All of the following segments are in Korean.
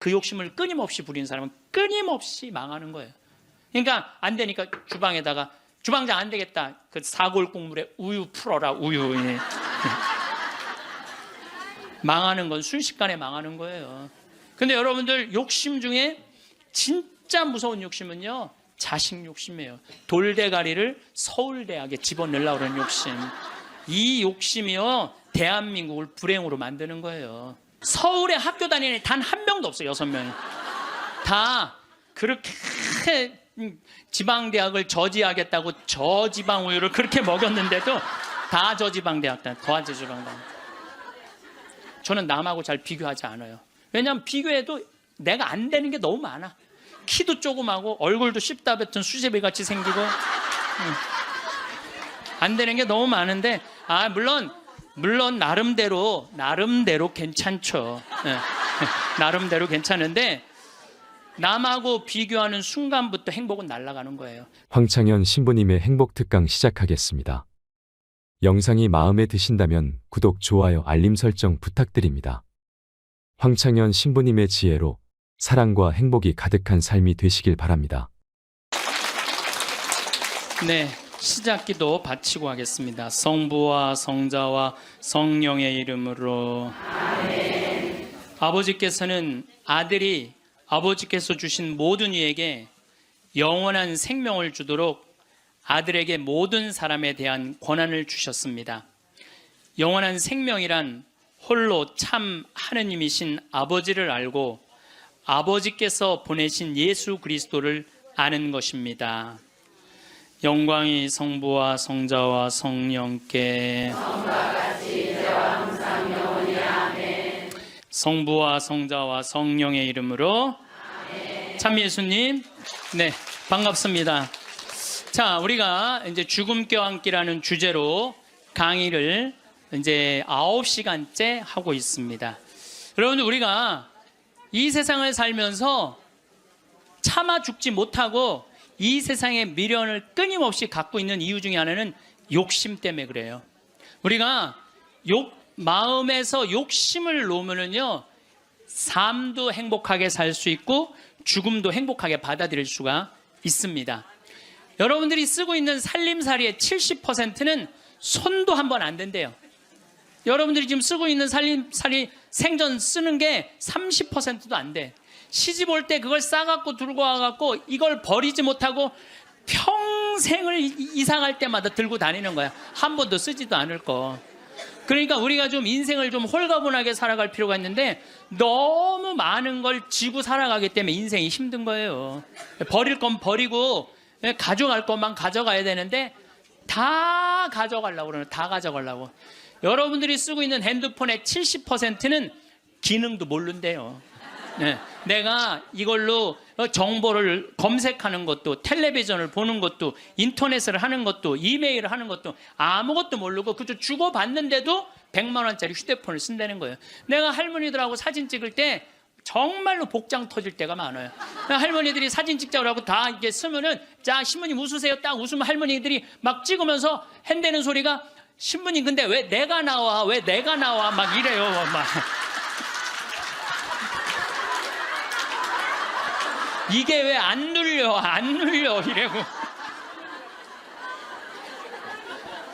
그 욕심을 끊임없이 부리는 사람은 끊임없이 망하는 거예요. 그러니까 안 되니까 주방에다가 주방장 안 되겠다. 그 사골 국물에 우유 풀어라, 우유. 예. 망하는 건 순식간에 망하는 거예요. 근데 여러분들 욕심 중에 진짜 무서운 욕심은요, 자식 욕심이에요. 돌대가리를 서울대학에 집어넣으려고 그러는 욕심. 이 욕심이요, 대한민국을 불행으로 만드는 거예요. 서울에 학교 다니는 단 한 명도 없어요. 6명이 다 그렇게 지방대학을 저지하겠다고 저지방 우유를 그렇게 먹였는데도 다 저지방대학, 다 저지방대학. 저는 남하고 잘 비교하지 않아요. 왜냐하면 비교해도 내가 안 되는 게 너무 많아. 키도 조그마고 얼굴도 씹다 뱉은 수제비같이 생기고 안 되는 게 너무 많은데, 물론 나름대로 괜찮죠. 네. 나름대로 괜찮은데 남하고 비교하는 순간부터 행복은 날아가는 거예요. 황창현 신부님의 행복 특강 시작하겠습니다. 영상이 마음에 드신다면 구독, 좋아요, 알림 설정 부탁드립니다. 황창현 신부님의 지혜로 사랑과 행복이 가득한 삶이 되시길 바랍니다. 네, 시작기도 바치고 하겠습니다. 성부와 성자와 성령의 이름으로. 아멘. 아버지께서는 아들이 아버지께서 주신 모든 이에게 영원한 생명을 주도록 아들에게 모든 사람에 대한 권한을 주셨습니다. 영원한 생명이란 홀로 참 하느님이신 아버지를 알고 아버지께서 보내신 예수 그리스도를 아는 것입니다. 영광이 성부와 성자와 성령께 성부와 성자와 성령의 이름으로. 참 예수님, 네, 반갑습니다. 자, 우리가 이제 죽음 껴안기라는 주제로 강의를 이제 9시간째 하고 있습니다. 여러분들, 우리가 이 세상을 살면서 차마 죽지 못하고 이 세상의 미련을 끊임없이 갖고 있는 이유 중에 하나는 욕심 때문에 그래요. 우리가 마음에서 욕심을 놓으면요, 삶도 행복하게 살 수 있고 죽음도 행복하게 받아들일 수가 있습니다. 여러분들이 쓰고 있는 살림살이의 70%는 손도 한 번 안 댄대요. 여러분들이 지금 쓰고 있는 살림살이 생전 쓰는 게 30%도 안 돼. 시집 올 때 그걸 싸갖고 들고 와갖고 이걸 버리지 못하고 평생을 이사 갈 때마다 들고 다니는 거야. 한 번도 쓰지도 않을 거. 그러니까 우리가 좀 인생을 좀 홀가분하게 살아갈 필요가 있는데 너무 많은 걸 지고 살아가기 때문에 인생이 힘든 거예요. 버릴 건 버리고 가져갈 것만 가져가야 되는데 다 가져가려고 그러는, 다 가져가려고. 여러분들이 쓰고 있는 핸드폰의 70%는 기능도 모른대요. 네, 내가 이걸로 정보를 검색하는 것도, 텔레비전을 보는 것도, 인터넷을 하는 것도, 이메일을 하는 것도 아무것도 모르고 그저 주고받는데도 100만 원짜리 휴대폰을 쓴다는 거예요. 내가 할머니들하고 사진 찍을 때 정말로 복장 터질 때가 많아요. 할머니들이 사진 찍자고 하고 다 이렇게 쓰면은, 자, 신부님 웃으세요. 딱 웃으면 할머니들이 막 찍으면서 핸대는 소리가, 신부님 근데 왜 내가 나와? 왜 내가 나와? 막 이래요. 막. 이게 왜 안 눌려? 안 눌려? 이래고.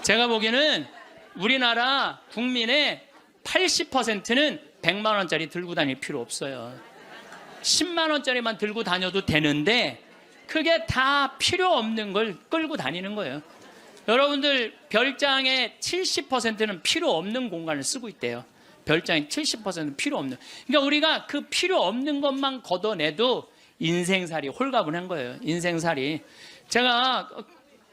제가 보기에는 우리나라 국민의 80%는 100만 원짜리 들고 다닐 필요 없어요. 10만 원짜리만 들고 다녀도 되는데 그게 다 필요 없는 걸 끌고 다니는 거예요. 여러분들, 별장의 70%는 필요 없는 공간을 쓰고 있대요. 별장의 70%는 필요 없는. 그러니까 우리가 그 필요 없는 것만 걷어내도 인생살이 홀가분한 거예요. 인생살이. 제가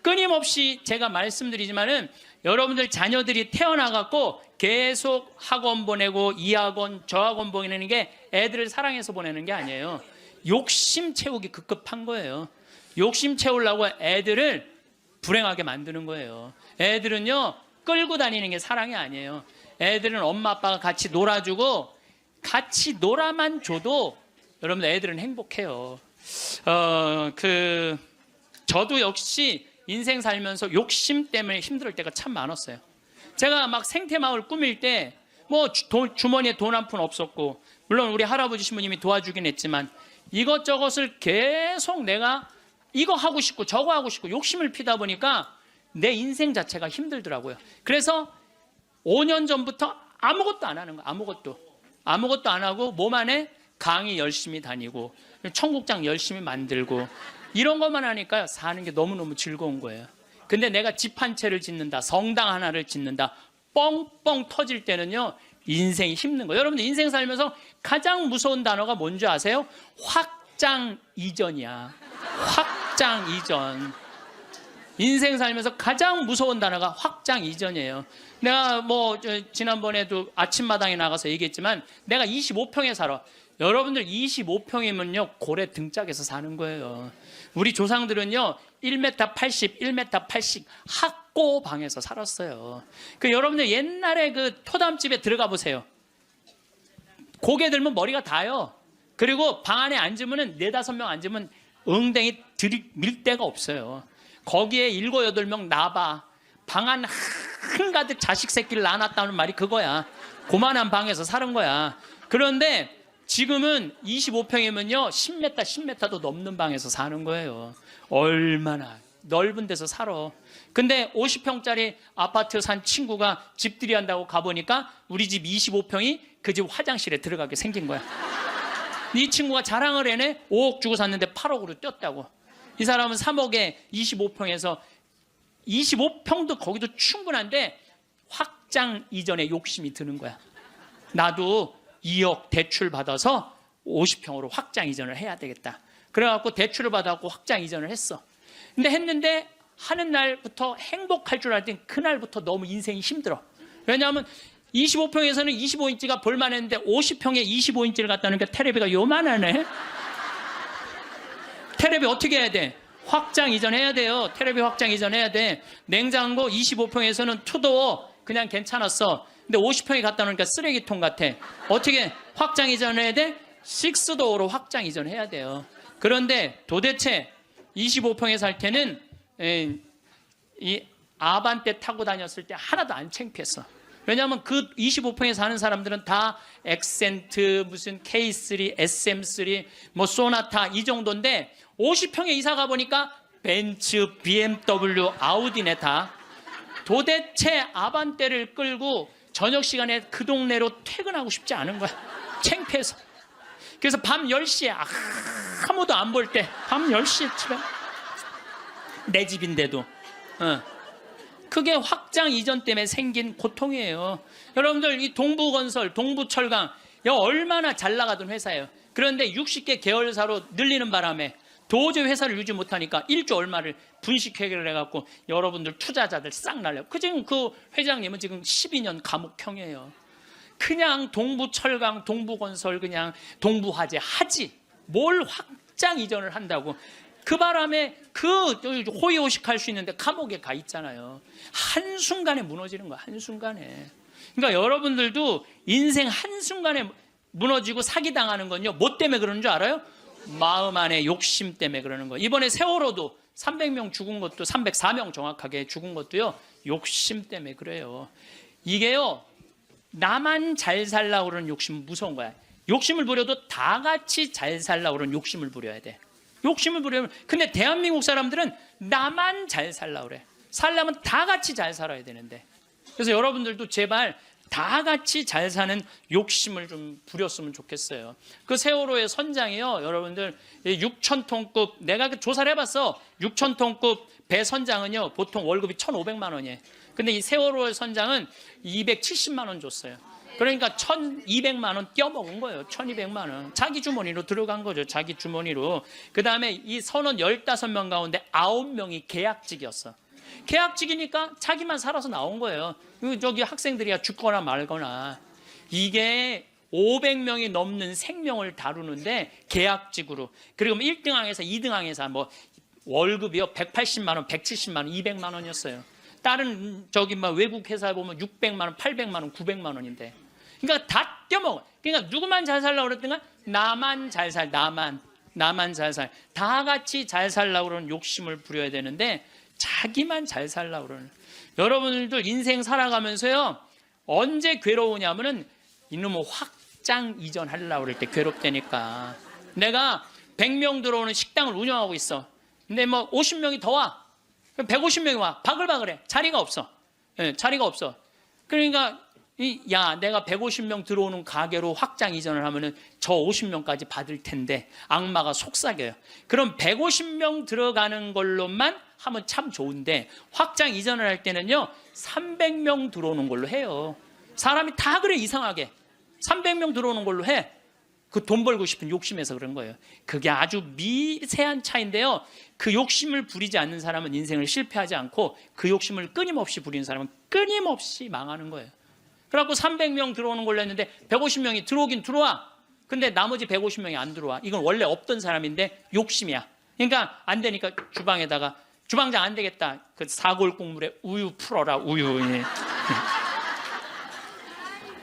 끊임없이 제가 말씀드리지만은 여러분들 자녀들이 태어나갖고 계속 학원 보내고 이 학원 저 학원 보내는 게 애들을 사랑해서 보내는 게 아니에요. 욕심 채우기 급급한 거예요. 욕심 채우려고 애들을 불행하게 만드는 거예요. 애들은요, 끌고 다니는 게 사랑이 아니에요. 애들은 엄마 아빠가 같이 놀아주고 같이 놀아만 줘도 여러분들 애들은 행복해요. 저도 역시 인생 살면서 욕심 때문에 힘들 때가 참 많았어요. 제가 막 생태마을 꾸밀 때 뭐 주머니에 돈 한 푼 없었고, 물론 우리 할아버지 신부님이 도와주긴 했지만 이것저것을 계속 내가 이거 하고 싶고 저거 하고 싶고 욕심을 피다 보니까 내 인생 자체가 힘들더라고요. 그래서 5년 전부터 아무것도 안 하는 거야. 아무것도 안 하고 몸 안에 강의 열심히 다니고 청국장 열심히 만들고 이런 것만 하니까 사는 게 너무너무 즐거운 거예요. 근데 내가 집 한 채를 짓는다, 성당 하나를 짓는다, 뻥뻥 터질 때는요, 인생이 힘든 거예요. 여러분들 인생 살면서 가장 무서운 단어가 뭔지 아세요? 확장 이전이야. 확장 이전. 인생 살면서 가장 무서운 단어가 확장 이전이에요. 내가 뭐 지난번에도 아침마당에 나가서 얘기했지만 내가 25평에 살아. 여러분들 25평이면요 고래 등짝에서 사는 거예요. 우리 조상들은요 1m 80, 1m 80 학고 방에서 살았어요. 그 여러분들 옛날에 그 토담집에 들어가 보세요. 고개 들면 머리가 다요. 그리고 방 안에 앉으면은 4-5명 앉으면 엉덩이 들이밀 데가 없어요. 거기에 7-8명 나봐. 방 안 한가득 자식 새끼를 낳아놨다는 말이 그거야. 고만한 방에서 사는 거야. 그런데 지금은 25평이면요 10m도 넘는 방에서 사는 거예요. 얼마나 넓은 데서 살아. 근데 50평짜리 아파트 산 친구가 집들이 한다고 가보니까 우리 집 25평이 그 집 화장실에 들어가게 생긴 거야. 이 친구가 자랑을 해내. 5억 주고 샀는데 8억으로 뛰었다고. 이 사람은 3억에 25평에서 25평도 거기도 충분한데 확장 이전에 욕심이 드는 거야. 나도 2억 대출 받아서 50평으로 확장 이전을 해야 되겠다. 그래갖고 대출을 받아갖고 확장 이전을 했어. 근데 했는데 하는 날부터 행복할 줄 알았더니 그날부터 너무 인생이 힘들어. 왜냐하면 25평에서는 25인치가 볼만했는데 50평에 25인치를 갖다 놓으니까 테레비가 요만하네. 테레비 어떻게 해야 돼? 확장 이전해야 돼요. 테레비 확장 이전해야 돼. 냉장고 25평에서는 투도어 그냥 괜찮았어. 근데 50평에 갖다 놓으니까 쓰레기통 같아. 어떻게 확장 이전해야 돼? 6도어로 확장 이전해야 돼요. 그런데 도대체 25평에 살 때는 이 아반떼 타고 다녔을 때 하나도 안 창피했어. 왜냐하면 그 25평에 사는 사람들은 다 엑센트, 무슨 K3, SM3, 뭐 소나타 이 정도인데 50평에 이사 가보니까 벤츠, BMW, 아우디네 다. 도대체 아반떼를 끌고 저녁 시간에 그 동네로 퇴근하고 싶지 않은 거야. 창피해서. 그래서 밤 10시에 아무도 안 볼 때 밤 10시에 집에 내 집인데도 그게 확장 이전 때문에 생긴 고통이에요. 여러분들 이 동부건설, 동부철강 얼마나 잘 나가던 회사예요. 그런데 60개 계열사로 늘리는 바람에 도저히 회사를 유지 못하니까 1조 얼마를 분식회계를 해갖고 여러분들 투자자들 싹 날려요. 지금 그 회장님은 지금 12년 감옥형이에요. 그냥 동부철강, 동부건설 그냥 동부화재 하지 뭘 확장 이전을 한다고. 그 바람에 그 호의호식할 수 있는데 감옥에 가 있잖아요. 한순간에 무너지는 거야. 한순간에. 그러니까 여러분들도 인생 한순간에 무너지고 사기당하는 건요 뭐 때문에 그러는 줄 알아요? 마음 안에 욕심 때문에 그러는 거예요. 이번에 세월호도 300명 죽은 것도 304명 정확하게 죽은 것도요 욕심 때문에 그래요. 이게요 나만 잘 살라고 그러는 욕심은 무서운 거야. 욕심을 부려도 다 같이 잘 살라고 그러는 욕심을 부려야 돼. 욕심을 부려면. 근데 대한민국 사람들은 나만 잘 살라고 그래. 살려면 다 같이 잘 살아야 되는데. 그래서 여러분들도 제발 다 같이 잘 사는 욕심을 좀 부렸으면 좋겠어요. 그 세월호의 선장이요 여러분들 6,000톤급 내가 조사를 해봤어. 6,000톤급 배 선장은요 보통 월급이 1,500만 원이에요. 근데 이 세월호의 선장은 270만 원 줬어요. 그러니까 1,200만 원 떼어먹은 거예요. 1,200만 원. 자기 주머니로 들어간 거죠. 자기 주머니로. 그 다음에 이 선원 15명 가운데 9명이 계약직이었어. 계약직이니까 자기만 살아서 나온 거예요. 저기 학생들이야 죽거나 말거나. 이게 500명이 넘는 생명을 다루는데 계약직으로. 그리고 1등항에서 2등항에서 뭐 월급이요 180만 원, 170만 원, 200만 원이었어요. 다른 저기 막 외국 회사에 보면 600만 원, 800만 원, 900만 원인데. 그러니까 다 떼먹어. 그러니까 누구만 잘 살라고 그랬더니 나만 잘 살, 나만 잘 살. 다 같이 잘 살라고 그러는 욕심을 부려야 되는데 자기만 잘 살라고 그러는. 여러분들도 인생 살아가면서요 언제 괴로우냐면은 이놈의 확장 이전하려고 그럴 때 괴롭다니까. 내가 100명 들어오는 식당을 운영하고 있어. 근데 뭐 50명이 더 와. 150명이 와. 바글바글해. 자리가 없어. 예, 자리가 없어. 그러니까 야, 내가 150명 들어오는 가게로 확장 이전을 하면은 저 50명까지 받을 텐데 악마가 속삭여요. 그럼 150명 들어가는 걸로만 하면 참 좋은데 확장 이전을 할 때는요 300명 들어오는 걸로 해요. 사람이 다 그래. 이상하게 300명 들어오는 걸로 해. 그 돈 벌고 싶은 욕심에서 그런 거예요. 그게 아주 미세한 차이인데요, 그 욕심을 부리지 않는 사람은 인생을 실패하지 않고 그 욕심을 끊임없이 부리는 사람은 끊임없이 망하는 거예요. 그래갖고 300명 들어오는 걸로 했는데 150명이 들어오긴 들어와. 근데 나머지 150명이 안 들어와. 이건 원래 없던 사람인데 욕심이야. 그러니까 안 되니까 주방에다가 주방장 안 되겠다. 그 사골 국물에 우유 풀어라. 우유. 예.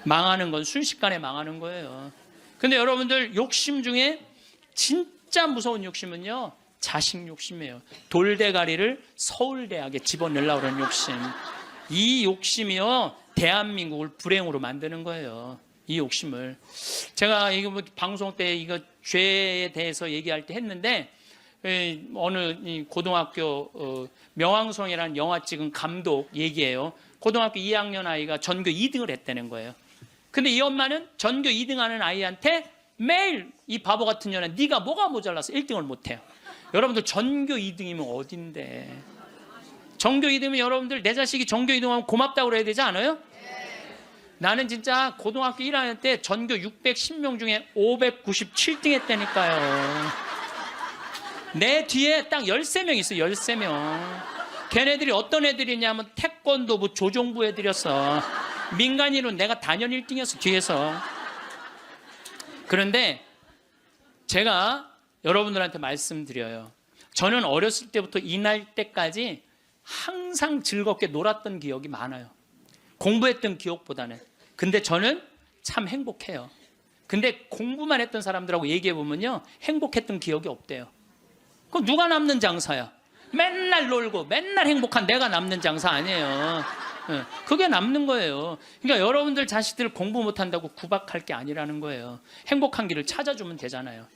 망하는 건 순식간에 망하는 거예요. 근데 여러분들 욕심 중에 진짜 무서운 욕심은요 자식 욕심이에요. 돌대가리를 서울대학에 집어넣으려고 그러는 욕심. 이 욕심이요 대한민국을 불행으로 만드는 거예요. 이 욕심을. 제가 이거 뭐 방송 때 이거 죄에 대해서 얘기할 때 했는데 어느 고등학교 명왕성이라는 영화 찍은 감독 얘기예요. 고등학교 2학년 아이가 전교 2등을 했다는 거예요. 근데 이 엄마는 전교 2등 하는 아이한테 매일 이 바보 같은 년아 네가 뭐가 모자라서 1등을 못해요. 여러분들 전교 2등이면 어딘데. 전교 2등이면 여러분들 내 자식이 전교 2등하면 고맙다고 그래야 되지 않아요? 나는 진짜 고등학교 1학년 때 전교 610명 중에 597등 했다니까요. 내 뒤에 딱 13명 있어요. 13명. 걔네들이 어떤 애들이냐면 태권도부 조종부 애들이었어. 민간인으로 내가 단연 1등이었어 뒤에서. 그런데 제가 여러분들한테 말씀드려요. 저는 어렸을 때부터 이날 때까지 항상 즐겁게 놀았던 기억이 많아요. 공부했던 기억보다는. 근데 저는 참 행복해요. 근데 공부만 했던 사람들하고 얘기해 보면요 행복했던 기억이 없대요. 그럼 누가 남는 장사야? 맨날 놀고 맨날 행복한 내가 남는 장사 아니에요. 그게 남는 거예요. 그러니까 여러분들 자식들 공부 못한다고 구박할 게 아니라는 거예요. 행복한 길을 찾아주면 되잖아요.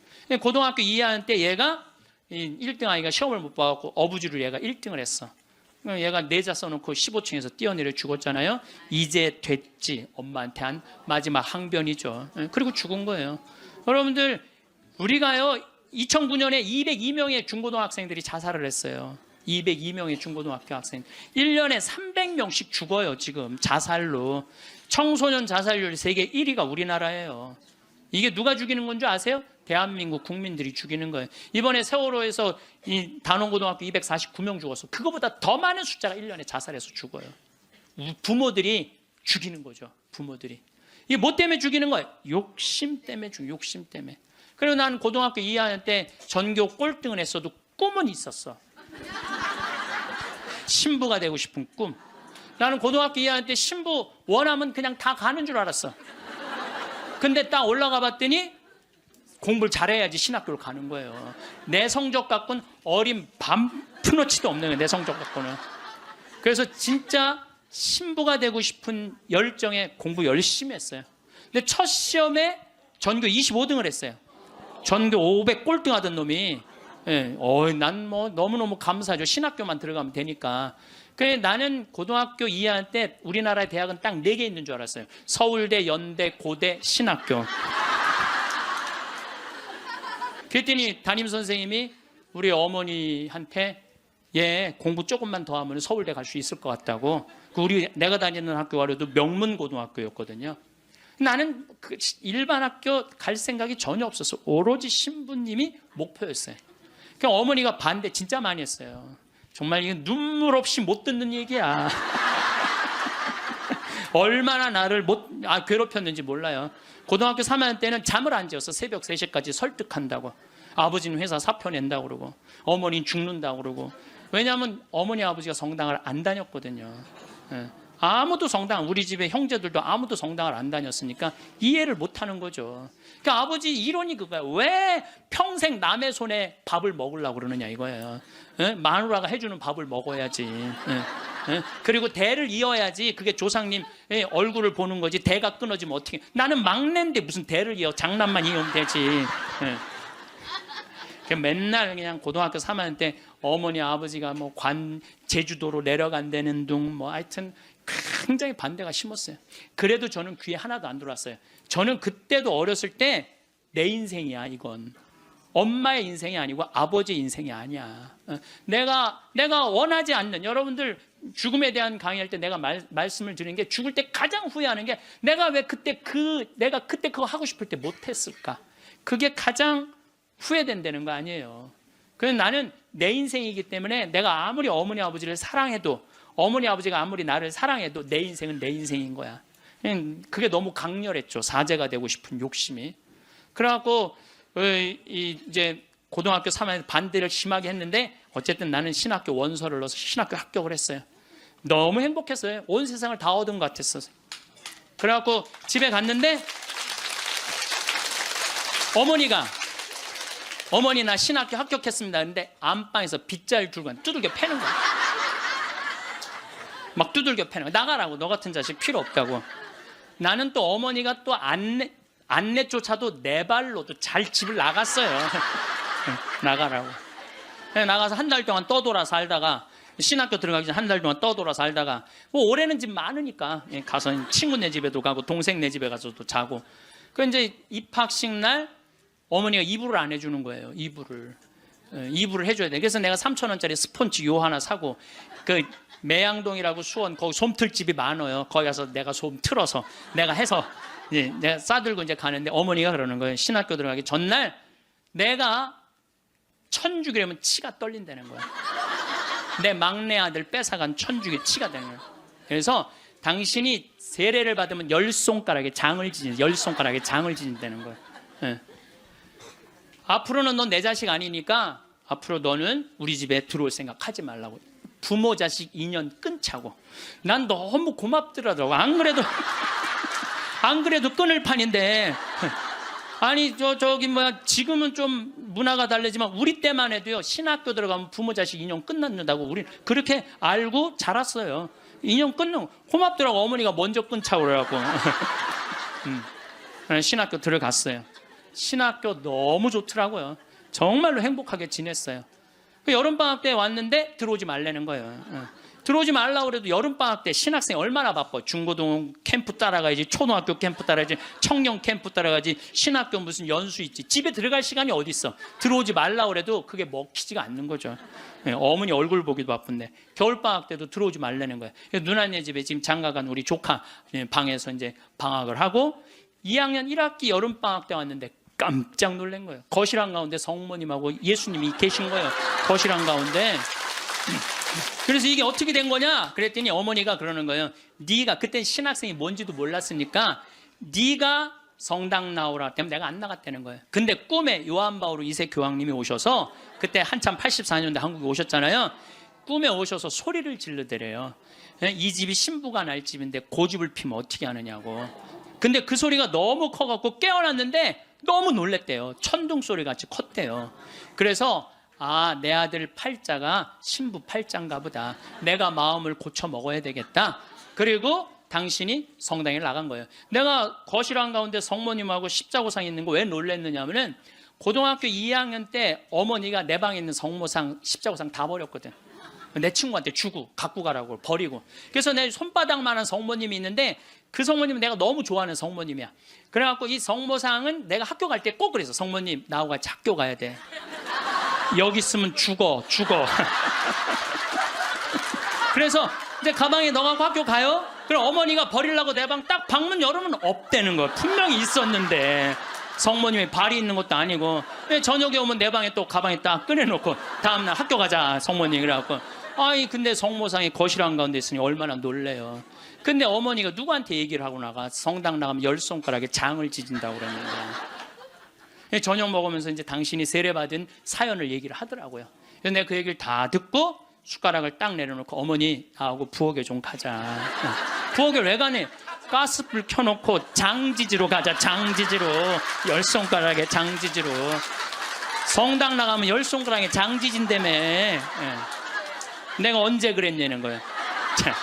고등학교 2학년 때 얘가 1등 아이가 시험을 못 봐갖고 어부지로 얘가 1등을 했어. 얘가 내자 써놓고 15층에서 뛰어내려 죽었잖아요. 이제 됐지. 엄마한테 한 마지막 항변이죠. 그리고 죽은 거예요. 여러분들 우리가요 2009년에 202명의 중고등학생들이 자살을 했어요. 202명의 중고등학교 학생. 1년에 300명씩 죽어요. 지금 자살로. 청소년 자살률 세계 1위가 우리나라예요. 이게 누가 죽이는 건 줄 아세요? 대한민국 국민들이 죽이는 거예요. 이번에 세월호에서 이 단원고등학교 249명 죽었어. 그거보다 더 많은 숫자가 1년에 자살해서 죽어요. 부모들이 죽이는 거죠. 부모들이. 이게 뭐 때문에 죽이는 거예요? 욕심 때문에 죽여요. 욕심 때문에. 그리고 나는 고등학교 2학년 때 전교 꼴등을 했어도 꿈은 있었어. 신부가 되고 싶은 꿈. 나는 고등학교 2학년 때 신부 원하면 그냥 다 가는 줄 알았어. 근데 딱 올라가 봤더니 공부를 잘해야지 신학교를 가는 거예요. 내 성적 갖고는 어린 푼어치도 없는 거예요. 내 성적 갖고는. 그래서 진짜 신부가 되고 싶은 열정에 공부 열심히 했어요. 근데 첫 시험에 전교 25등을 했어요. 전교 500 꼴등 하던 놈이. 난 뭐 너무너무 감사하죠. 신학교만 들어가면 되니까. 그래 나는 고등학교 2학년 때 우리나라의 대학은 딱 4개 있는 줄 알았어요. 서울대, 연대, 고대, 신학교. 그랬더니 담임선생님이 우리 어머니한테 얘 공부 조금만 더 하면 서울대 갈 수 있을 것 같다고. 내가 다니는 학교와도 명문고등학교였거든요. 나는 그 일반 학교 갈 생각이 전혀 없었어. 오로지 신부님이 목표였어요. 그러니까 어머니가 반대 진짜 많이 했어요. 정말 이건 눈물 없이 못 듣는 얘기야. 얼마나 나를 괴롭혔는지 몰라요. 고등학교 3학년 때는 잠을 안 지었어. 새벽 3시까지 설득한다고. 아버지는 회사 사표 낸다고 그러고 어머니는 죽는다고 그러고. 왜냐하면 어머니 아버지가 성당을 안 다녔거든요. 아무도 우리 집에 형제들도 아무도 성당을 안 다녔으니까 이해를 못하는 거죠. 그러니까 아버지 이론이 그거야. 왜 평생 남의 손에 밥을 먹으려고 그러느냐 이거예요. 마누라가 해주는 밥을 먹어야지. 그리고 대를 이어야지 그게 조상님 얼굴을 보는 거지. 대가 끊어지면 어떻게. 나는 막내인데 무슨 대를 이어. 장난만 이으면 되지. 맨날 그냥 고등학교 3학년 때 어머니 아버지가 뭐 제주도로 내려간다는 둥 뭐 하여튼 굉장히 반대가 심했어요. 그래도 저는 귀에 하나도 안 들어왔어요. 저는 그때도 어렸을 때 내 인생이야 이건. 엄마의 인생이 아니고 아버지의 인생이 아니야. 내가 원하지 않는, 여러분들 죽음에 대한 강의할 때 내가 말씀을 드리는 게, 죽을 때 가장 후회하는 게 내가 왜 내가 그때 그거 하고 싶을 때 못했을까. 그게 가장 후회된다는 거 아니에요. 그래서 나는 내 인생이기 때문에 내가 아무리 어머니 아버지를 사랑해도, 어머니 아버지가 아무리 나를 사랑해도 내 인생은 내 인생인 거야. 그게 너무 강렬했죠. 사제가 되고 싶은 욕심이. 그래갖고 이제 고등학교 3학년 반대를 심하게 했는데 어쨌든 나는 신학교 원서를 넣어서 신학교 합격을 했어요. 너무 행복했어요. 온 세상을 다 얻은 것 같았어요. 그래갖고 집에 갔는데 어머니 나 신학교 합격했습니다. 근데 안방에서 빗자루 들고 두들겨 패는 거야. 막 두들겨 패는 거야. 나가라고. 너 같은 자식 필요 없다고. 나는 또 어머니가 또 안내조차도 내 발로도 잘 집을 나갔어요. 나가라고. 나가서 한 달 동안 떠돌아 살다가, 신학교 들어가기 전에 한 달 동안 떠돌아 살다가, 뭐 올해는 집 많으니까 가서 친구네 집에도 가고 동생 네 집에 가서도 자고. 그 이제 입학식 날 어머니가 이불을 안 해주는 거예요. 이불을 해줘야 돼. 그래서 내가 3,000원짜리 스폰지 요 하나 사고, 그 매양동이라고 수원 거기 솜틀집이 많아요. 거기 가서 내가 솜 틀어서 내가 해서 내가 싸들고 이제 가는데 어머니가 그러는 거예요. 신학교 들어가기 전날 내가 천주기라면 치가 떨린다는 거야. 내 막내 아들 뺏어간 천주기 치가 되는 거야. 그래서 당신이 세례를 받으면 10손가락에 장을 지진다는 거야. 네. 앞으로는 넌 내 자식 아니니까 앞으로 너는 우리 집에 들어올 생각 하지 말라고. 부모 자식 인연 끊자고. 난 너무 고맙더라고. 안 그래도 끊을 판인데. 아니 지금은 좀 문화가 다르지만 우리 때만 해도요, 신학교 들어가면 부모 자식 인연 끝났는다고 우리 그렇게 알고 자랐어요. 인연 끊는 고맙더라고. 어머니가 먼저 끊자고 그래갖고. 신학교 들어갔어요. 신학교 너무 좋더라고요. 정말로 행복하게 지냈어요. 여름방학 때 왔는데 들어오지 말라는 거예요. 들어오지 말라고 그래도 여름방학 때 신학생 얼마나 바빠. 중고등 캠프 따라가야지, 초등학교 캠프 따라가야지, 청년 캠프 따라가야지, 신학교 무슨 연수 있지. 집에 들어갈 시간이 어디 있어. 들어오지 말라고 그래도 그게 먹히지가 않는 거죠. 어머니 얼굴 보기도 바쁜데 겨울방학 때도 들어오지 말라는 거예요. 누나네 집에 지금 장가간 우리 조카 방에서 이제 방학을 하고 2학년 1학기 여름방학 때 왔는데 깜짝 놀란 거예요. 거실 한가운데 성모님하고 예수님이 계신 거예요. 거실 한가운데. 그래서 이게 어떻게 된 거냐 그랬더니 어머니가 그러는 거예요. 네가 그때 신학생이 뭔지도 몰랐으니까 네가 성당 나오라 때문에 내가 안 나갔다는 거예요. 근데 꿈에 요한 바오로 2세 교황님이 오셔서, 그때 한참 84년대 한국에 오셨잖아요. 꿈에 오셔서 소리를 질르더래요. 이 집이 신부가 날 집인데 고집을 피면 어떻게 하느냐고. 근데 그 소리가 너무 커갖고 깨어났는데 너무 놀랬대요. 천둥 소리 같이 컸대요. 그래서 내 아들 팔자가 신부 팔자인가 보다. 내가 마음을 고쳐 먹어야 되겠다. 그리고 당신이 성당에 나간 거예요. 내가 거실 한가운데 성모님하고 십자고상 있는 거 왜 놀랬느냐면은 고등학교 2학년 때 어머니가 내 방에 있는 성모상, 십자고상 다 버렸거든. 내 친구한테 주고 갖고 가라고 버리고. 그래서 내 손바닥만한 성모님이 있는데 그 성모님은 내가 너무 좋아하는 성모님이야. 그래갖고 이 성모상은 내가 학교 갈 때 꼭 그래서 성모님 나하고 같이 학교 가야 돼. 여기 있으면 죽어. 그래서 이제 가방에 넣어갖고 학교 가요. 그럼 어머니가 버리려고 내 방 딱 방문 열으면 없대는 거야. 분명히 있었는데 성모님이 발이 있는 것도 아니고. 저녁에 오면 내 방에 또 가방에 딱 꺼내놓고 다음날 학교 가자 성모님. 그래갖고 근데 성모상이 거실 한가운데 있으니 얼마나 놀래요. 근데 어머니가 누구한테 얘기를 하고 나가 성당 나가면 10손가락에 장을 지진다고 그랬는데, 저녁 먹으면서 이제 당신이 세례받은 사연을 얘기를 하더라고요. 그래서 내가 그 얘기를 다 듣고 숟가락을 딱 내려놓고 어머니 나하고 부엌에 좀 가자. 부엌에 왜 가니? 가스불 켜놓고 장지지로 가자. 장지지로 10손가락에 장지지로. 성당 나가면 10손가락에 장지진다며. 내가 언제 그랬냐는 거예요. 자.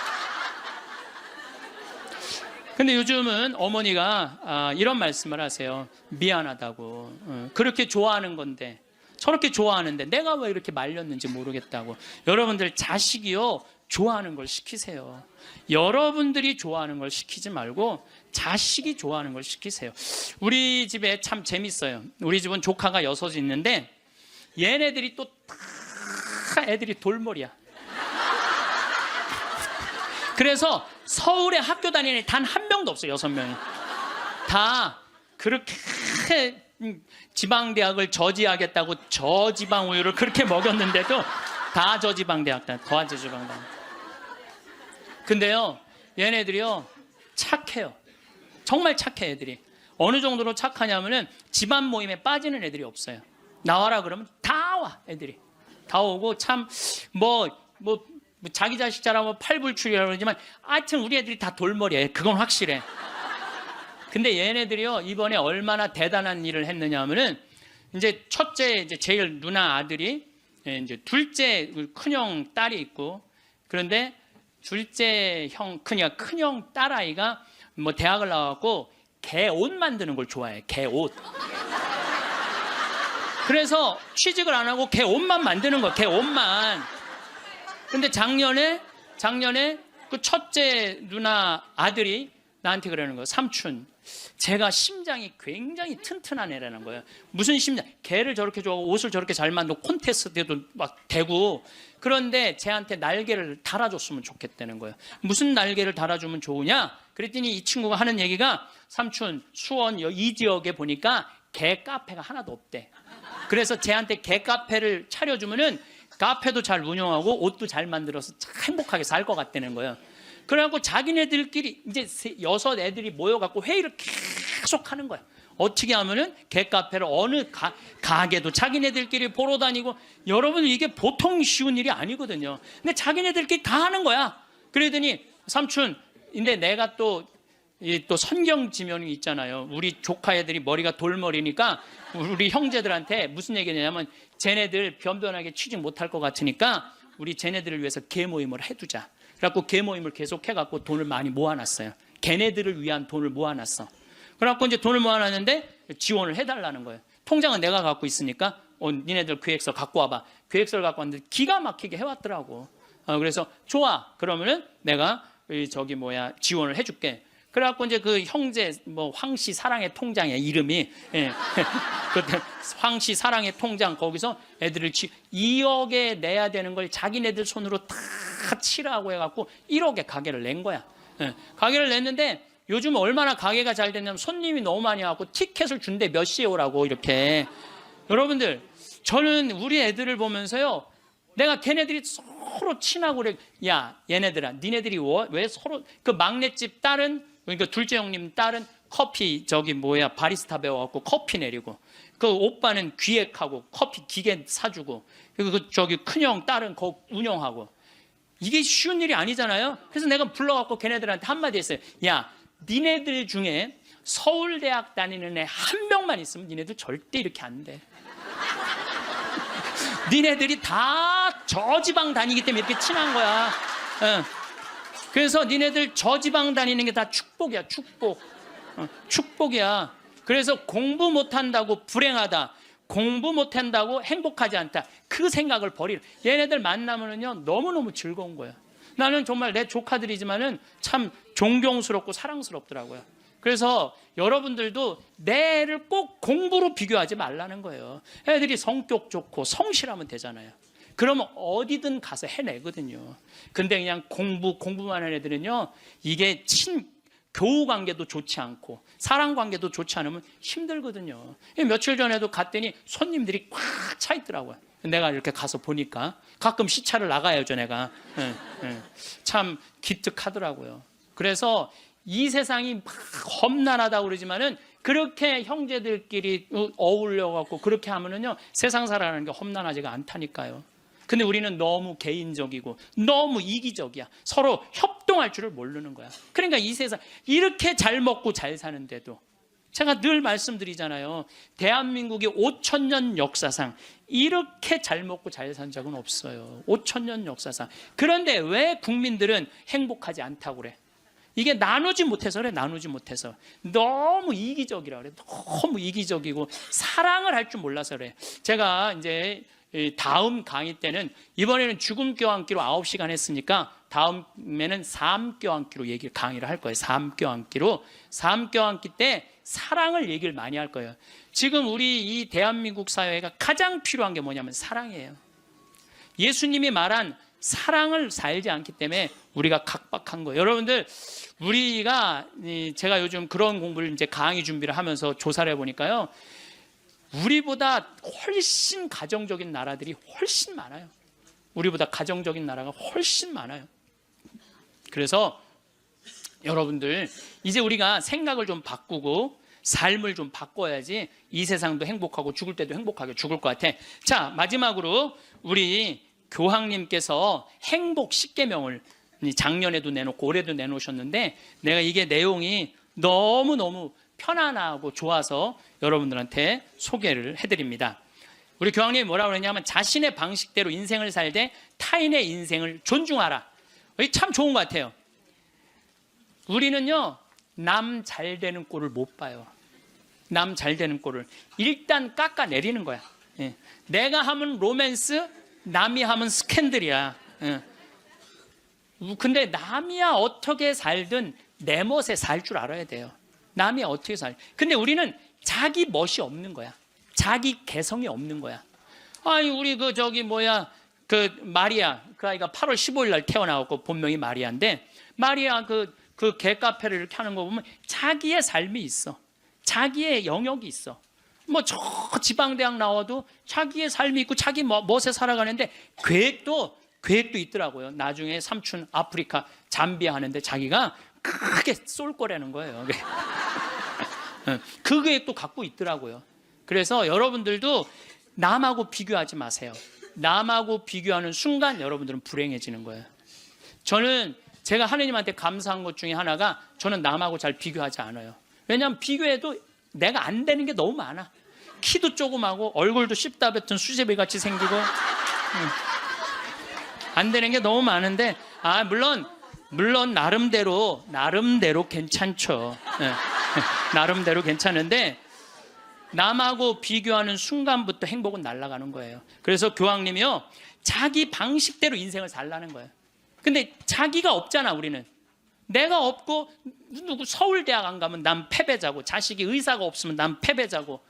근데 요즘은 어머니가 이런 말씀을 하세요. 미안하다고. 그렇게 좋아하는 건데, 저렇게 좋아하는데 내가 왜 이렇게 말렸는지 모르겠다고. 여러분들 자식이요, 좋아하는 걸 시키세요. 여러분들이 좋아하는 걸 시키지 말고 자식이 좋아하는 걸 시키세요. 우리 집에 참 재밌어요. 우리 집은 조카가 6이 있는데 얘네들이 또 다 애들이 돌머리야. 그래서 서울에 학교 다니는 애 단 한 명도 없어요. 6명이 다 그렇게 지방대학을 저지하겠다고 저지방 우유를 그렇게 먹였는데도 다 저지방대학, 다 저지방대학. 근데요, 얘네들이요 착해요. 정말 착해. 애들이 어느 정도로 착하냐면은 집안 모임에 빠지는 애들이 없어요. 나와라 그러면 다 와. 애들이 다 오고, 참 자기 자식 잘하면 팔불출이라고 그러지만 하여튼 우리 애들이 다 돌머리예요. 그건 확실해. 근데 얘네들이요 이번에 얼마나 대단한 일을 했느냐 하면은, 이제 첫째 이제 제일 누나 아들이, 이제 둘째 큰형 딸이 있고, 그런데 둘째 형 큰형 딸아이가 뭐 대학을 나와갖고 개 옷 만드는 걸 좋아해. 개 옷. 그래서 취직을 안 하고 개 옷만 만드는 거야. 개 옷만. 근데 작년에 그 첫째 누나 아들이 나한테 그러는 거예요. 삼촌, 제가 심장이 굉장히 튼튼한 애라는 거예요. 무슨 심장? 개를 저렇게 좋아하고 옷을 저렇게 잘 만들고 콘테스트에도 막 대고, 그런데 쟤한테 날개를 달아줬으면 좋겠다는 거예요. 무슨 날개를 달아주면 좋으냐? 그랬더니 이 친구가 하는 얘기가, 삼촌, 수원 이 지역에 보니까 개 카페가 하나도 없대. 그래서 쟤한테 개 카페를 차려주면은 카페도 잘 운영하고 옷도 잘 만들어서 참 행복하게 살 것 같다는 거예요. 그래갖고 자기네들끼리 이제 6 애들이 모여갖고 회의를 계속 하는 거야. 어떻게 하면은 개카페를 어느 가게도 자기네들끼리 보러 다니고. 여러분, 이게 보통 쉬운 일이 아니거든요. 근데 자기네들끼리 다 하는 거야. 그러더니 삼촌, 근데 내가 또 선경 지면이 있잖아요. 우리 조카 애들이 머리가 돌머리니까 우리 형제들한테 무슨 얘기냐면, 쟤네들 변변하게 취직 못할 것 같으니까 우리 쟤네들을 위해서 개 모임을 해두자. 그래갖고 개 모임을 계속 해갖고 돈을 많이 모아놨어요. 걔네들을 위한 돈을 모아놨어. 그래갖고 이제 돈을 모아놨는데 지원을 해달라는 거예요. 통장은 내가 갖고 있으니까 니네들 계획서 갖고 와봐. 계획서를 갖고 왔는데 기가 막히게 해왔더라고. 그래서 좋아. 그러면은 내가 지원을 해줄게. 그래갖고 이제 그 형제 황씨 사랑의 통장이야 이름이. 예. 그때 황씨 사랑의 통장, 거기서 애들을 2억에 내야 되는 걸 자기네들 손으로 다 치라고 해갖고 1억에 가게를 낸 거야. 예. 가게를 냈는데 요즘 얼마나 가게가 잘 됐냐면 손님이 너무 많이 와갖고 티켓을 준대. 몇 시에 오라고 이렇게. 여러분들, 저는 우리 애들을 보면서요, 내가 걔네들이 서로 친하고 그래. 야, 얘네들아, 니네들이 왜 서로, 그 막내집 딸은, 그러니까 둘째 형님 딸은 커피 바리스타 배워갖고 커피 내리고, 그 오빠는 기획하고 커피 기계 사주고, 그리고 큰형 딸은 그거 운영하고. 이게 쉬운 일이 아니잖아요. 그래서 내가 불러갖고 걔네들한테 한마디 했어요. 야, 니네들 중에 서울대학 다니는 애 한 명만 있으면 니네들 절대 이렇게 안 돼. 니네들이 다 저지방 다니기 때문에 이렇게 친한 거야. 그래서 니네들 저지방 다니는 게 다 축복이야. 축복. 축복이야. 그래서 공부 못한다고 불행하다, 공부 못한다고 행복하지 않다, 그 생각을 버리라. 얘네들 만나면은요 너무너무 즐거운 거야. 나는 정말 내 조카들이지만은 참 존경스럽고 사랑스럽더라고요. 그래서 여러분들도 내 애를 꼭 공부로 비교하지 말라는 거예요. 애들이 성격 좋고 성실하면 되잖아요. 그러면 어디든 가서 해내거든요. 근데 그냥 공부만 하는 애들은요, 이게 교우 관계도 좋지 않고 사랑 관계도 좋지 않으면 힘들거든요. 며칠 전에도 갔더니 손님들이 꽉 차 있더라고요. 내가 이렇게 가서 보니까 가끔 시차를 나가야죠, 내가. 참 기특하더라고요. 그래서 이 세상이 막 험난하다고 그러지만은 그렇게 형제들끼리 어울려갖고 그렇게 하면은요, 세상 살아가는 게 험난하지가 않다니까요. 근데 우리는 너무 개인적이고 너무 이기적이야. 서로 협동할 줄을 모르는 거야. 그러니까 이 세상 이렇게 잘 먹고 잘 사는데도 제가 늘 말씀드리잖아요. 대한민국의 5,000년 역사상 이렇게 잘 먹고 잘 산 적은 없어요. 5,000년 역사상. 그런데 왜 국민들은 행복하지 않다고 그래? 이게 나누지 못해서 그래. 나누지 못해서. 너무 이기적이라 그래. 너무 이기적이고 사랑을 할 줄 몰라서 그래. 제가 이제 다음 강의 때는, 이번에는 죽음 껴안기로 9시간 했으니까 다음에는 삶 껴안기로 강의를 할 거예요. 삶 껴안기로. 삶 껴안기 때 사랑을 얘기를 많이 할 거예요. 지금 우리 이 대한민국 사회가 가장 필요한 게 뭐냐면 사랑이에요. 예수님이 말한 사랑을 살지 않기 때문에 우리가 각박한 거예요. 여러분들, 우리가, 제가 요즘 그런 공부를 이제 강의 준비를 하면서 조사를 해보니까요, 우리보다 훨씬 가정적인 나라들이 훨씬 많아요. 우리보다 가정적인 나라가 훨씬 많아요. 그래서 여러분들, 이제 우리가 생각을 좀 바꾸고 삶을 좀 바꿔야지 이 세상도 행복하고 죽을 때도 행복하게 죽을 것 같아. 자, 마지막으로 우리 교황님께서 행복 10계명을 작년에도 내놓고 올해도 내놓으셨는데, 내가 이게 내용이 너무너무 편안하고 좋아서 여러분들한테 소개를 해드립니다. 우리 교황님이 뭐라고 그러냐면, 자신의 방식대로 인생을 살되 타인의 인생을 존중하라. 이게 참 좋은 것 같아요. 우리는요, 남 잘 되는 꼴을 못 봐요. 남 잘 되는 꼴을 일단 깎아내리는 거야. 예. 내가 하면 로맨스, 남이 하면 스캔들이야. 예. 근데 남이야 어떻게 살든 내 멋에 살 줄 알아야 돼요. 남이 어떻게 살. 근데 우리는 자기 멋이 없는 거야. 자기 개성이 없는 거야. 아니, 우리 마리아, 그 아이가 8월 15일 날 태어나고 본명이 마리아인데, 마리아 그 개카페를 이렇게 하는 거 보면 자기의 삶이 있어. 자기의 영역이 있어. 뭐 저 지방대학 나와도 자기의 삶이 있고 자기 멋에 살아가는데, 계획도 있더라고요. 나중에 삼촌 아프리카 잠비아 하는데 자기가 크게 쏠 거라는 거예요. 그 계획도 갖고 있더라고요. 그래서 여러분들도 남하고 비교하지 마세요. 남하고 비교하는 순간 여러분들은 불행해지는 거예요. 제가 하느님한테 감사한 것 중에 하나가, 저는 남하고 잘 비교하지 않아요. 왜냐하면 비교해도 내가 안 되는 게 너무 많아. 키도 조그마고 얼굴도 씹다 뱉은 수제비 같이 생기고 안 되는 게 너무 많은데, 물론 나름대로 괜찮죠. 나름대로 괜찮은데, 남하고 비교하는 순간부터 행복은 날아가는 거예요. 그래서 교황님이요, 자기 방식대로 인생을 살라는 거예요. 근데 자기가 없잖아. 우리는 내가 없고, 누구 서울대학 안 가면 난 패배자고, 자식이 의사가 없으면 난 패배자고,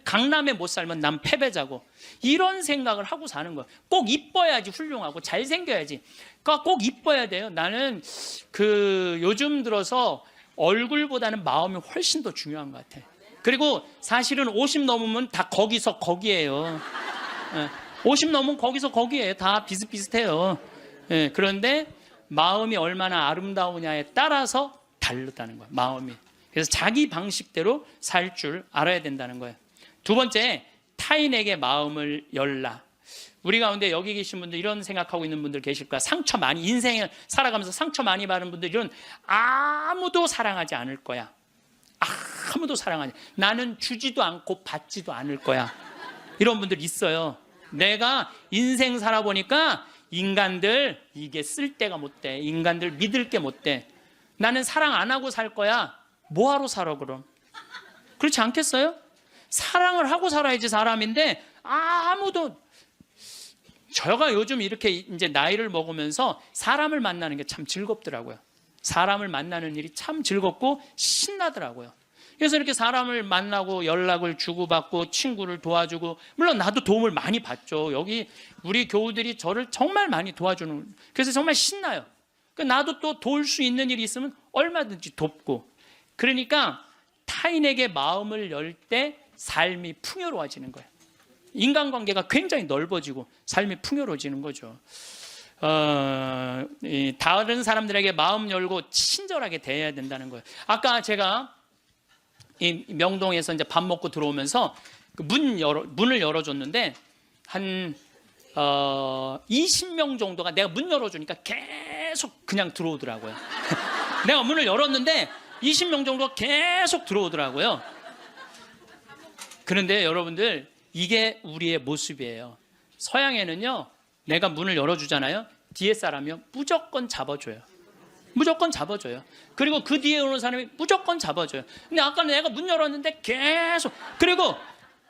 강남에 못 살면 난 패배자고, 이런 생각을 하고 사는 거예요. 꼭 이뻐야지 훌륭하고 잘생겨야지. 그러니까 꼭 이뻐야 돼요. 나는 요즘 들어서 얼굴보다는 마음이 훨씬 더 중요한 것 같아. 그리고 사실은 50 넘으면 다 거기서 거기예요. 50 넘으면 거기서 거기에 다 비슷비슷해요. 그런데 마음이 얼마나 아름다우냐에 따라서 다르다는 거예요. 마음이. 그래서 자기 방식대로 살 줄 알아야 된다는 거예요. 두 번째, 타인에게 마음을 열라. 우리 가운데 여기 계신 분들, 이런 생각하고 있는 분들 계실 거야. 인생을 살아가면서 상처 많이 받은 분들은 아무도 사랑하지 않을 거야. 아무도 사랑하지. 나는 주지도 않고 받지도 않을 거야. 이런 분들 있어요. 내가 인생 살아보니까 인간들 이게 쓸데가 못 돼. 인간들 믿을 게 못 돼. 나는 사랑 안 하고 살 거야. 뭐하러 살아 그럼? 그렇지 않겠어요? 사랑을 하고 살아야지 사람인데, 아무도. 제가 요즘 이렇게 이제 나이를 먹으면서 사람을 만나는 게 참 즐겁더라고요. 사람을 만나는 일이 참 즐겁고 신나더라고요. 그래서 이렇게 사람을 만나고 연락을 주고받고 친구를 도와주고, 물론 나도 도움을 많이 받죠. 여기 우리 교우들이 저를 정말 많이 도와주는, 그래서 정말 신나요. 나도 또 도울 수 있는 일이 있으면 얼마든지 돕고. 그러니까 타인에게 마음을 열 때 삶이 풍요로워지는 거예요. 인간관계가 굉장히 넓어지고 삶이 풍요로워지는 거죠. 다른 사람들에게 마음 열고 친절하게 대해야 된다는 거예요. 아까 제가 이 명동에서 이제 밥 먹고 들어오면서 문을 열어줬는데, 한 20명 정도가 내가 문 열어주니까 계속 그냥 들어오더라고요. 내가 문을 열었는데 20명 정도가 계속 들어오더라고요. 그런데 여러분들 이게 우리의 모습이에요. 서양에는요, 내가 문을 열어주잖아요. 뒤에 사람이요 무조건 잡아줘요. 무조건 잡아줘요. 그리고 그 뒤에 오는 사람이 무조건 잡아줘요. 근데 아까 내가 문 열었는데 계속, 그리고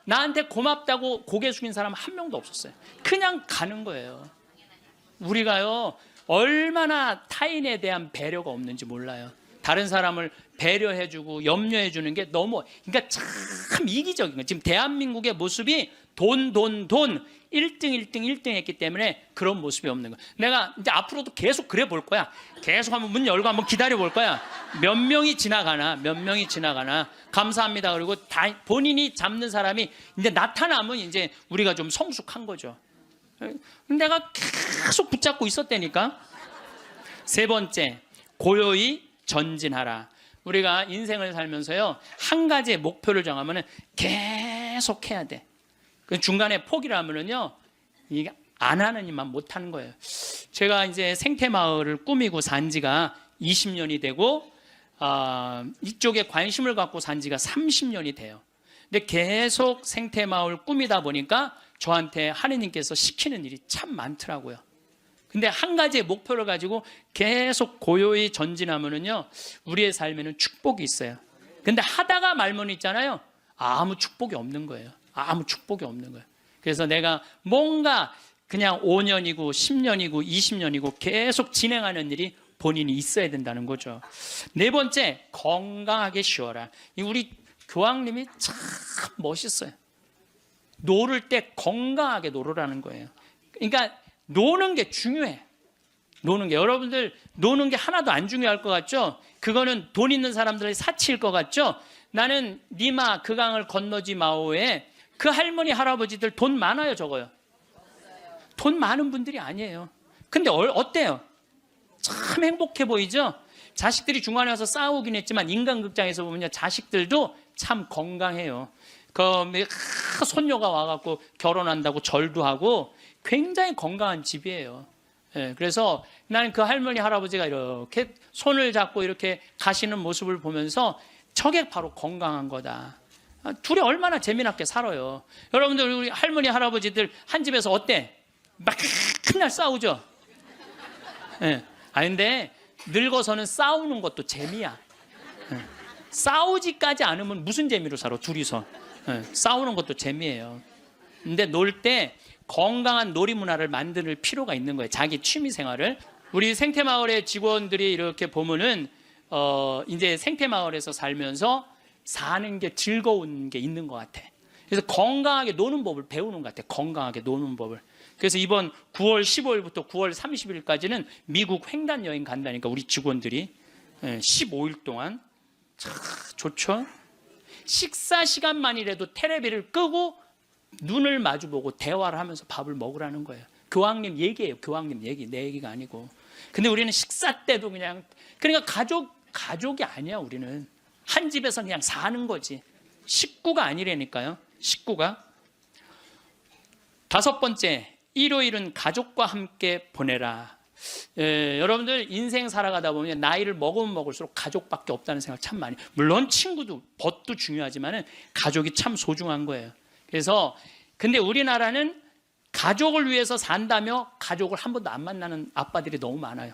나한테 고맙다고 고개 숙인 사람 한 명도 없었어요. 그냥 가는 거예요. 우리가요 얼마나 타인에 대한 배려가 없는지 몰라요. 다른 사람을 배려해주고 염려해주는 게 너무, 그러니까 참 이기적인 거예요. 지금 대한민국의 모습이 돈 1등 했기 때문에 그런 모습이 없는 거야. 내가 이제 앞으로도 계속 그래 볼 거야. 계속 한번 문 열고 한번 기다려 볼 거야. 몇 명이 지나가나 감사합니다. 그리고 다 본인이 잡는 사람이 이제 나타나면 이제 우리가 좀 성숙한 거죠. 내가 계속 붙잡고 있었다니까. 세 번째, 고요히 전진하라. 우리가 인생을 살면서요 한 가지의 목표를 정하면은 계속 해야 돼. 그 중간에 포기를 하면은요 이게 안 하는 일만 못 하는 거예요. 제가 이제 생태마을을 꾸미고 산 지가 20년이 되고 이쪽에 관심을 갖고 산 지가 30년이 돼요. 근데 계속 생태마을 꾸미다 보니까 저한테 하느님께서 시키는 일이 참 많더라고요. 근데 한 가지의 목표를 가지고 계속 고요히 전진하면은요 우리의 삶에는 축복이 있어요. 근데 하다가 말면 있잖아요, 아무 축복이 없는 거예요. 아무 축복이 없는 거예요. 그래서 내가 뭔가 그냥 5년이고 10년이고 20년이고 계속 진행하는 일이 본인이 있어야 된다는 거죠. 네 번째, 건강하게 쉬어라. 우리 교황님이 참 멋있어요. 놀을 때 건강하게 놀으라는 거예요. 그러니까 노는 게 중요해. 노는 게, 여러분들 노는 게 하나도 안 중요할 것 같죠? 그거는 돈 있는 사람들의 사치일 것 같죠? 나는 니마 그 강을 건너지 마오에 그 할머니 할아버지들 돈 많아요, 적어요? 돈 많은 분들이 아니에요. 근데 어때요? 참 행복해 보이죠? 자식들이 중간에 와서 싸우긴 했지만 인간극장에서 보면 자식들도 참 건강해요. 손녀가 와갖고 결혼한다고 절도 하고 굉장히 건강한 집이에요. 그래서 나는 그 할머니 할아버지가 이렇게 손을 잡고 이렇게 가시는 모습을 보면서 저게 바로 건강한 거다. 둘이 얼마나 재미나게 살아요. 여러분들 우리 할머니 할아버지들 한 집에서 어때? 막 맨날 싸우죠. 근데 늙어서는 싸우는 것도 재미야. 싸우지까지 않으면 무슨 재미로 살아 둘이서. 싸우는 것도 재미예요. 근데 놀 때 건강한 놀이 문화를 만들 필요가 있는 거예요. 자기 취미 생활을. 우리 생태마을의 직원들이 이렇게 보면은 이제 생태마을에서 살면서 사는 게 즐거운 게 있는 것 같아. 그래서 건강하게 노는 법을 배우는 것 같아. 건강하게 노는 법을. 그래서 이번 9월 15일부터 9월 30일까지는 미국 횡단 여행 간다니까 우리 직원들이 15일 동안. 참 좋죠. 식사 시간만이라도 테레비를 끄고 눈을 마주보고 대화를 하면서 밥을 먹으라는 거예요. 교황님 얘기예요. 교황님 얘기, 내 얘기가 아니고. 근데 우리는 식사 때도 그러니까 가족이 아니야. 우리는 한 집에서 그냥 사는 거지. 식구가 아니라니까요. 식구가. 다섯 번째, 일요일은 가족과 함께 보내라. 여러분들 인생 살아가다 보면 나이를 먹으면 먹을수록 가족밖에 없다는 생각 참 많이. 물론 친구도 벗도 중요하지만은 가족이 참 소중한 거예요. 그래서 근데 우리나라는 가족을 위해서 산다며 가족을 한 번도 안 만나는 아빠들이 너무 많아요.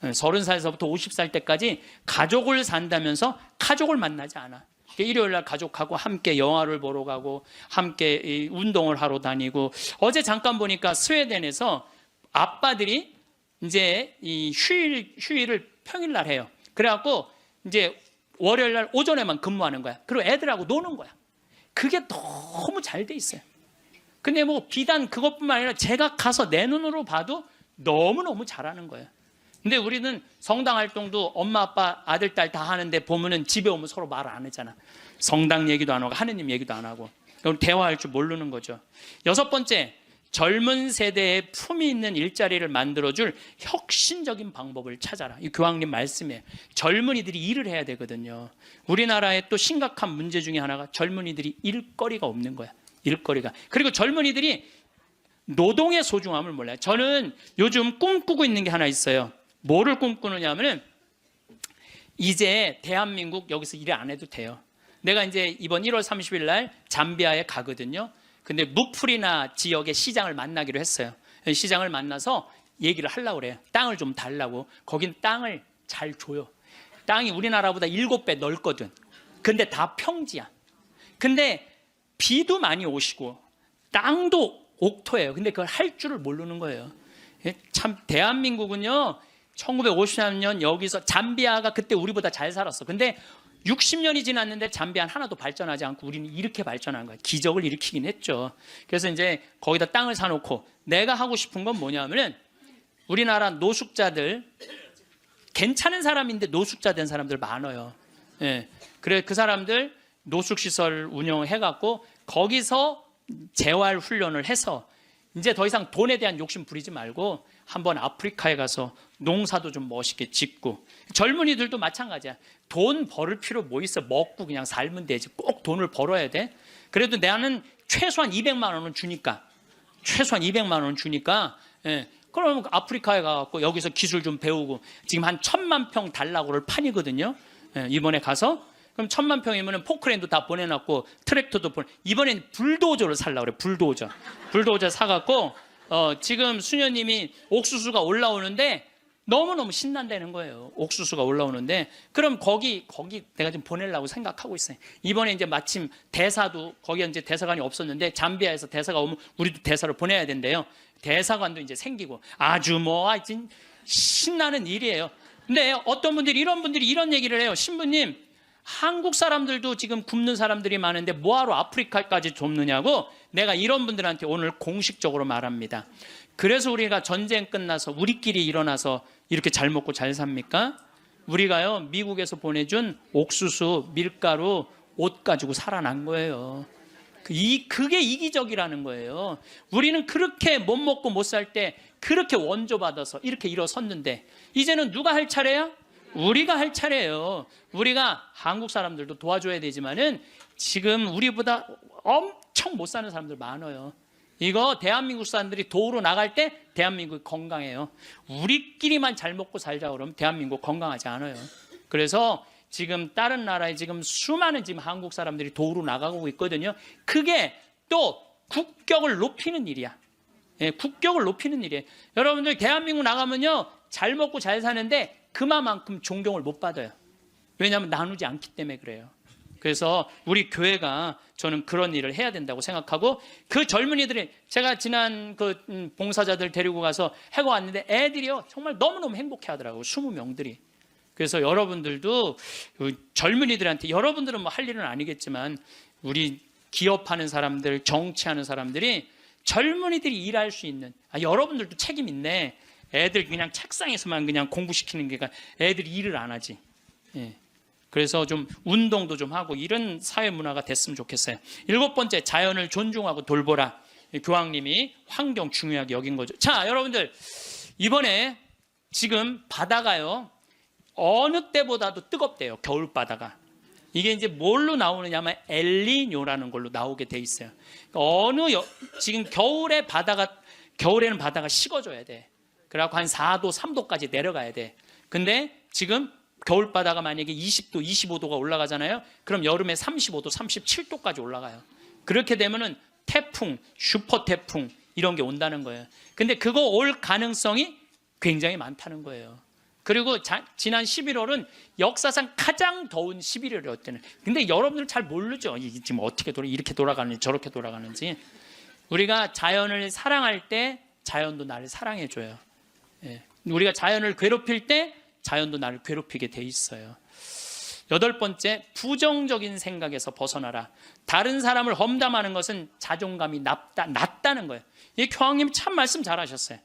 30살에서부터 50살 때까지 가족을 산다면서 가족을 만나지 않아. 일요일 날 가족하고 함께 영화를 보러 가고 함께 운동을 하러 다니고. 어제 잠깐 보니까 스웨덴에서 아빠들이 이제 이 휴일을 평일날 해요. 그래갖고 이제 월요일 날 오전에만 근무하는 거야. 그리고 애들하고 노는 거야. 그게 너무 잘 돼 있어요. 근데 뭐 비단 그것뿐만 아니라 제가 가서 내 눈으로 봐도 너무너무 잘하는 거예요. 근데 우리는 성당 활동도 엄마 아빠 아들 딸 다 하는데 보면은 집에 오면 서로 말을 안 하잖아. 성당 얘기도 안 하고 하느님 얘기도 안 하고. 그럼 대화할 줄 모르는 거죠. 여섯 번째, 젊은 세대에 품위 있는 일자리를 만들어줄 혁신적인 방법을 찾아라. 이 교황님 말씀이에요. 젊은이들이 일을 해야 되거든요. 우리나라의 또 심각한 문제 중에 하나가 젊은이들이 일거리가 없는 거야. 일거리가. 그리고 젊은이들이 노동의 소중함을 몰라요. 저는 요즘 꿈꾸고 있는 게 하나 있어요. 뭐를 꿈꾸느냐 하면은 이제 대한민국 여기서 일 안 해도 돼요. 내가 이제 이번 1월 30일 날 잠비아에 가거든요. 근데 무프리나 지역의 시장을 만나기로 했어요. 시장을 만나서 얘기를 하려고 그래요. 땅을 좀 달라고. 거긴 땅을 잘 줘요. 땅이 우리나라보다 7배 넓거든. 근데 다 평지야. 근데 비도 많이 오시고 땅도 옥토예요. 근데 그걸 할 줄을 모르는 거예요. 참 대한민국은요 1953년 여기서 잠비아가 그때 우리보다 잘 살았어. 근데 60년이 지났는데 잠비아는 하나도 발전하지 않고 우리는 이렇게 발전한 거야. 기적을 일으키긴 했죠. 그래서 이제 거기다 땅을 사놓고 내가 하고 싶은 건 뭐냐면은 우리나라 노숙자들 괜찮은 사람인데 노숙자 된 사람들 많아요. 예. 그래 그 사람들 노숙시설 운영해갖고 거기서 재활 훈련을 해서 이제 더 이상 돈에 대한 욕심 부리지 말고 한번 아프리카에 가서 농사도 좀 멋있게 짓고 젊은이들도 마찬가지야. 돈 벌을 필요 뭐 있어. 먹고 그냥 살면 되지. 꼭 돈을 벌어야 돼. 그래도 나는 최소한 200만 원은 주니까 최소한 200만 원 주니까 그럼 아프리카에 가서 여기서 기술 좀 배우고 지금 한 1,000만 평 달라고를 판이거든요. 이번에 가서 그럼 1,000만 평이면 포크레인도 다 보내놨고 트랙터도 이번엔 불도저를 살려고 그래. 불도저 사갖고 지금 수녀님이 옥수수가 올라오는데 너무너무 신난다는 거예요. 옥수수가 올라오는데 그럼 거기 내가 좀 보내려고 생각하고 있어요. 이번에 이제 마침 대사도 거기 이제 대사관이 없었는데 잠비아에서 대사가 오면 우리도 대사를 보내야 된대요. 대사관도 이제 생기고 아주 신나는 일이에요. 근데 어떤 분들이 이런 얘기를 해요. 신부님, 한국 사람들도 지금 굶는 사람들이 많은데 뭐하러 아프리카까지 돕느냐고 내가 이런 분들한테 오늘 공식적으로 말합니다. 그래서 우리가 전쟁 끝나서 우리끼리 일어나서 이렇게 잘 먹고 잘 삽니까? 우리가요 미국에서 보내준 옥수수, 밀가루, 옷 가지고 살아난 거예요. 그게 이기적이라는 거예요. 우리는 그렇게 못 먹고 못 살 때 그렇게 원조받아서 이렇게 일어섰는데 이제는 누가 할 차례야? 우리가 할 차례예요. 우리가 한국 사람들도 도와줘야 되지만은 지금 우리보다 엄청 못 사는 사람들 많아요. 이거 대한민국 사람들이 도로 나갈 때 대한민국이 건강해요. 우리끼리만 잘 먹고 살자 그러면 대한민국 건강하지 않아요. 그래서 지금 다른 나라에 지금 수많은 지금 한국 사람들이 도로 나가고 있거든요. 그게 또 국격을 높이는 일이야. 국격을 높이는 일이에요. 여러분들 대한민국 나가면요 잘 먹고 잘 사는데 그만큼 존경을 못 받아요. 왜냐하면 나누지 않기 때문에 그래요. 그래서 우리 교회가 저는 그런 일을 해야 된다고 생각하고 그 젊은이들이 제가 지난 그 봉사자들 데리고 가서 해고 왔는데 애들이요 정말 너무너무 행복해 하더라고요. 20명들이. 그래서 여러분들도 젊은이들한테 여러분들은 뭐 할 일은 아니겠지만 우리 기업하는 사람들, 정치하는 사람들이 젊은이들이 일할 수 있는 여러분들도 책임 있네. 애들 그냥 책상에서만 그냥 공부시키는 게 애들이 일을 안 하지. 그래서 좀 운동도 좀 하고 이런 사회 문화가 됐으면 좋겠어요. 7번째, 자연을 존중하고 돌보라. 교황님이 환경 중요하게 여긴 거죠. 자, 여러분들 이번에 지금 바다가요 어느 때보다도 뜨겁대요. 겨울 바다가. 이게 이제 뭘로 나오느냐면 엘니뇨라는 걸로 나오게 돼 있어요. 지금 겨울에는 바다가 식어져야 돼. 그래갖고 한 4도, 3도까지 내려가야 돼. 근데 지금 겨울 바다가 만약에 20도, 25도가 올라가잖아요. 그럼 여름에 35도, 37도까지 올라가요. 그렇게 되면은 태풍, 슈퍼 태풍 이런 게 온다는 거예요. 근데 그거 올 가능성이 굉장히 많다는 거예요. 그리고 지난 11월은 역사상 가장 더운 11월이었대요. 근데 여러분들 잘 모르죠. 지금 어떻게 이렇게 돌아가는지 저렇게 돌아가는지. 우리가 자연을 사랑할 때 자연도 나를 사랑해줘요. 우리가 자연을 괴롭힐 때 자연도 나를 괴롭히게 돼 있어요. 8번째, 부정적인 생각에서 벗어나라. 다른 사람을 험담하는 것은 자존감이 낮다는 거예요. 이 교황님이 참 말씀 잘하셨어요.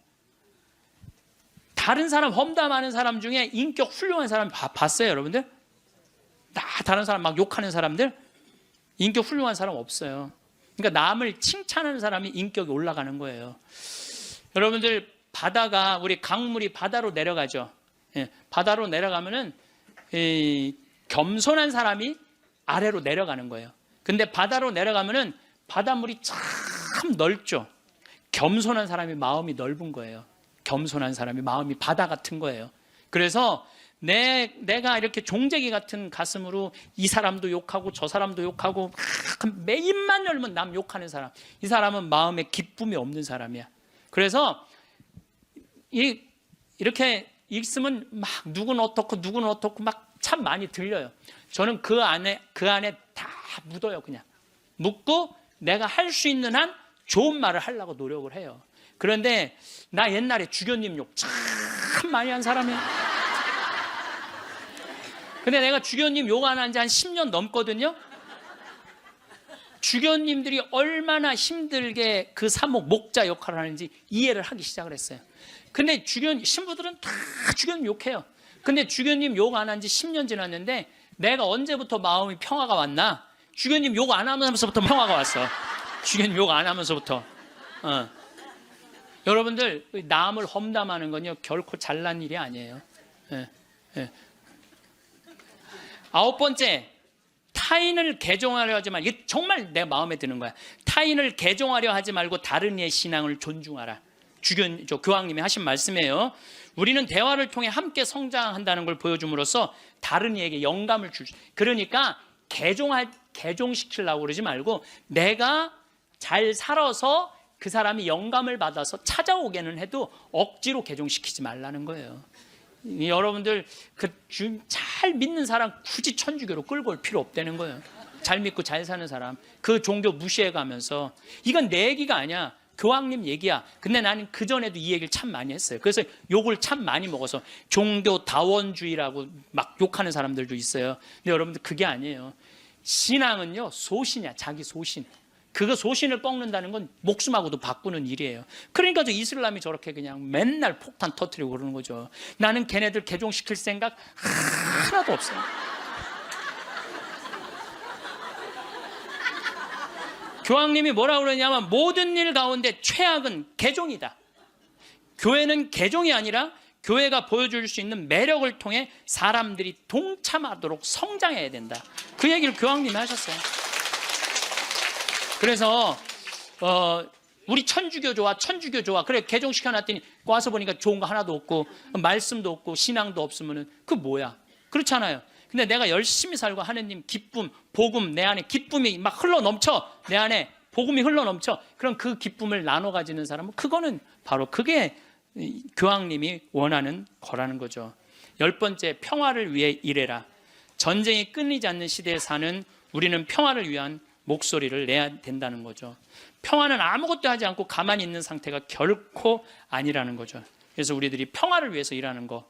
다른 사람 험담하는 사람 중에 인격 훌륭한 사람 봤어요, 여러분들? 다른 사람 막 욕하는 사람들 인격 훌륭한 사람 없어요. 그러니까 남을 칭찬하는 사람이 인격이 올라가는 거예요. 여러분들 바다가 우리 강물이 바다로 내려가죠. 바다로 내려가면은 겸손한 사람이 아래로 내려가는 거예요. 근데 바다로 내려가면은 바닷물이 참 넓죠. 겸손한 사람이 마음이 넓은 거예요. 겸손한 사람이 마음이 바다 같은 거예요. 그래서 내가 이렇게 종재기 같은 가슴으로 이 사람도 욕하고 저 사람도 욕하고 매 입만 열면 남 욕하는 사람, 이 사람은 마음에 기쁨이 없는 사람이야. 그래서 이렇게 있으면 막 누구는 어떻고 막 참 많이 들려요. 저는 그 안에 다 묻어요. 그냥 묻고 내가 할 수 있는 한 좋은 말을 하려고 노력을 해요. 그런데 나 옛날에 주교님 욕 참 많이 한 사람이야. 근데 내가 주교님 욕 안 한 지 한 10년 넘거든요. 주교님들이 얼마나 힘들게 그 사목 목자 역할을 하는지 이해를 하기 시작을 했어요. 근데 신부들은 다 주교님 욕해요. 근데 주교님 욕 안 한 지 10년 지났는데 내가 언제부터 마음이 평화가 왔나? 주교님 욕 안 하면서부터 평화가 왔어. 주교님 욕 안 하면서부터. 여러분들, 남을 험담하는 건요 결코 잘난 일이 아니에요. 예, 예. 9번째, 타인을 개종하려 하지 말고, 이게 정말 내 마음에 드는 거야. 타인을 개종하려 하지 말고 다른 이의 신앙을 존중하라. 교황님이 하신 말씀이에요. 우리는 대화를 통해 함께 성장한다는 걸 보여줌으로써 다른 이에게 영감을 줄 수. 그러니까 개종시키려고 그러지 말고 내가 잘 살아서 그 사람이 영감을 받아서 찾아오게는 해도 억지로 개종시키지 말라는 거예요. 여러분들 잘 믿는 사람 굳이 천주교로 끌고 올 필요 없다는 거예요. 잘 믿고 잘 사는 사람 그 종교 무시해가면서, 이건 내 얘기가 아니야. 교황님 얘기야. 근데 나는 그전에도 이 얘기를 참 많이 했어요. 그래서 욕을 참 많이 먹어서 종교 다원주의라고 막 욕하는 사람들도 있어요. 근데 여러분들 그게 아니에요. 신앙은요 소신이야. 자기 소신. 그거 소신을 꺾는다는 건 목숨하고도 바꾸는 일이에요. 그러니까 저 이슬람이 저렇게 그냥 맨날 폭탄 터뜨리고 그러는 거죠. 나는 걔네들 개종시킬 생각 하나도 없어요. 교황님이 뭐라고 그러냐면 모든 일 가운데 최악은 개종이다. 교회는 개종이 아니라 교회가 보여줄 수 있는 매력을 통해 사람들이 동참하도록 성장해야 된다. 그 얘기를 교황님이 하셨어요. 그래서 우리 천주교 좋아. 그래 개종시켜놨더니 와서 보니까 좋은 거 하나도 없고 말씀도 없고 신앙도 없으면은 그 뭐야? 그렇잖아요. 근데 내가 열심히 살고 하느님 기쁨, 복음, 내 안에 기쁨이 막 흘러넘쳐, 내 안에 복음이 흘러넘쳐. 그럼 그 기쁨을 나눠 가지는 사람은 그거는 바로 그게 교황님이 원하는 거라는 거죠. 10번째, 평화를 위해 일해라. 전쟁이 끊이지 않는 시대에 사는 우리는 평화를 위한 목소리를 내야 된다는 거죠. 평화는 아무것도 하지 않고 가만히 있는 상태가 결코 아니라는 거죠. 그래서 우리들이 평화를 위해서 일하는 거.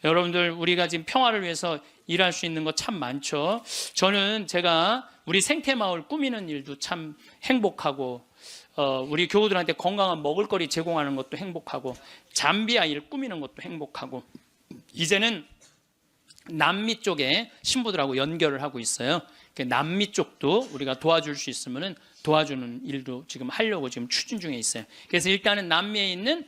여러분들, 우리가 지금 평화를 위해서 일할 수 있는 거 참 많죠. 저는 제가 우리 생태마을 꾸미는 일도 참 행복하고, 우리 교우들한테 건강한 먹을거리 제공하는 것도 행복하고, 잠비아 일 꾸미는 것도 행복하고, 이제는 남미 쪽에 신부들하고 연결을 하고 있어요. 남미 쪽도 우리가 도와줄 수 있으면 도와주는 일도 지금 하려고 지금 추진 중에 있어요. 그래서 일단은 남미에 있는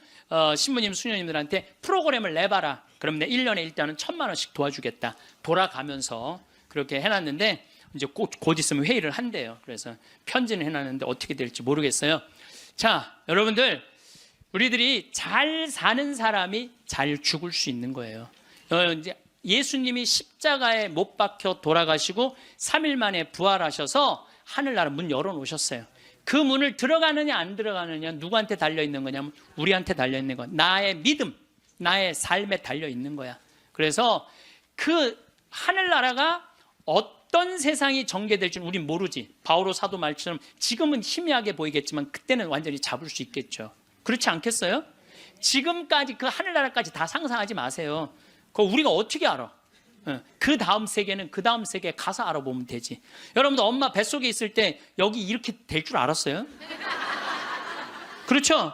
신부님, 수녀님들한테 프로그램을 내봐라. 그럼 내 1년에 일단은 1,000만 원씩 도와주겠다. 돌아가면서 그렇게 해놨는데 이제 곧 있으면 회의를 한대요. 그래서 편지는 해놨는데 어떻게 될지 모르겠어요. 자, 여러분들, 우리들이 잘 사는 사람이 잘 죽을 수 있는 거예요. 이제 예수님이 십자가에 못 박혀 돌아가시고 3일 만에 부활하셔서 하늘나라 문 열어놓으셨어요. 그 문을 들어가느냐 안 들어가느냐 누구한테 달려있는 거냐면 우리한테 달려있는 거야. 나의 믿음, 나의 삶에 달려있는 거야. 그래서 그 하늘나라가 어떤 세상이 전개될지는 우린 모르지. 바오로 사도 말처럼 지금은 희미하게 보이겠지만 그때는 완전히 잡을 수 있겠죠. 그렇지 않겠어요? 지금까지 그 하늘나라까지 다 상상하지 마세요. 그거 우리가 어떻게 알아? 그 다음 세계는 그 다음 세계에 가서 알아보면 되지. 여러분들 엄마 뱃속에 있을 때 여기 이렇게 될 줄 알았어요? 그렇죠?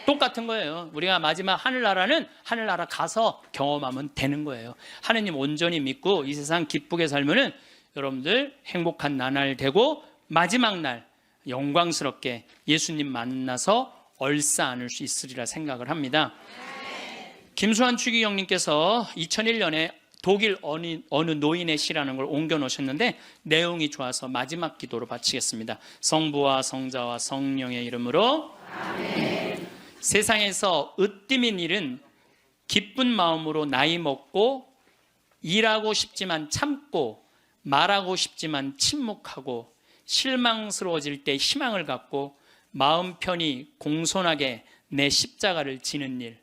똑같은 거예요. 우리가 마지막 하늘나라는 하늘나라 가서 경험하면 되는 거예요. 하느님 온전히 믿고 이 세상 기쁘게 살면은 여러분들 행복한 나날 되고 마지막 날 영광스럽게 예수님 만나서 얼싸 안을 수 있으리라 생각을 합니다. 김수환 추기경님께서 2001년에 독일 어느 노인의 시라는 걸 옮겨 놓으셨는데 내용이 좋아서 마지막 기도로 바치겠습니다. 성부와 성자와 성령의 이름으로 아멘. 세상에서 으뜸인 일은 기쁜 마음으로 나이 먹고 일하고 싶지만 참고, 말하고 싶지만 침묵하고, 실망스러워질 때 희망을 갖고 마음 편히 공손하게 내 십자가를 지는 일.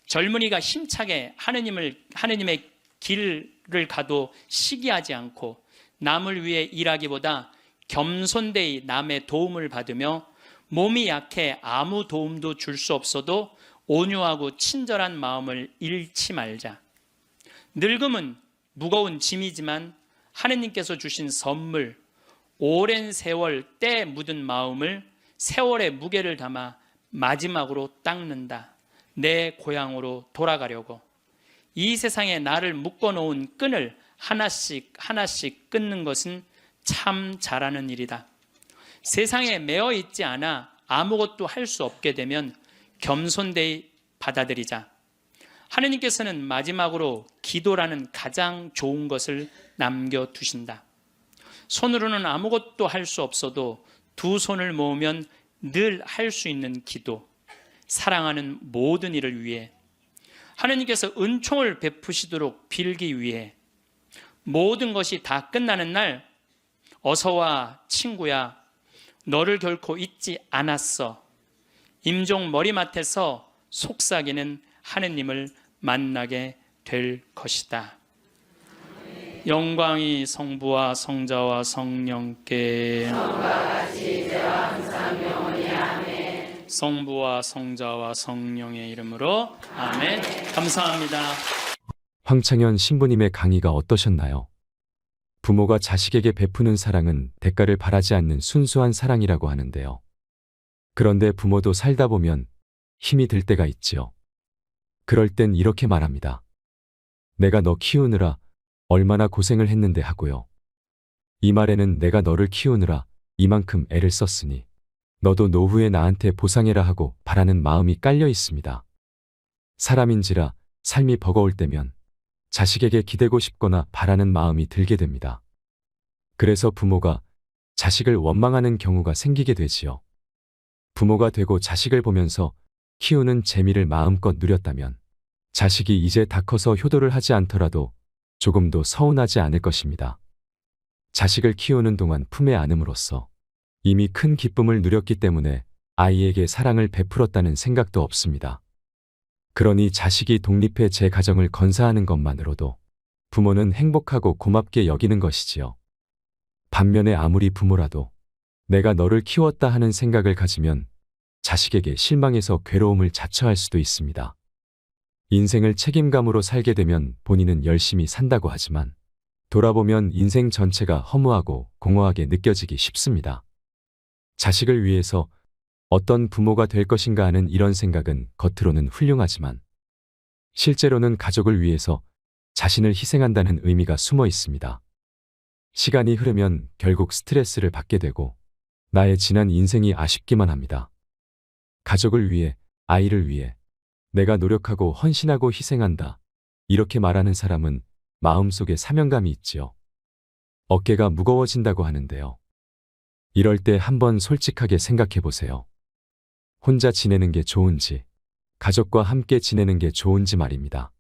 젊은이가 힘차게 하느님의 길을 가도 시기하지 않고 남을 위해 일하기보다 겸손되이 남의 도움을 받으며 몸이 약해 아무 도움도 줄 수 없어도 온유하고 친절한 마음을 잃지 말자. 늙음은 무거운 짐이지만 하느님께서 주신 선물, 오랜 세월 때 묻은 마음을 세월의 무게를 담아 마지막으로 닦는다. 내 고향으로 돌아가려고. 이 세상에 나를 묶어놓은 끈을 하나씩 하나씩 끊는 것은 참 잘하는 일이다. 세상에 매어 있지 않아 아무것도 할 수 없게 되면 겸손되이 받아들이자. 하느님께서는 마지막으로 기도라는 가장 좋은 것을 남겨두신다. 손으로는 아무것도 할 수 없어도 두 손을 모으면 늘 할 수 있는 기도, 사랑하는 모든 일을 위해, 하느님께서 은총을 베푸시도록 빌기 위해, 모든 것이 다 끝나는 날 어서와 친구야, 너를 결코 잊지 않았어. 임종 머리맡에서 속삭이는 하느님을 만나게 될 것이다. 영광이 성부와 성자와 성령께 성부와 성자와 성령의 이름으로 아멘. 감사합니다. 황창현 신부님의 강의가 어떠셨나요? 부모가 자식에게 베푸는 사랑은 대가를 바라지 않는 순수한 사랑이라고 하는데요. 그런데 부모도 살다 보면 힘이 들 때가 있지요. 그럴 땐 이렇게 말합니다. 내가 너 키우느라 얼마나 고생을 했는데 하고요. 이 말에는 내가 너를 키우느라 이만큼 애를 썼으니 너도 노후에 나한테 보상해라 하고 바라는 마음이 깔려 있습니다. 사람인지라 삶이 버거울 때면 자식에게 기대고 싶거나 바라는 마음이 들게 됩니다. 그래서 부모가 자식을 원망하는 경우가 생기게 되지요. 부모가 되고 자식을 보면서 키우는 재미를 마음껏 누렸다면 자식이 이제 다 커서 효도를 하지 않더라도 조금도 서운하지 않을 것입니다. 자식을 키우는 동안 품에 안음으로써 이미 큰 기쁨을 누렸기 때문에 아이에게 사랑을 베풀었다는 생각도 없습니다. 그러니 자식이 독립해 제 가정을 건사하는 것만으로도 부모는 행복하고 고맙게 여기는 것이지요. 반면에 아무리 부모라도 내가 너를 키웠다 하는 생각을 가지면 자식에게 실망해서 괴로움을 자처할 수도 있습니다. 인생을 책임감으로 살게 되면 본인은 열심히 산다고 하지만 돌아보면 인생 전체가 허무하고 공허하게 느껴지기 쉽습니다. 자식을 위해서 어떤 부모가 될 것인가 하는 이런 생각은 겉으로는 훌륭하지만 실제로는 가족을 위해서 자신을 희생한다는 의미가 숨어 있습니다. 시간이 흐르면 결국 스트레스를 받게 되고 나의 지난 인생이 아쉽기만 합니다. 가족을 위해, 아이를 위해 내가 노력하고 헌신하고 희생한다. 이렇게 말하는 사람은 마음속에 사명감이 있지요. 어깨가 무거워진다고 하는데요. 이럴 때 한번 솔직하게 생각해 보세요. 혼자 지내는 게 좋은지, 가족과 함께 지내는 게 좋은지 말입니다.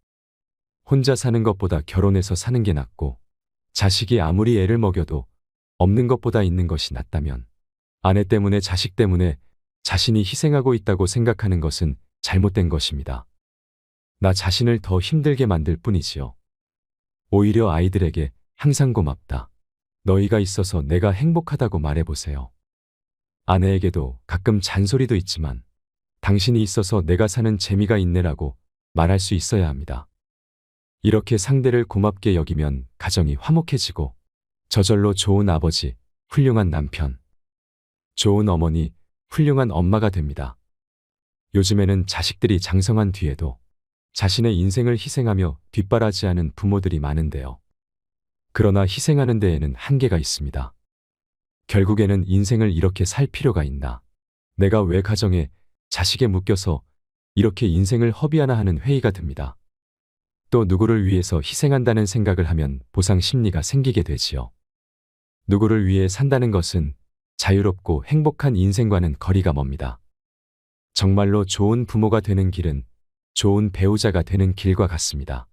혼자 사는 것보다 결혼해서 사는 게 낫고, 자식이 아무리 애를 먹여도 없는 것보다 있는 것이 낫다면, 아내 때문에 자식 때문에 자신이 희생하고 있다고 생각하는 것은 잘못된 것입니다. 나 자신을 더 힘들게 만들 뿐이지요. 오히려 아이들에게 항상 고맙다. 너희가 있어서 내가 행복하다고 말해보세요. 아내에게도 가끔 잔소리도 있지만 당신이 있어서 내가 사는 재미가 있네라고 말할 수 있어야 합니다. 이렇게 상대를 고맙게 여기면 가정이 화목해지고 저절로 좋은 아버지, 훌륭한 남편, 좋은 어머니, 훌륭한 엄마가 됩니다. 요즘에는 자식들이 장성한 뒤에도 자신의 인생을 희생하며 뒷바라지하는 부모들이 많은데요. 그러나 희생하는 데에는 한계가 있습니다. 결국에는 인생을 이렇게 살 필요가 있나? 내가 왜 가정에, 자식에 묶여서 이렇게 인생을 허비하나 하는 회의가 듭니다. 또 누구를 위해서 희생한다는 생각을 하면 보상 심리가 생기게 되지요. 누구를 위해 산다는 것은 자유롭고 행복한 인생과는 거리가 멉니다. 정말로 좋은 부모가 되는 길은 좋은 배우자가 되는 길과 같습니다.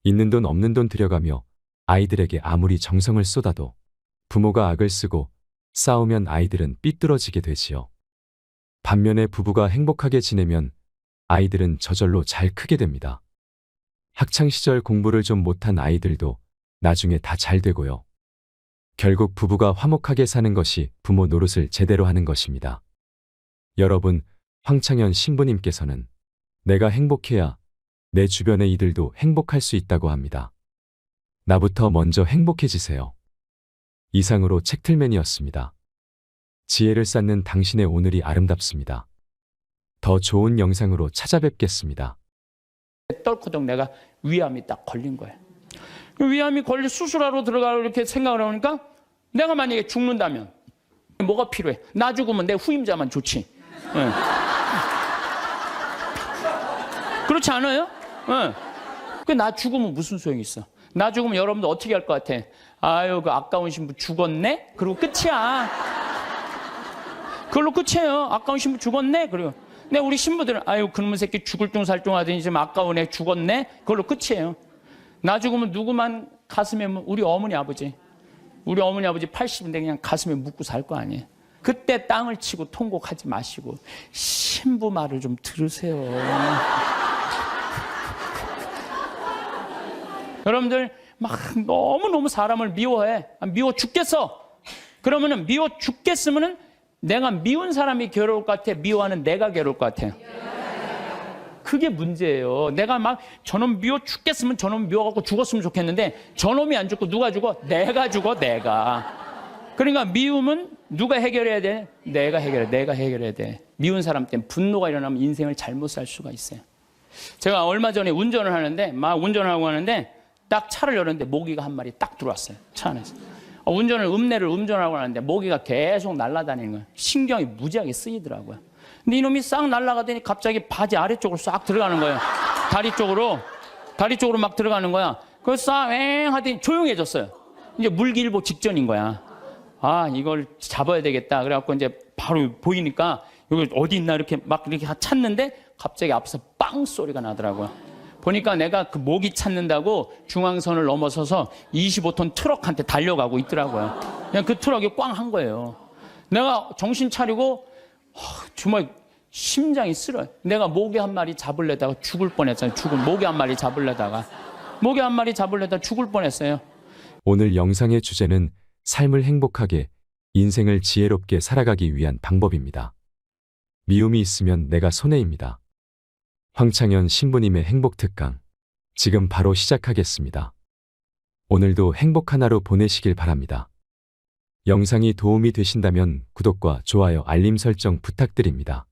있는 돈 없는 돈 들여가며 아이들에게 아무리 정성을 쏟아도 부모가 악을 쓰고 싸우면 아이들은 삐뚤어지게 되지요. 반면에 부부가 행복하게 지내면 아이들은 저절로 잘 크게 됩니다. 학창시절 공부를 좀 못한 아이들도 나중에 다 잘 되고요. 결국 부부가 화목하게 사는 것이 부모 노릇을 제대로 하는 것입니다. 여러분, 황창현 신부님께서는 내가 행복해야 내 주변의 이들도 행복할 수 있다고 합니다. 나부터 먼저 행복해지세요. 이상으로 책틀맨이었습니다. 지혜를 쌓는 당신의 오늘이 아름답습니다. 더 좋은 영상으로 찾아뵙겠습니다. 떨커덕 내가 위암이 딱 걸린 거예요. 위암이 걸려 수술하러 들어가고 이렇게 생각을 하니까 내가 만약에 죽는다면 뭐가 필요해? 나 죽으면 내 후임자만 좋지. 네. 그렇지 않아요? 네. 나 죽으면 무슨 소용이 있어? 나 죽으면 여러분들 어떻게 할 것 같아? 아유, 그 아까운 신부 죽었네? 그리고 끝이야. 그걸로 끝이에요. 아까운 신부 죽었네? 그리고 근데 우리 신부들은 아유, 그놈의 새끼 죽을 둥 살 둥 하더니 지금 아까운 애 죽었네? 그걸로 끝이에요. 나 죽으면 누구만 가슴에, 우리 어머니 아버지 80인데 그냥 가슴에 묻고 살 거 아니에요. 그때 땅을 치고 통곡하지 마시고 신부 말을 좀 들으세요. 여러분들 막 너무너무 사람을 미워해. 미워 죽겠어. 그러면은 미워 죽겠으면은 내가 미운 사람이 괴로울 것 같아? 미워하는 내가 괴로울 것 같아요? 그게 문제예요. 내가 막 저놈 미워 죽겠으면 저놈 미워갖고 죽었으면 좋겠는데 저놈이 안 죽고 누가 죽어? 내가 죽어, 내가. 그러니까 미움은 누가 해결해야 돼? 내가 해결해야 돼. 미운 사람 때문에 분노가 일어나면 인생을 잘못 살 수가 있어요. 제가 얼마 전에 운전을 하는데 막 운전하고 하는데 딱 차를 열었는데 모기가 한 마리 딱 들어왔어요. 차 안에서. 음내를 운전하고 하는데 모기가 계속 날아다니는 거예요. 신경이 무지하게 쓰이더라고요. 근데 이놈이 싹 날아가더니 갑자기 바지 아래쪽으로 싹 들어가는 거예요. 다리 쪽으로 막 들어가는 거야. 그래서 싹 하더니 조용해졌어요. 이제 물기일보 직전인 거야. 아, 이걸 잡아야 되겠다. 그래갖고 이제 바로 보이니까 여기 어디 있나 이렇게 막 이렇게 찾는데 갑자기 앞에서 빵 소리가 나더라고요. 보니까 내가 그 모기 찾는다고 중앙선을 넘어서서 25톤 트럭한테 달려가고 있더라고요. 그냥 그 트럭이 꽝 한 거예요. 내가 정신 차리고 정말 심장이 쓰러요. 내가 모기 한 마리 잡으려다가 죽을 뻔했잖아요. 모기 한 마리 잡으려다가 죽을 뻔했어요. 오늘 영상의 주제는 삶을 행복하게, 인생을 지혜롭게 살아가기 위한 방법입니다. 미움이 있으면 내가 손해입니다. 황창현 신부님의 행복 특강, 지금 바로 시작하겠습니다. 오늘도 행복한 하루 보내시길 바랍니다. 영상이 도움이 되신다면 구독과 좋아요, 알림 설정 부탁드립니다.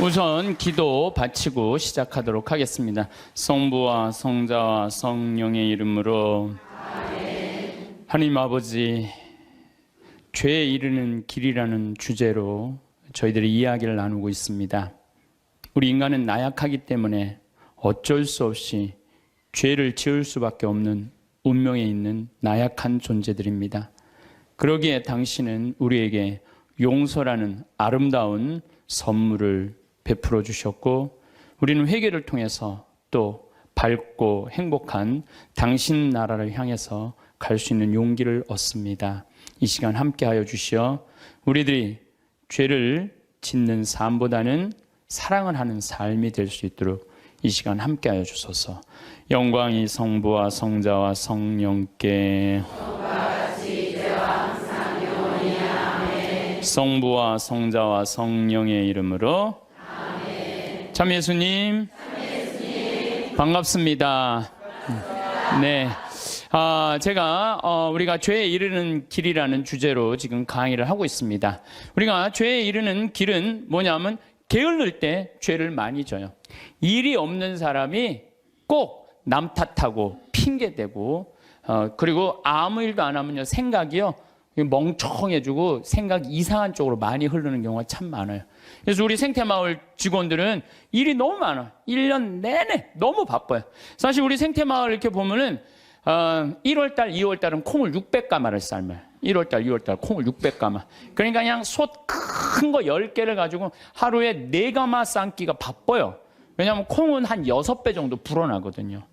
우선 기도 바치고 시작하도록 하겠습니다. 성부와 성자와 성령의 이름으로 아멘. 하나님 아버지, 죄에 이르는 길이라는 주제로 저희들이 이야기를 나누고 있습니다. 우리 인간은 나약하기 때문에 어쩔 수 없이 죄를 지을 수밖에 없는 운명에 있는 나약한 존재들입니다. 그러기에 당신은 우리에게 용서라는 아름다운 선물을 베풀어 주셨고, 우리는 회개를 통해서 또 밝고 행복한 당신 나라를 향해서 갈 수 있는 용기를 얻습니다. 이 시간 함께하여 주시어 우리들이 죄를 짓는 삶보다는 사랑을 하는 삶이 될 수 있도록 이 시간 함께하여 주소서. 영광이 성부와 성자와 성령께 성부와 성자와 성령의 이름으로 아멘. 참 예수님 반갑습니다. 네. 제가 우리가 죄에 이르는 길이라는 주제로 지금 강의를 하고 있습니다. 우리가 죄에 이르는 길은 뭐냐면 게을를 때 죄를 많이 져요. 일이 없는 사람이 꼭 남 탓하고 핑계대고 그리고 아무 일도 안 하면요 생각이요 멍청해지고 생각이 이상한 쪽으로 많이 흐르는 경우가 참 많아요. 그래서 우리 생태마을 직원들은 일이 너무 많아요. 1년 내내 너무 바빠요. 사실 우리 생태마을 이렇게 보면은 1월달, 2월달은 콩을 600가마를 삶아요. 1월달, 2월달 콩을 600가마. 그러니까 그냥 솥 큰 거 10개를 가지고 하루에 4가마 삶기가 바빠요. 왜냐하면 콩은 한 6배 정도 불어나거든요.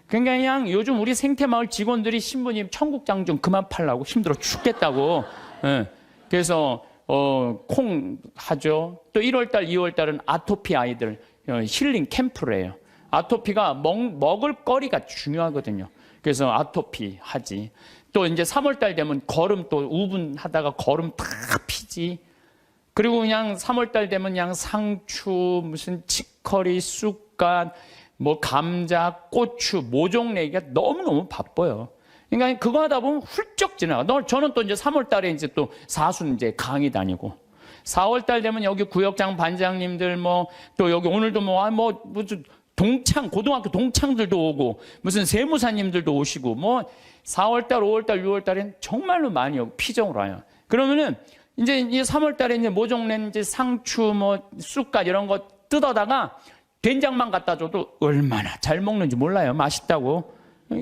그러니까 그냥 요즘 우리 생태마을 직원들이 신부님 청국장 좀 그만 팔라고 힘들어 죽겠다고. 예. 그래서 콩 하죠. 또 1월달, 2월달은 아토피 아이들 힐링 캠프를 해요. 아토피가 먹을 거리가 중요하거든요. 그래서 아토피 하지. 또 이제 3월달 되면 거름 또 우분하다가 거름 다 피지. 그리고 그냥 3월달 되면 그냥 상추, 무슨 치커리, 쑥갓, 뭐 감자, 고추, 모종 내기가 너무너무 바빠요. 그러니까 그거 하다 보면 훌쩍 지나가. 저는 또 이제 3월달에 이제 또 사순 이제 강의 다니고, 4월달 되면 여기 구역장 반장님들 뭐 또 여기 오늘도 무슨 고등학교 동창들도 오고 무슨 세무사님들도 오시고 뭐 4월달, 5월달, 6월달엔 정말로 많이 오고 피정으로 와요. 그러면은 이제 3월달에 이제 모종낸 이제 상추 뭐 쑥갓 이런 거 뜯어다가 된장만 갖다 줘도 얼마나 잘 먹는지 몰라요. 맛있다고.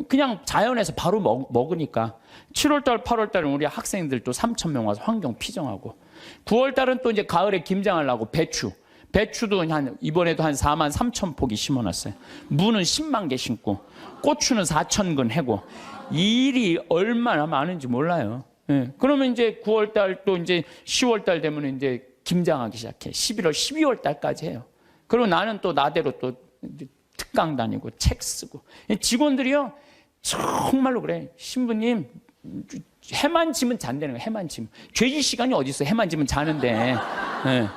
그냥 자연에서 바로 먹으니까. 7월달, 8월달은 우리 학생들 또 3,000명 와서 환경 피정하고. 9월달은 또 이제 가을에 김장하려고 배추도 이번에도 한 4만 3천 포기 심어놨어요. 무는 10만 개 심고, 고추는 4,000근 해고. 일이 얼마나 많은지 몰라요. 예. 그러면 이제 9월달 또 이제 10월달 되면 이제 김장하기 시작해. 11월, 12월달까지 해요. 그리고 나는 또 나대로 또 특강 다니고 책 쓰고. 직원들이요, 정말로 그래. 신부님, 해만 지면 잔다는 거예요. 해만 지면. 죄질 시간이 어디 있어? 해만 지면 자는데. 예.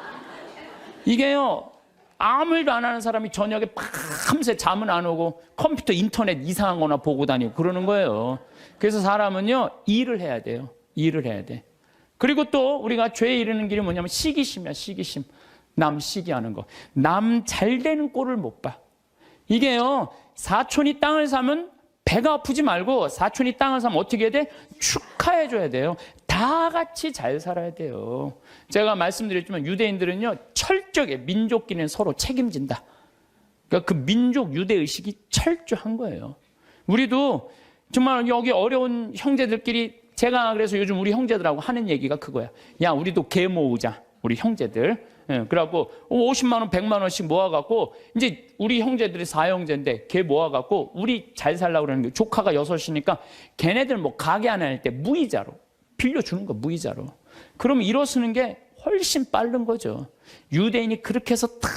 이게요, 아무 일도 안 하는 사람이 저녁에 밤새 잠은 안 오고 컴퓨터 인터넷 이상한 거나 보고 다니고 그러는 거예요. 그래서 사람은요, 일을 해야 돼요. 일을 해야 돼. 그리고 또 우리가 죄에 이르는 길이 뭐냐면 시기심이야. 시기심. 남 시기하는 거. 남 잘 되는 꼴을 못 봐. 이게요, 사촌이 땅을 사면 배가 아프지 말고 사촌이 땅을 사면 어떻게 해야 돼? 축하해 줘야 돼요. 다 같이 잘 살아야 돼요. 제가 말씀드렸지만 유대인들은요, 철저하게 민족끼리는 서로 책임진다. 그러니까 그 민족 유대의식이 철저한 거예요. 우리도 정말 여기 어려운 형제들끼리, 제가 그래서 요즘 우리 형제들하고 하는 얘기가 그거야. 야, 우리도 개 모으자. 우리 형제들. 예, 그래갖고 50만 원, 100만 원씩 모아갖고 이제 우리 형제들이 4형제인데 걔 모아갖고 우리 잘 살라고 그러는 게, 조카가 6이니까 걔네들 뭐 가게 하나 할 때 무이자로 빌려주는 거, 무이자로. 그러면 일어서는 게 훨씬 빠른 거죠. 유대인이 그렇게 해서 다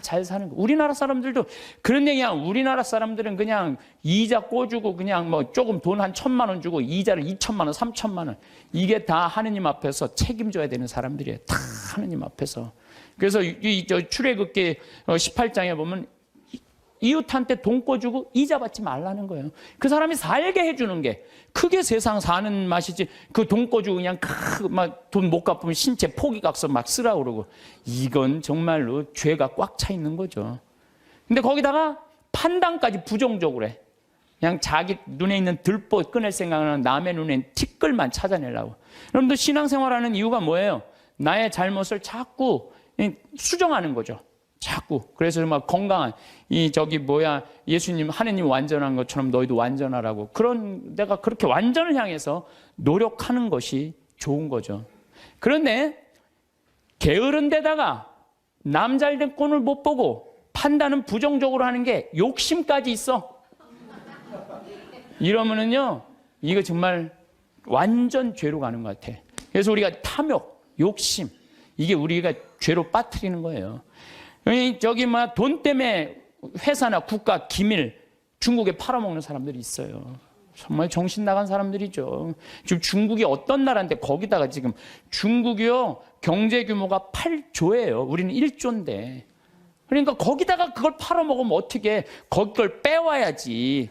잘 사는 거. 우리나라 사람들도 그런 얘기야. 우리나라 사람들은 그냥 이자 꿔주고 그냥 뭐 조금 돈 한 1,000만 원 주고 이자를 2,000만 원, 3,000만 원. 이게 다 하느님 앞에서 책임져야 되는 사람들이에요. 다 하느님 앞에서. 그래서 저 출애굽기 18장에 보면 이웃한테 돈 꿔주고 이자 받지 말라는 거예요. 그 사람이 살게 해주는 게 크게 세상 사는 맛이지. 그 돈 꿔주고 그냥 막 돈 못 갚으면 신체 포기각서 막 쓰라고 그러고, 이건 정말로 죄가 꽉 차 있는 거죠. 근데 거기다가 판단까지 부정적으로 해. 그냥 자기 눈에 있는 들보 꺼낼 생각은 남의 눈엔 티끌만 찾아내려고. 여러분들 신앙생활하는 이유가 뭐예요? 나의 잘못을 자꾸 수정하는 거죠. 자꾸. 그래서 막 건강한 예수님, 하느님 완전한 것처럼 너희도 완전하라고. 그런, 내가 그렇게 완전을 향해서 노력하는 것이 좋은 거죠. 그런데 게으른 데다가 남 잘된 꼴을 못 보고 판단은 부정적으로 하는 게 욕심까지 있어. 이러면은요, 이거 정말 완전 죄로 가는 것 같아. 그래서 우리가 탐욕, 욕심, 이게 우리가 죄로 빠뜨리는 거예요. 돈 때문에 회사나 국가 기밀 중국에 팔아먹는 사람들이 있어요. 정말 정신 나간 사람들이죠. 지금 중국이 어떤 나라인데 거기다가 지금 중국이요, 경제 규모가 8조예요. 우리는 1조인데. 그러니까 거기다가 그걸 팔아먹으면 어떻게, 거기 걸 빼와야지.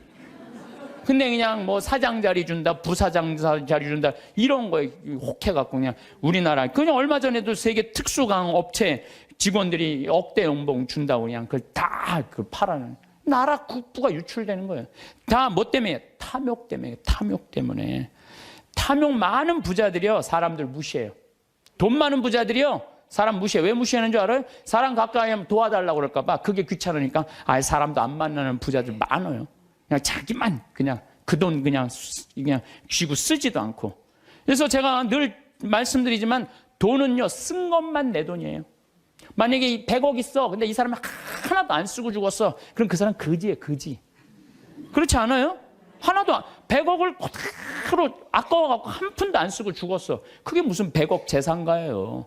근데 그냥 뭐 사장 자리 준다, 부사장 자리 준다, 이런 거에 혹해갖고 그냥 우리나라, 그냥 얼마 전에도 세계 특수강 업체 직원들이 억대 연봉 준다고 그냥 그걸 다 팔아는, 나라 국부가 유출되는 거예요. 다 뭐 때문에? 탐욕 때문에. 탐욕 때문에. 탐욕 많은 부자들이요, 사람들 무시해요. 돈 많은 부자들이요, 사람 무시해. 왜 무시하는 줄 알아요? 사람 가까이 하면 도와달라고 그럴까봐. 그게 귀찮으니까. 사람도 안 만나는 부자들 많아요. 그냥 자기만 그냥 그 돈 그냥 쥐고 쓰지도 않고. 그래서 제가 늘 말씀드리지만 돈은요, 쓴 것만 내 돈이에요. 만약에 이 100억 있어. 근데 이 사람이 하나도 안 쓰고 죽었어. 그럼 그 사람 거지예요, 거지. 그렇지 않아요? 100억을 그대로 아까워갖고 한 푼도 안 쓰고 죽었어. 그게 무슨 100억 재산가예요.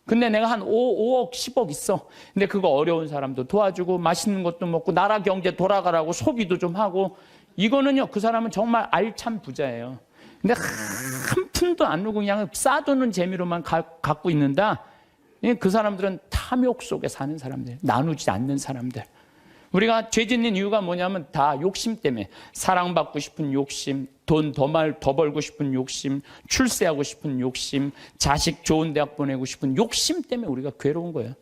근데 내가 한 5억, 10억 있어. 근데 그거 어려운 사람도 도와주고 맛있는 것도 먹고 나라 경제 돌아가라고 소비도 좀 하고 이거는요, 그 사람은 정말 알찬 부자예요. 근데 한 푼도 안 누고 그냥 쌓아두는 재미로만 갖고 있는다. 그 사람들은 탐욕 속에 사는 사람들, 나누지 않는 사람들. 우리가 죄 짓는 이유가 뭐냐면 다 욕심 때문에. 사랑받고 싶은 욕심, 돈 더 벌고 싶은 욕심, 출세하고 싶은 욕심, 자식 좋은 대학 보내고 싶은 욕심 때문에 우리가 괴로운 거예요.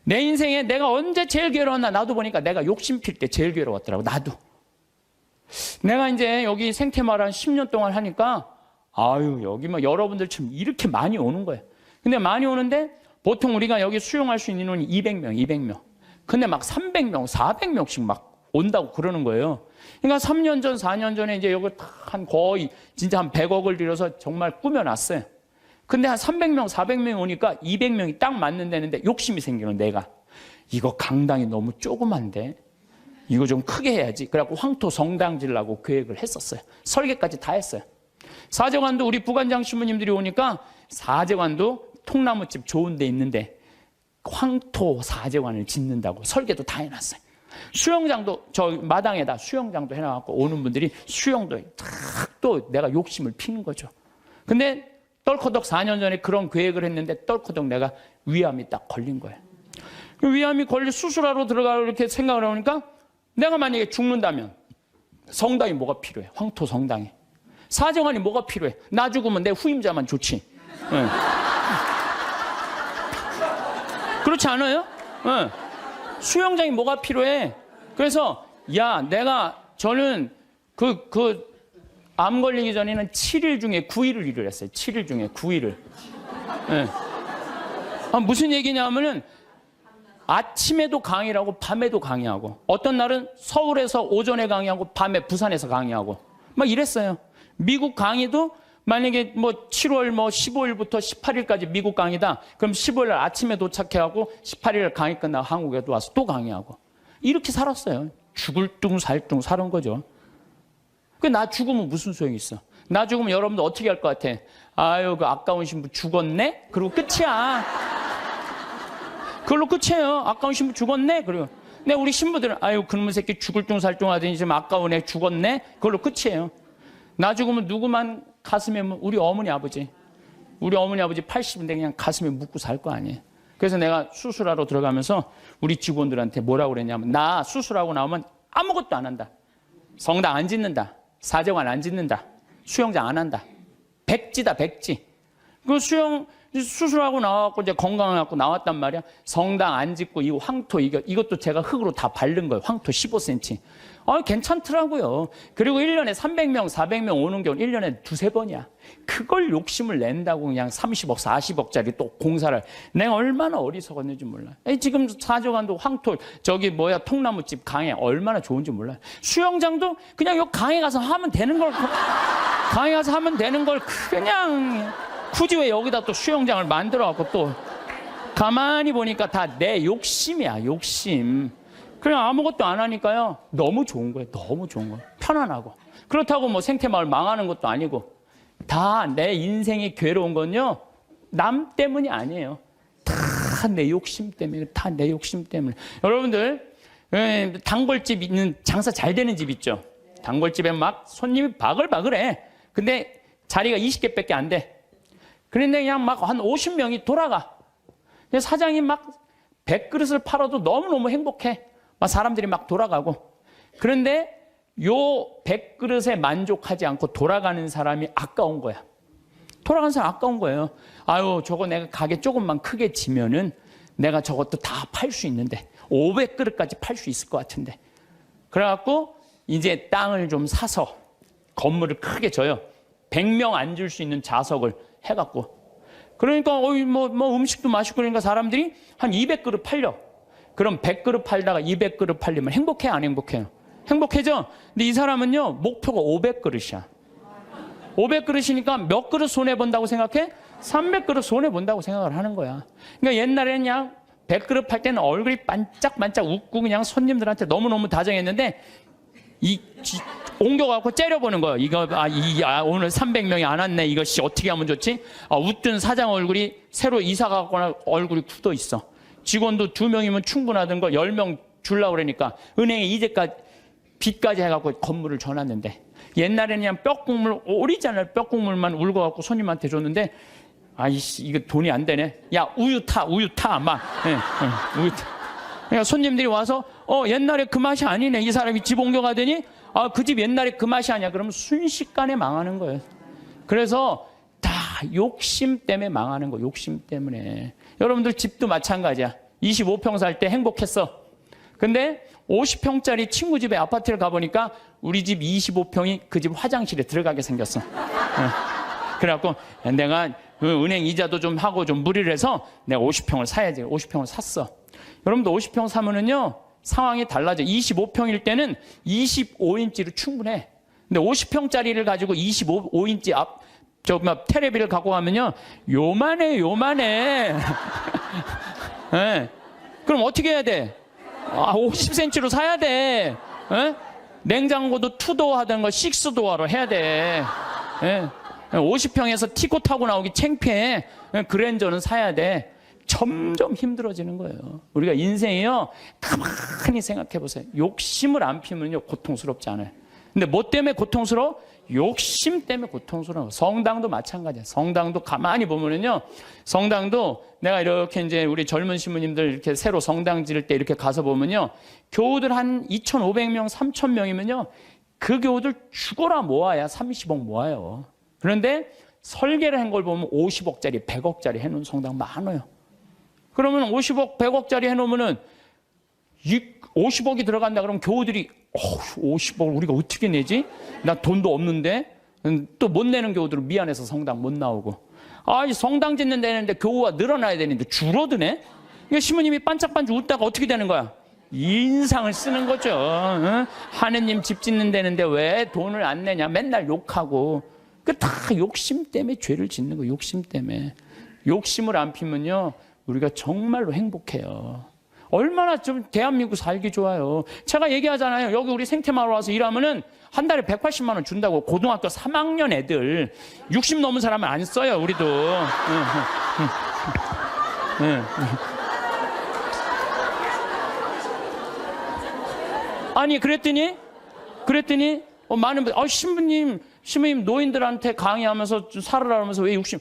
내 인생에 내가 언제 제일 괴로웠나 나도 보니까 내가 욕심 필 때 제일 괴로웠더라고. 나도. 내가 이제 여기 생태마을 한 10년 동안 하니까 아유 여기 뭐 여러분들처럼 이렇게 많이 오는 거예요. 근데 많이 오는데 보통 우리가 여기 수용할 수 있는 인원이 200명. 근데 막 300명, 400명씩 막 온다고 그러는 거예요. 그러니까 3년 전, 4년 전에 이제 여기 한 거의 진짜 한 100억을 들여서 정말 꾸며놨어요. 근데 한 300명, 400명 오니까 200명이 딱 맞는 데는데 욕심이 생기는 내가. 이거 강당이 너무 조그만데 이거 좀 크게 해야지. 그래갖고 황토 성당 지으려고 계획을 했었어요. 설계까지 다 했어요. 사제관도 우리 부관장 신부님들이 오니까 사제관도 통나무집 좋은 데 있는데 황토 사제관을 짓는다고 설계도 다 해놨어요. 수영장도 저 마당에다 수영장도 해놔갖고 오는 분들이 수영도 또 내가 욕심을 피는 거죠. 근데 떨커덕 4년 전에 그런 계획을 했는데 떨커덕 내가 위암이 딱 걸린 거예요. 위암이 걸려 수술하러 들어가고 이렇게 생각을 하니까 내가 만약에 죽는다면 성당이 뭐가 필요해? 황토 성당에. 사제관이 뭐가 필요해? 나 죽으면 내 후임자만 좋지. 네. 그렇지 않아요? 네. 수영장이 뭐가 필요해? 그래서 저는 암 걸리기 전에는 7일 중에 9일을 일을 했어요. 7일 중에 9일을. 네. 무슨 얘기냐면은 아침에도 강의하고 밤에도 강의하고 어떤 날은 서울에서 오전에 강의하고 밤에 부산에서 강의하고 막 이랬어요. 미국 강의도 만약에 뭐 7월 15일부터 18일까지 미국 강의다. 그럼 15일 날 아침에 도착해하고 18일 강의 끝나고 한국에도 와서 또 강의하고 이렇게 살았어요. 죽을 둥 살 둥 사는 거죠. 나 죽으면 무슨 소용이 있어? 나 죽으면 여러분들 어떻게 할 것 같아? 아유 그 아까운 신부 죽었네? 그리고 끝이야. 그걸로 끝이에요. 아까운 신부 죽었네? 그리고 근데 우리 신부들은 아유 그놈의 새끼 죽을 둥 살 둥 하더니 지금 아까운 애 죽었네? 그걸로 끝이에요. 나 죽으면 누구만 가슴에 우리 어머니 아버지 80인데 그냥 가슴에 묻고 살 거 아니에요. 그래서 내가 수술하러 들어가면서 우리 직원들한테 뭐라고 그랬냐면 나 수술하고 나오면 아무것도 안 한다. 성당 안 짓는다. 사제관 안 짓는다. 수영장 안 한다. 백지다 백지. 그 수술하고 나와갖고 이제 건강해갖고 나왔단 말이야. 성당 안 짓고 이 황토 이것도 제가 흙으로 다 바른 거예요. 황토 15cm. 괜찮더라고요. 그리고 1년에 300명, 400명 오는 경우 1년에 두세 번이야. 그걸 욕심을 낸다고 그냥 30억, 40억짜리 또 공사를. 내가 얼마나 어리석었는지 몰라요. 지금 사제관도 황토, 통나무집 강에 얼마나 좋은지 몰라요. 수영장도 그냥 요 강에 가서 하면 되는 걸, 강에 가서 하면 되는 걸 그냥 굳이 왜 여기다 또 수영장을 만들어갖고 또 가만히 보니까 다 내 욕심이야, 욕심. 그냥 아무것도 안 하니까요. 너무 좋은 거예요. 너무 좋은 거예요. 편안하고. 그렇다고 뭐 생태마을 망하는 것도 아니고 다 내 인생이 괴로운 건요. 남 때문이 아니에요. 다 내 욕심 때문에. 다 내 욕심 때문에. 여러분들 단골집 있는 장사 잘 되는 집 있죠. 단골집에 막 손님이 바글바글해. 근데 자리가 20개밖에 안 돼. 그런데 그냥 막 한 50명이 돌아가. 사장이 막 100그릇을 팔아도 너무너무 행복해. 막 사람들이 막 돌아가고. 그런데 요 100그릇에 만족하지 않고 돌아가는 사람이 아까운 거야. 돌아가는 사람 아까운 거예요. 아유, 저거 내가 가게 조금만 크게 지면은 내가 저것도 다 팔 수 있는데 500그릇까지 팔 수 있을 것 같은데. 그래갖고 이제 땅을 좀 사서 건물을 크게 져요. 100명 앉을 수 있는 좌석을 해갖고. 그러니까 음식도 맛있고 그러니까 사람들이 한 200그릇 팔려. 그럼 100그릇 팔다가 200그릇 팔리면 행복해 안 행복해요? 행복해져. 근데 이 사람은요 목표가 500그릇이야. 500그릇이니까 몇 그릇 손해본다고 생각해? 300그릇 손해본다고 생각을 하는 거야. 그러니까 옛날에는 그냥 백그릇 팔 때는 얼굴이 반짝반짝 웃고 그냥 손님들한테 너무너무 다정했는데 옮겨갖고 째려보는 거예요. 이거 오늘 300명이 안 왔네. 이것이 어떻게 하면 좋지? 웃던 사장 얼굴이 새로 이사 가거나 얼굴이 굳어 있어. 직원도 2명이면 충분하던 거 10명 주려고 그러니까 은행에 이제까지 빚까지 해갖고 건물을 줘놨는데, 옛날에는 그냥 뼈국물, 오리지널 뼈국물만 울고갖고 손님한테 줬는데, 아이씨 이거 돈이 안 되네. 야 우유 타 막. 우유 타. 그러니까 손님들이 와서 옛날에 그 맛이 아니네. 이 사람이 집 옮겨가더니 그 집 옛날에 그 맛이 아니야. 그러면 순식간에 망하는 거예요. 그래서 다 욕심 때문에 망하는 거. 욕심 때문에. 여러분들 집도 마찬가지야. 25평 살 때 행복했어. 근데 50평짜리 친구 집에 아파트를 가보니까 우리 집 25평이 그 집 화장실에 들어가게 생겼어. 그래갖고 내가 은행 이자도 좀 하고 좀 무리를 해서 내가 50평을 사야지. 50평을 샀어. 여러분도 50평 사면은요, 상황이 달라져. 25평일 때는 25인치로 충분해. 근데 50평짜리를 가지고 25인치 테레비를 갖고 가면요, 요만해. 네. 그럼 어떻게 해야 돼? 50cm로 사야 돼. 네? 냉장고도 2도어 하던 거 6도어로 해야 돼. 네. 50평에서 티코 타고 나오기 창피해. 그랜저는 사야 돼. 점점 힘들어지는 거예요. 우리가 인생이요, 가만히 생각해 보세요. 욕심을 안 피면요 고통스럽지 않아요. 근데 뭐 때문에 고통스러워? 욕심 때문에 고통스러워. 성당도 마찬가지야. 성당도 가만히 보면은요, 성당도 내가 이렇게 이제 우리 젊은 신부님들 이렇게 새로 성당 지을 때 이렇게 가서 보면요, 교우들 한 2,500명, 3,000명이면요, 그 교우들 죽어라 모아야 30억 모아요. 그런데 설계를 한 걸 보면 50억짜리, 100억짜리 해놓은 성당 많아요. 그러면 50억, 100억짜리 해놓으면은 50억이 들어간다 그러면 교우들이 50억 우리가 어떻게 내지? 나 돈도 없는데. 또 못 내는 교우들은 미안해서 성당 못 나오고. 성당 짓는 데는데 교우가 늘어나야 되는데 줄어드네? 그러니까 시모님이 반짝반짝 웃다가 어떻게 되는 거야? 인상을 쓰는 거죠. 하느님 집 짓는 데는데 왜 돈을 안 내냐? 맨날 욕하고. 그 다 욕심 때문에 죄를 짓는 거예요. 욕심 때문에. 욕심을 안 피면요, 우리가 정말로 행복해요. 얼마나 좀 대한민국 살기 좋아요. 제가 얘기하잖아요. 여기 우리 생태마을 와서 일하면은 한 달에 180만 원 준다고. 고등학교 3학년 애들 60 넘은 사람은 안 써요. 우리도. 아니 그랬더니 많은 분들 신부님 노인들한테 강의하면서 살으라 하면서 왜 60?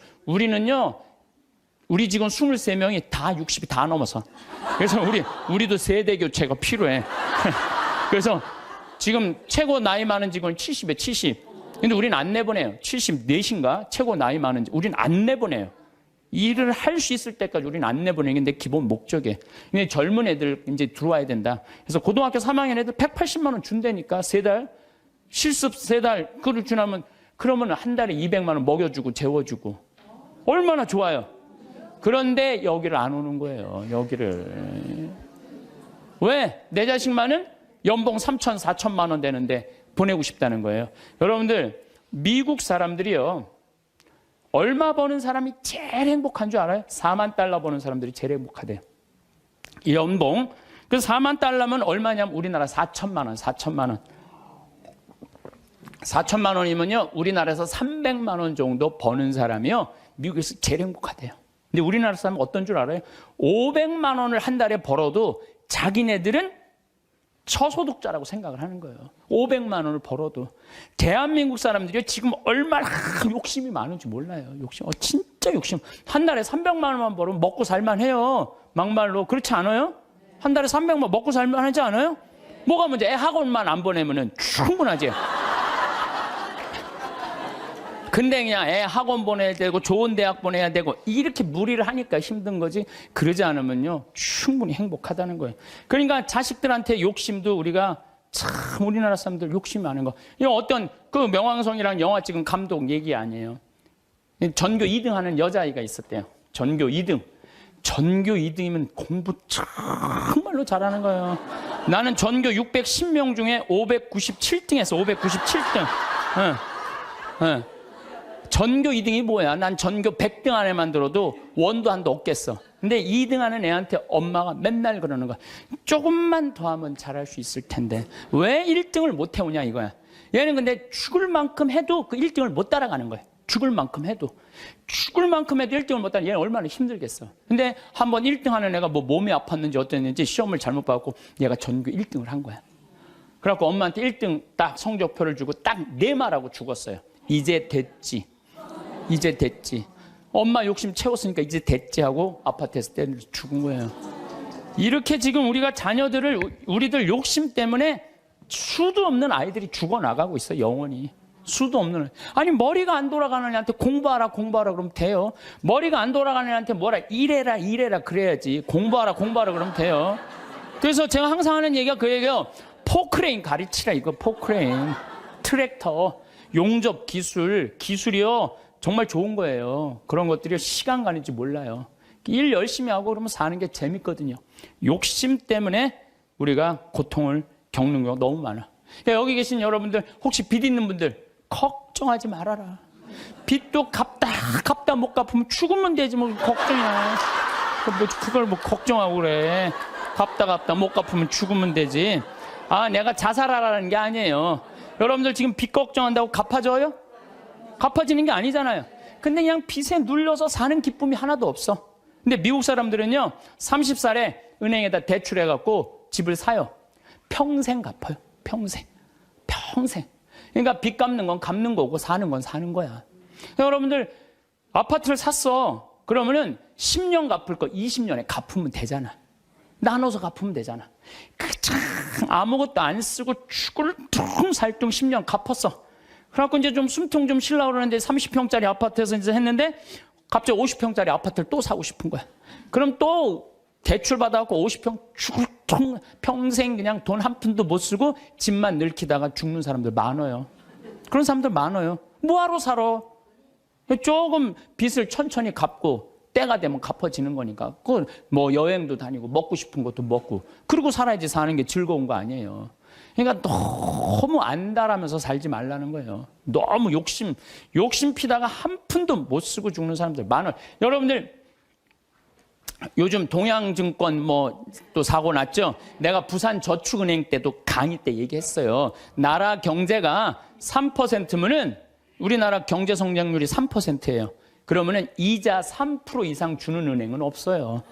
우리 직원 23명이 다 60이 다 넘어서. 그래서 우리도 세대 교체가 필요해. 그래서 지금 최고 나이 많은 직원이 70에 70. 근데 우리는 안 내보내요. 74인가? 최고 나이 많은 우리는 안 내보내요. 일을 할 수 있을 때까지 우리는 안 내보내는 게 내 기본 목적이에요. 근데 젊은 애들 이제 들어와야 된다. 그래서 고등학교 3학년 애들 180만 원 준다니까. 3달. 실습 3달. 그걸 지나면 그러면 한 달에 200만 원 먹여주고 재워주고. 얼마나 좋아요. 그런데 여기를 안 오는 거예요. 여기를. 왜? 내 자식만은 연봉 3천, 4천만 원 되는데 보내고 싶다는 거예요. 여러분들, 미국 사람들이요, 얼마 버는 사람이 제일 행복한 줄 알아요? 4만 달러 버는 사람들이 제일 행복하대요. 이 연봉. 그래서 4만 달러면 얼마냐면 우리나라 4천만 원, 4천만 원. 4천만 원이면요, 우리나라에서 300만 원 정도 버는 사람이요, 미국에서 제일 행복하대요. 근데 우리나라 사람은 어떤 줄 알아요? 500만 원을 한 달에 벌어도 자기네들은 저소득자라고 생각을 하는 거예요. 500만 원을 벌어도. 대한민국 사람들이 지금 얼마나 욕심이 많은지 몰라요. 욕심. 진짜 욕심. 한 달에 300만 원만 벌으면 먹고 살만해요. 막말로. 그렇지 않아요? 한 달에 300만 원 먹고 살만하지 않아요? 뭐가 문제? 애 학원만 안 보내면 충분하지. 근데 그냥 애 학원 보내야 되고 좋은 대학 보내야 되고 이렇게 무리를 하니까 힘든 거지, 그러지 않으면요 충분히 행복하다는 거예요. 그러니까 자식들한테 욕심도 우리가 참 우리나라 사람들 욕심이 많은 거. 이 어떤 그 명왕성이라는 영화 찍은 감독 얘기 아니에요. 전교 2등 하는 여자아이가 있었대요. 전교 2등. 전교 2등이면 공부 정말로 잘하는 거예요. 나는 전교 610명 중에 597등 했어. 597등. 전교 2등이 뭐야? 난 전교 100등 안에만 들어도 원도 한도 없겠어. 근데 2등 하는 애한테 엄마가 맨날 그러는 거야. 조금만 더 하면 잘할 수 있을 텐데 왜 1등을 못 해오냐 이거야. 얘는 근데 죽을 만큼 해도 그 1등을 못 따라가는 거야. 죽을 만큼 해도 1등을 못 따라. 얘는 얼마나 힘들겠어. 근데 한번 1등 하는 애가 뭐 몸이 아팠는지 어땠는지 시험을 잘못 봐갖고 얘가 전교 1등을 한 거야. 그래갖고 엄마한테 1등 딱 성적표를 주고 딱 네 말하고 죽었어요. 이제 됐지. 이제 됐지. 엄마 욕심 채웠으니까 이제 됐지 하고 아파트에서 때려서 죽은 거예요. 이렇게 지금 우리가 자녀들을 우리들 욕심 때문에 수도 없는 아이들이 죽어나가고 있어. 영원히. 수도 없는. 아니 머리가 안 돌아가는 애한테 공부하라 그러면 돼요. 머리가 안 돌아가는 애한테 뭐라 이래라 그래야지. 공부하라 그러면 돼요. 그래서 제가 항상 하는 얘기가 그 얘기예요. 포크레인 가르치라 이거. 포크레인, 트랙터, 용접 기술이요 정말 좋은 거예요. 그런 것들이 시간 가는지 몰라요. 일 열심히 하고 그러면 사는 게 재밌거든요. 욕심 때문에 우리가 고통을 겪는 경우가 너무 많아. 그러니까 여기 계신 여러분들 혹시 빚 있는 분들 걱정하지 말아라. 빚도 갚다 못 갚으면 죽으면 되지 뭐 걱정이야. 그걸 뭐 걱정하고 그래. 갚다 못 갚으면 죽으면 되지. 아, 내가 자살하라는 게 아니에요. 여러분들 지금 빚 걱정한다고 갚아져요? 갚아지는 게 아니잖아요. 근데 그냥 빚에 눌려서 사는 기쁨이 하나도 없어. 근데 미국 사람들은요 30살에 은행에다 대출해갖고 집을 사요. 평생 갚아요. 평생. 그러니까 빚 갚는 건 갚는 거고 사는 건 사는 거야. 여러분들 아파트를 샀어. 그러면은 10년 갚을 거 20년에 갚으면 되잖아. 나눠서 갚으면 되잖아. 그참 아무것도 안 쓰고 죽을 둥살둥 10년 갚았어. 그래갖고 이제 좀 숨통 좀 쉬려고 그러는데 30평짜리 아파트에서 이제 했는데 갑자기 50평짜리 아파트를 또 사고 싶은 거야. 그럼 또 대출 받아갖고 50평 죽을 평생 그냥 돈 한 푼도 못 쓰고 집만 늙히다가 죽는 사람들 많아요. 그런 사람들 많아요. 뭐하러 살아? 조금 빚을 천천히 갚고 때가 되면 갚아지는 거니까. 그 뭐 여행도 다니고 먹고 싶은 것도 먹고 그러고 살아야지 사는 게 즐거운 거 아니에요. 그러니까 너무 안달하면서 살지 말라는 거예요. 너무 욕심 피다가 한 푼도 못 쓰고 죽는 사람들 많아요. 여러분들 요즘 동양증권 뭐 또 사고 났죠. 내가 부산저축은행 때도 강의 때 얘기했어요. 나라 경제가 3%면은 우리나라 경제 성장률이 3%예요. 그러면은 이자 3% 이상 주는 은행은 없어요.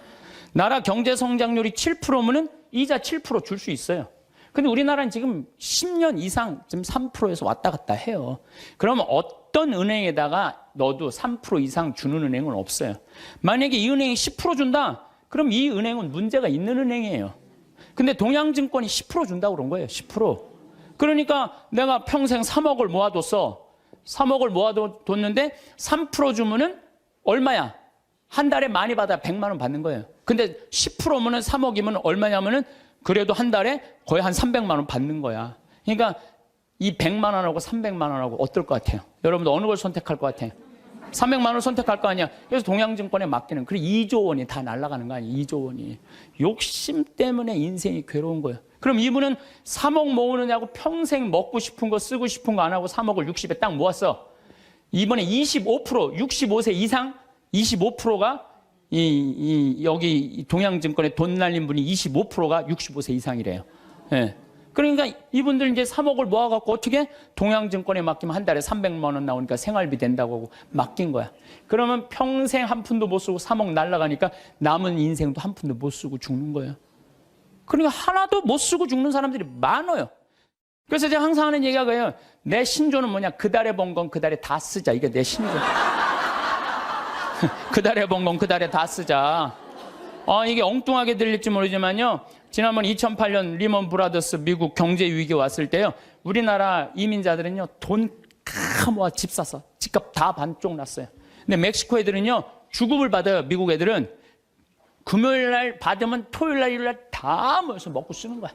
나라 경제 성장률이 7%면은 이자 7% 줄 수 있어요. 근데 우리나라는 지금 10년 이상 지금 3%에서 왔다 갔다 해요. 그러면 어떤 은행에다가 넣어도 3% 이상 주는 은행은 없어요. 만약에 이 은행이 10% 준다? 그럼 이 은행은 문제가 있는 은행이에요. 근데 동양증권이 10% 준다고 그런 거예요. 10%. 그러니까 내가 평생 3억을 모아뒀어. 3억을 모아뒀는데 3% 주면은 얼마야? 한 달에 많이 받아 100만 원 받는 거예요. 근데 10%면은 3억이면 얼마냐면은 그래도 한 달에 거의 한 300만 원 받는 거야. 그러니까 이 100만 원하고 300만 원하고 어떨 것 같아요? 여러분들 어느 걸 선택할 것 같아요? 300만 원 선택할 거 아니야. 그래서 동양증권에 맡기는. 그리고 2조 원이 다 날아가는 거 아니에요. 2조 원이. 욕심 때문에 인생이 괴로운 거예요. 그럼 이분은 3억 모으느냐고 평생 먹고 싶은 거 쓰고 싶은 거 안 하고 3억을 60에 딱 모았어. 이번에 25%, 65세 이상 25%가 여기 동양증권에 돈 날린 분이 25%가 65세 이상이래요. 예. 그러니까 이분들 이제 3억을 모아갖고 어떻게 동양증권에 맡기면 한 달에 300만 원 나오니까 생활비 된다고 하고 맡긴 거야. 그러면 평생 한 푼도 못 쓰고 3억 날라가니까 남은 인생도 한 푼도 못 쓰고 죽는 거예요. 그러니까 하나도 못 쓰고 죽는 사람들이 많아요. 그래서 제가 항상 하는 얘기가 그래요. 내 신조는 뭐냐? 그 달에 번 건 그 달에 다 쓰자. 이게 내 신조. 그 달에 번 건 그 달에 다 쓰자. 이게 엉뚱하게 들릴지 모르지만요. 지난번 2008년 리먼 브라더스 미국 경제 위기 왔을 때요. 우리나라 이민자들은요. 돈 다 모아 집 사서 집값 다 반쪽 났어요. 근데 멕시코 애들은요. 주급을 받아요. 미국 애들은. 금요일 날 받으면 토요일 날 일요일 날 다 모여서 먹고 쓰는 거야.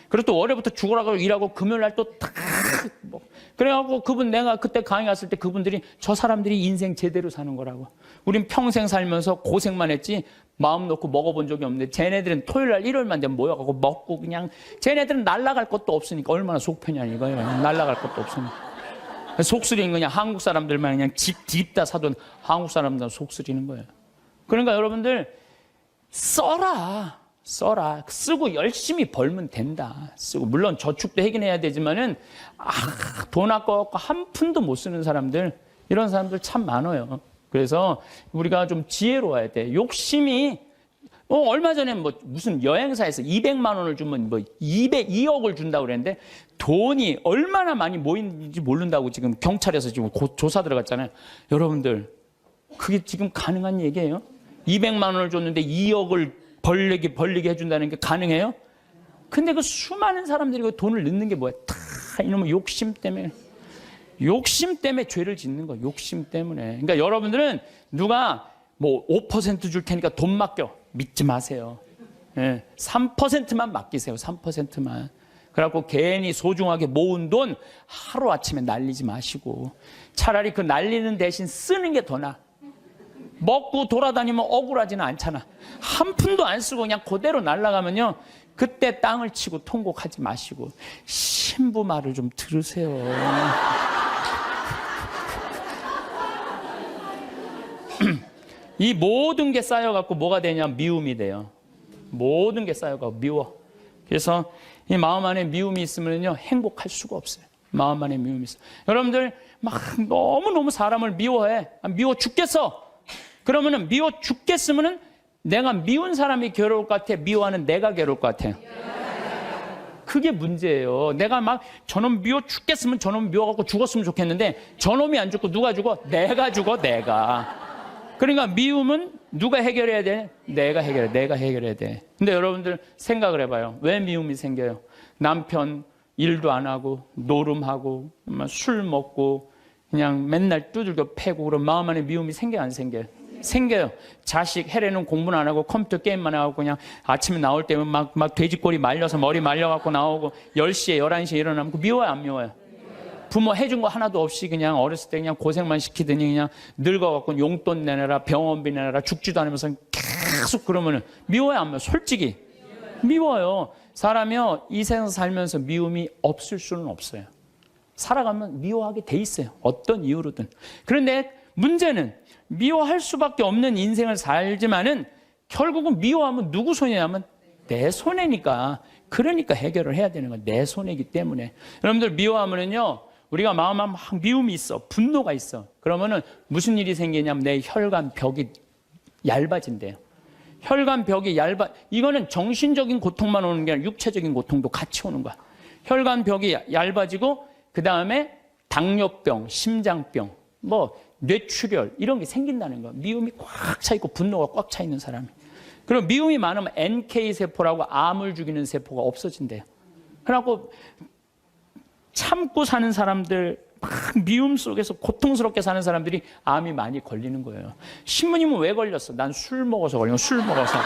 그리고 또 월요일부터 죽으라고 일하고 금요일 날 또 다 뭐. 그래갖고 내가 그때 강의 갔을 때 그분들이 저 사람들이 인생 제대로 사는 거라고. 우린 평생 살면서 고생만 했지 마음 놓고 먹어본 적이 없는데 쟤네들은 토요일 날 일요일만 되면 모여가고 먹고 그냥 쟤네들은 날아갈 것도 없으니까 얼마나 속 편이냐 이거예요. 날아갈 것도 없으니까. 속쓰리는 그냥 한국 사람들만 그냥 집 다 사돈 한국 사람들 속쓰리는 거예요. 그러니까 여러분들 써라. 쓰고 열심히 벌면 된다. 쓰고 물론 저축도 하긴 해야 되지만은 돈 아까워갖고 한 푼도 못 쓰는 사람들, 이런 사람들 참 많아요. 그래서 우리가 좀 지혜로워야 돼. 욕심이 얼마 전에 무슨 여행사에서 200만 원을 주면 2억을 준다고 그랬는데 돈이 얼마나 많이 모이는지 모른다고 지금 경찰에서 지금 조사 들어갔잖아요. 여러분들, 그게 지금 가능한 얘기예요? 200만 원을 줬는데 2억을 벌리게 해준다는 게 가능해요? 근데 그 수많은 사람들이 그 돈을 넣는 게 뭐야? 다 이놈의 욕심 때문에 죄를 짓는 거야. 욕심 때문에. 그러니까 여러분들은 누가 5% 줄 테니까 돈 맡겨. 믿지 마세요. 3%만 맡기세요. 3%만. 그래갖고 괜히 소중하게 모은 돈 하루아침에 날리지 마시고 차라리 그 날리는 대신 쓰는 게 더 나아. 먹고 돌아다니면 억울하지는 않잖아. 한 푼도 안 쓰고 그냥 그대로 날아가면요, 그때 땅을 치고 통곡하지 마시고 신부 말을 좀 들으세요. 이 모든 게 쌓여갖고 뭐가 되냐? 미움이 돼요. 모든 게 쌓여갖고 미워. 그래서 이 마음 안에 미움이 있으면요, 행복할 수가 없어요. 마음 안에 미움이 있어요. 여러분들 막 너무너무 사람을 미워해. 미워 죽겠어. 그러면은 미워 죽겠으면은 내가 미운 사람이 괴로울 것 같아? 미워하는 내가 괴로울 것 같아요? 그게 문제예요. 내가 막 저놈 미워 죽겠으면 저놈 미워갖고 죽었으면 좋겠는데 저놈이 안 죽고 누가 죽어? 내가 죽어, 내가. 그러니까 미움은 누가 해결해야 돼? 내가 해결해야 돼. 근데 여러분들 생각을 해봐요. 왜 미움이 생겨요? 남편 일도 안 하고 노름하고 술 먹고 그냥 맨날 두들겨 패고 그런 마음 안에 미움이 생겨요, 안 생겨요? 생겨요. 자식 해례는 공부는 안 하고 컴퓨터 게임만 하고 그냥 아침에 나올 때면 막 돼지꼬리 말려서 머리 말려갖고 나오고 10시에 11시에 일어나면 미워요, 안 미워요? 부모 해준 거 하나도 없이 그냥 어렸을 때 그냥 고생만 시키더니 그냥 늙어갖고 용돈 내놔라, 병원비 내놔라, 죽지도 않으면서 계속 그러면은 미워요, 안 미워요? 솔직히 미워요. 사람이요, 이 세상 살면서 미움이 없을 수는 없어요. 살아가면 미워하게 돼 있어요. 어떤 이유로든. 그런데 문제는 미워할 수밖에 없는 인생을 살지만은 결국은 미워하면 누구 손해냐면 내 손해니까. 그러니까 해결을 해야 되는 건 내 손해이기 때문에. 여러분들 미워하면은요, 우리가 마음에 막 미움이 있어, 분노가 있어. 그러면은 무슨 일이 생기냐면 내 혈관 벽이 얇아진대요. 혈관 벽이 이거는 정신적인 고통만 오는 게 아니라 육체적인 고통도 같이 오는 거야. 혈관 벽이 얇아지고 그 다음에 당뇨병, 심장병, 뇌출혈 이런 게 생긴다는 거야. 미움이 꽉 차 있고 분노가 꽉 차 있는 사람이. 그리고 미움이 많으면 NK세포라고 암을 죽이는 세포가 없어진대요. 그래갖고 참고 사는 사람들, 막 미움 속에서 고통스럽게 사는 사람들이 암이 많이 걸리는 거예요. 신부님은 왜 걸렸어? 난 술 먹어서 걸린 거야. 술 먹어서.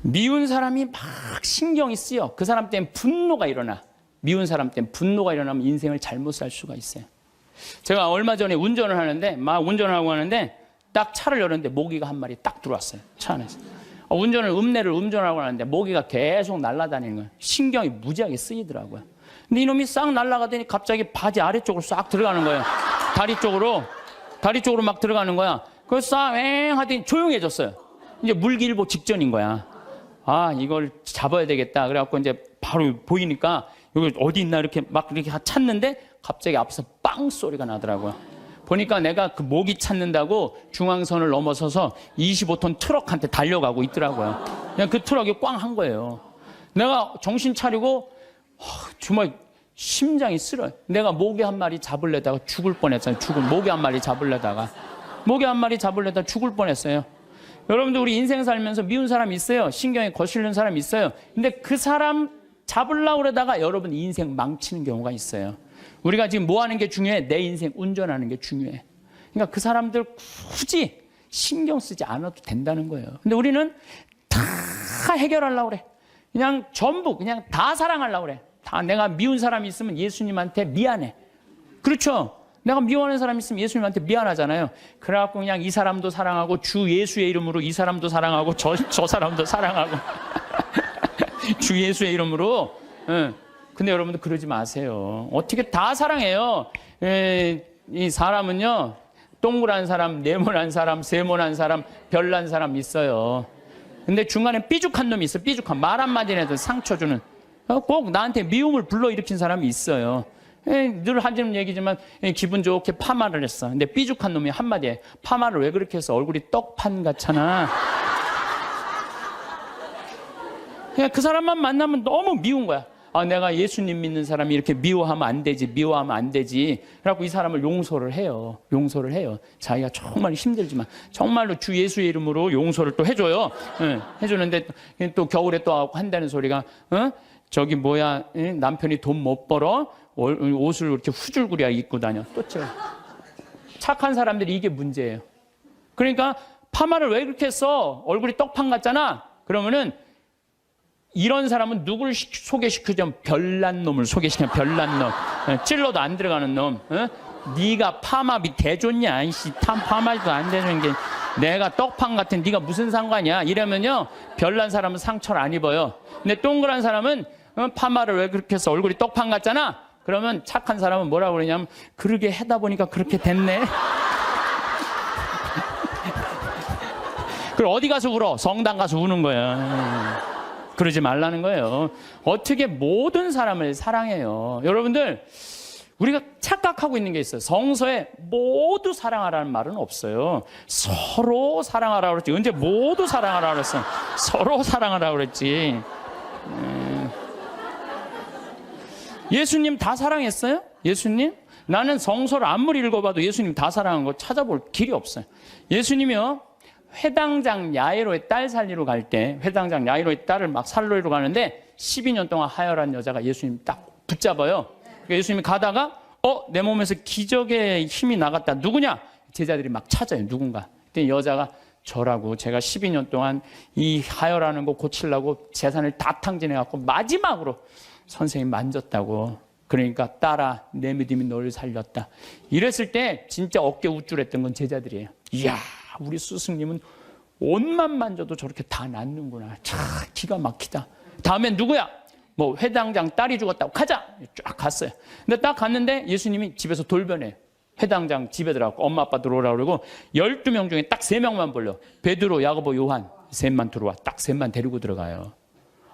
미운 사람이 막 신경이 쓰여. 그 사람 때문에 분노가 일어나. 미운 사람 때문에 분노가 일어나면 인생을 잘못 살 수가 있어요. 제가 얼마 전에 운전을 하는데 딱 차를 열었는데 모기가 한 마리 딱 들어왔어요. 차 안에서. 음내를 운전하고 하는데 모기가 계속 날아다니는 거예요. 신경이 무지하게 쓰이더라고요. 근데 이놈이 싹 날아가더니 갑자기 바지 아래쪽으로 싹 들어가는 거예요. 다리 쪽으로 막 들어가는 거야. 그래서 싹 하더니 조용해졌어요. 이제 물기일보 직전인 거야. 이걸 잡아야 되겠다. 그래갖고 이제 바로 보이니까 여기 어디 있나 이렇게 찾는데 갑자기 앞에서 빵 소리가 나더라고요. 보니까 내가 그 모기 찾는다고 중앙선을 넘어서서 25톤 트럭한테 달려가고 있더라고요. 그냥 그 트럭이 꽝 한 거예요. 내가 정신 차리고 정말 심장이 쓰러요. 내가 모기 한 마리 잡으려다가 죽을 뻔했어요. 모기 한 마리 잡으려다가 죽을 뻔했어요. 여러분들 우리 인생 살면서 미운 사람 있어요. 신경이 거슬리는 사람 있어요. 근데 그 사람 잡으려고 그러다가 여러분 인생 망치는 경우가 있어요. 우리가 지금 뭐 하는 게 중요해? 내 인생 운전하는 게 중요해. 그러니까 그 사람들 굳이 신경 쓰지 않아도 된다는 거예요. 근데 우리는 다 해결하려고 그래. 그냥 전부 다 사랑하려고 그래. 다 내가 미운 사람이 있으면 예수님한테 미안해. 그렇죠? 내가 미워하는 사람 있으면 예수님한테 미안하잖아요. 그래갖고 그냥 이 사람도 사랑하고 주 예수의 이름으로 이 사람도 사랑하고 저 사람도 사랑하고 주 예수의 이름으로. 근데 여러분들 그러지 마세요. 어떻게 다 사랑해요. 이 사람은요, 동그란 사람, 네모난 사람, 세모난 사람, 별난 사람 있어요. 근데 중간에 삐죽한 놈이 있어. 삐죽한 말 한마디 해도 상처 주는, 꼭 나한테 미움을 불러일으킨 사람이 있어요. 늘 하는 얘기지만 기분 좋게 파마를 했어. 근데 삐죽한 놈이 한마디에 파마를 왜 그렇게 해서 얼굴이 떡판 같잖아. 그냥 그 사람만 만나면 너무 미운 거야. 내가 예수님 믿는 사람이 이렇게 미워하면 안 되지, 미워하면 안 되지. 그래갖고 이 사람을 용서를 해요. 용서를 해요. 자기가 정말 힘들지만 정말로 주 예수의 이름으로 용서를 또 해줘요. 해주는데 또 겨울에 또 한다는 소리가, 저기 뭐야, 남편이 돈 못 벌어? 옷을 이렇게 후줄구리야 입고 다녀. 또 착한 사람들이 이게 문제예요. 그러니까 파마를 왜 그렇게 했어? 얼굴이 떡판 같잖아. 그러면은 이런 사람은 누구를 소개시키자면 별난 놈을 소개시켜. 별난 놈. 찔러도 안 들어가는 놈. 네가 파마비 대줬냐? 이씨, 파마도 안 되는 게 내가 떡판 같은 네가 무슨 상관이야? 이러면요, 별난 사람은 상처를 안 입어요. 근데 동그란 사람은 파마를 왜 그렇게 해서 얼굴이 떡판 같잖아? 그러면 착한 사람은 뭐라고 그러냐면, 그러게 하다 보니까 그렇게 됐네. 그리고 어디 가서 울어? 성당 가서 우는 거야. 그러지 말라는 거예요. 어떻게 모든 사람을 사랑해요. 여러분들, 우리가 착각하고 있는 게 있어요. 성서에 모두 사랑하라는 말은 없어요. 서로 사랑하라고 그랬지. 언제 모두 사랑하라고 그랬어? 서로 사랑하라고 그랬지. 예수님 다 사랑했어요? 예수님? 나는 성서를 아무리 읽어봐도 예수님 다 사랑한 거 찾아볼 길이 없어요. 예수님이요, 회당장 야이로의 딸 살리러 갈 때, 회당장 야이로의 딸을 막 살리러 가는데 12년 동안 하혈한 여자가 예수님 딱 붙잡아요. 그러니까 예수님이 가다가 내 몸에서 기적의 힘이 나갔다. 누구냐? 제자들이 막 찾아요. 누군가. 그때 여자가 저라고, 제가 12년 동안 이 하혈하는 거 고치려고 재산을 다 탕진해갖고 마지막으로 선생님 만졌다고. 그러니까 딸아, 내 믿음이 너를 살렸다. 이랬을 때 진짜 어깨 우쭐했던 건 제자들이에요. 이야, 우리 스승님은 옷만 만져도 저렇게 다 낫는구나. 참 기가 막히다. 다음엔 누구야? 뭐 회당장 딸이 죽었다고. 가자. 쫙 갔어요. 근데 딱 갔는데 예수님이 집에서 돌변해요. 회당장 집에 들어가고 엄마 아빠 들어오라고 그러고 12명 중에 딱 3명만 불러. 베드로, 야고보, 요한 셋만 들어와. 딱 셋만 데리고 들어가요.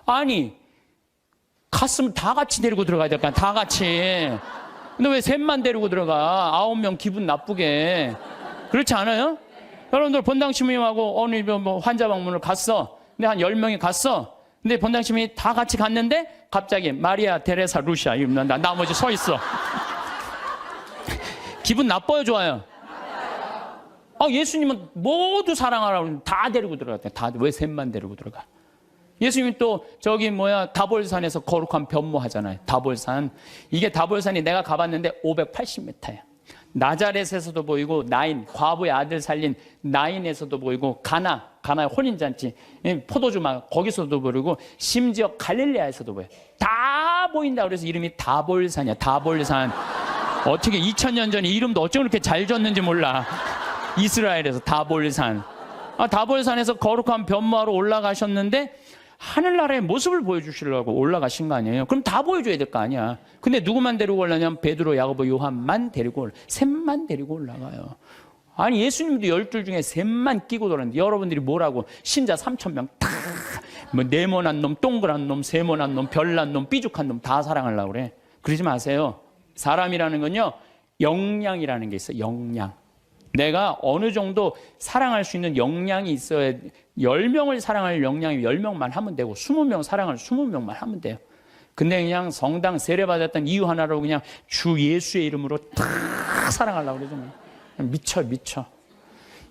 아니, 갔으면 다 같이 데리고 들어가야 될까? 다 같이. 근데 왜 셋만 데리고 들어가? 9명 기분 나쁘게. 그렇지 않아요? 여러분들 본당 시민하고 어느 뭐 환자 방문을 갔어. 근데 한 10명이 갔어. 근데 본당 시민이 다 같이 갔는데 갑자기 마리아, 테레사, 루시아 이러면 나머지 서 있어. 기분 나빠요, 좋아요? 예수님은 모두 사랑하라고 다 데리고 들어갔대. 다. 왜 셋만 데리고 들어가? 예수님이 또 저기 다볼산에서 거룩한 변모하잖아요. 다볼산. 이게 다볼산이 내가 가봤는데 580m야. 나자렛에서도 보이고 나인, 과부의 아들 살린 나인에서도 보이고 가나의 혼인잔치, 포도주막 거기서도 보이고 심지어 갈릴레아에서도 보여요. 다 보인다. 그래서 이름이 다볼산이야. 다볼산. 어떻게 2000년 전에 이름도 어쩜 그렇게 잘 졌는지 몰라. 이스라엘에서 다볼산. 다볼산에서 거룩한 변모하러 올라가셨는데 하늘나라의 모습을 보여주시려고 올라가신 거 아니에요? 그럼 다 보여줘야 될 거 아니야. 근데 누구만 데리고 올라냐면 베드로, 야고보, 요한만 데리고 셋만 데리고 올라가요. 아니, 예수님도 12 중에 셋만 끼고 돌았는데 여러분들이 뭐라고? 신자 3000명 다 뭐 네모난 놈, 동그란 놈, 세모난 놈, 별난 놈, 삐죽한 놈 다 사랑하려고 그래. 그러지 마세요. 사람이라는 건요, 역량이라는 게 있어요. 역량. 내가 어느 정도 사랑할 수 있는 역량이 있어야, 10명을 사랑할 역량이 10명만 하면 되고 20명 사랑할 20명만 하면 돼요. 근데 그냥 성당 세례받았던 이유 하나로 그냥 주 예수의 이름으로 다 사랑하려고 그러잖아요. 미쳐.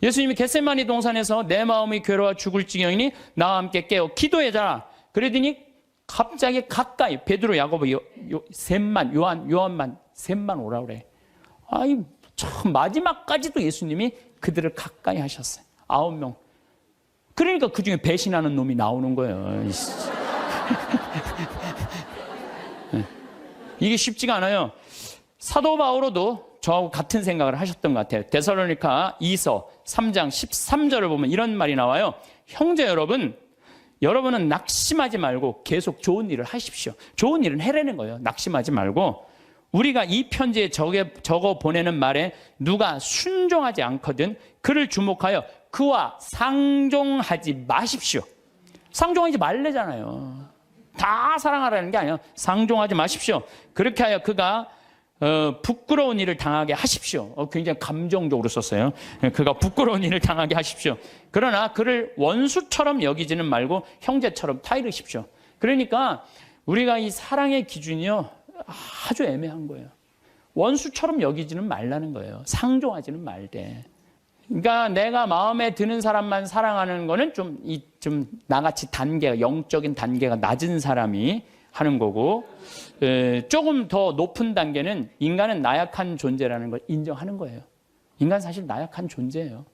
예수님이 겟세마니 동산에서 내 마음이 괴로워 죽을 지경이니 나와 함께 깨어 기도해라. 그러더니 갑자기 가까이 베드로, 야고보, 셋만, 요한만 셋만 오라 그래. 참 마지막까지도 예수님이 그들을 가까이 하셨어요. 9명. 그러니까 그 중에 배신하는 놈이 나오는 거예요. 이게 쉽지가 않아요. 사도 바오로도 저하고 같은 생각을 하셨던 것 같아요. 데살로니가 2서 3장 13절을 보면 이런 말이 나와요. 형제 여러분, 여러분은 낙심하지 말고 계속 좋은 일을 하십시오. 좋은 일은 해내는 거예요. 낙심하지 말고. 우리가 이 편지에 적어 보내는 말에 누가 순종하지 않거든 그를 주목하여 그와 상종하지 마십시오. 상종하지 말래잖아요. 다 사랑하라는 게 아니에요. 상종하지 마십시오. 그렇게 하여 그가 부끄러운 일을 당하게 하십시오. 굉장히 감정적으로 썼어요. 그가 부끄러운 일을 당하게 하십시오. 그러나 그를 원수처럼 여기지는 말고 형제처럼 타이르십시오. 그러니까 우리가 이 사랑의 기준이요 아주 애매한 거예요. 원수처럼 여기지는 말라는 거예요. 상종하지는 말되. 그러니까 내가 마음에 드는 사람만 사랑하는 거는 좀 나같이 단계가, 영적인 단계가 낮은 사람이 하는 거고, 조금 더 높은 단계는 인간은 나약한 존재라는 걸 인정하는 거예요. 인간 사실 나약한 존재예요.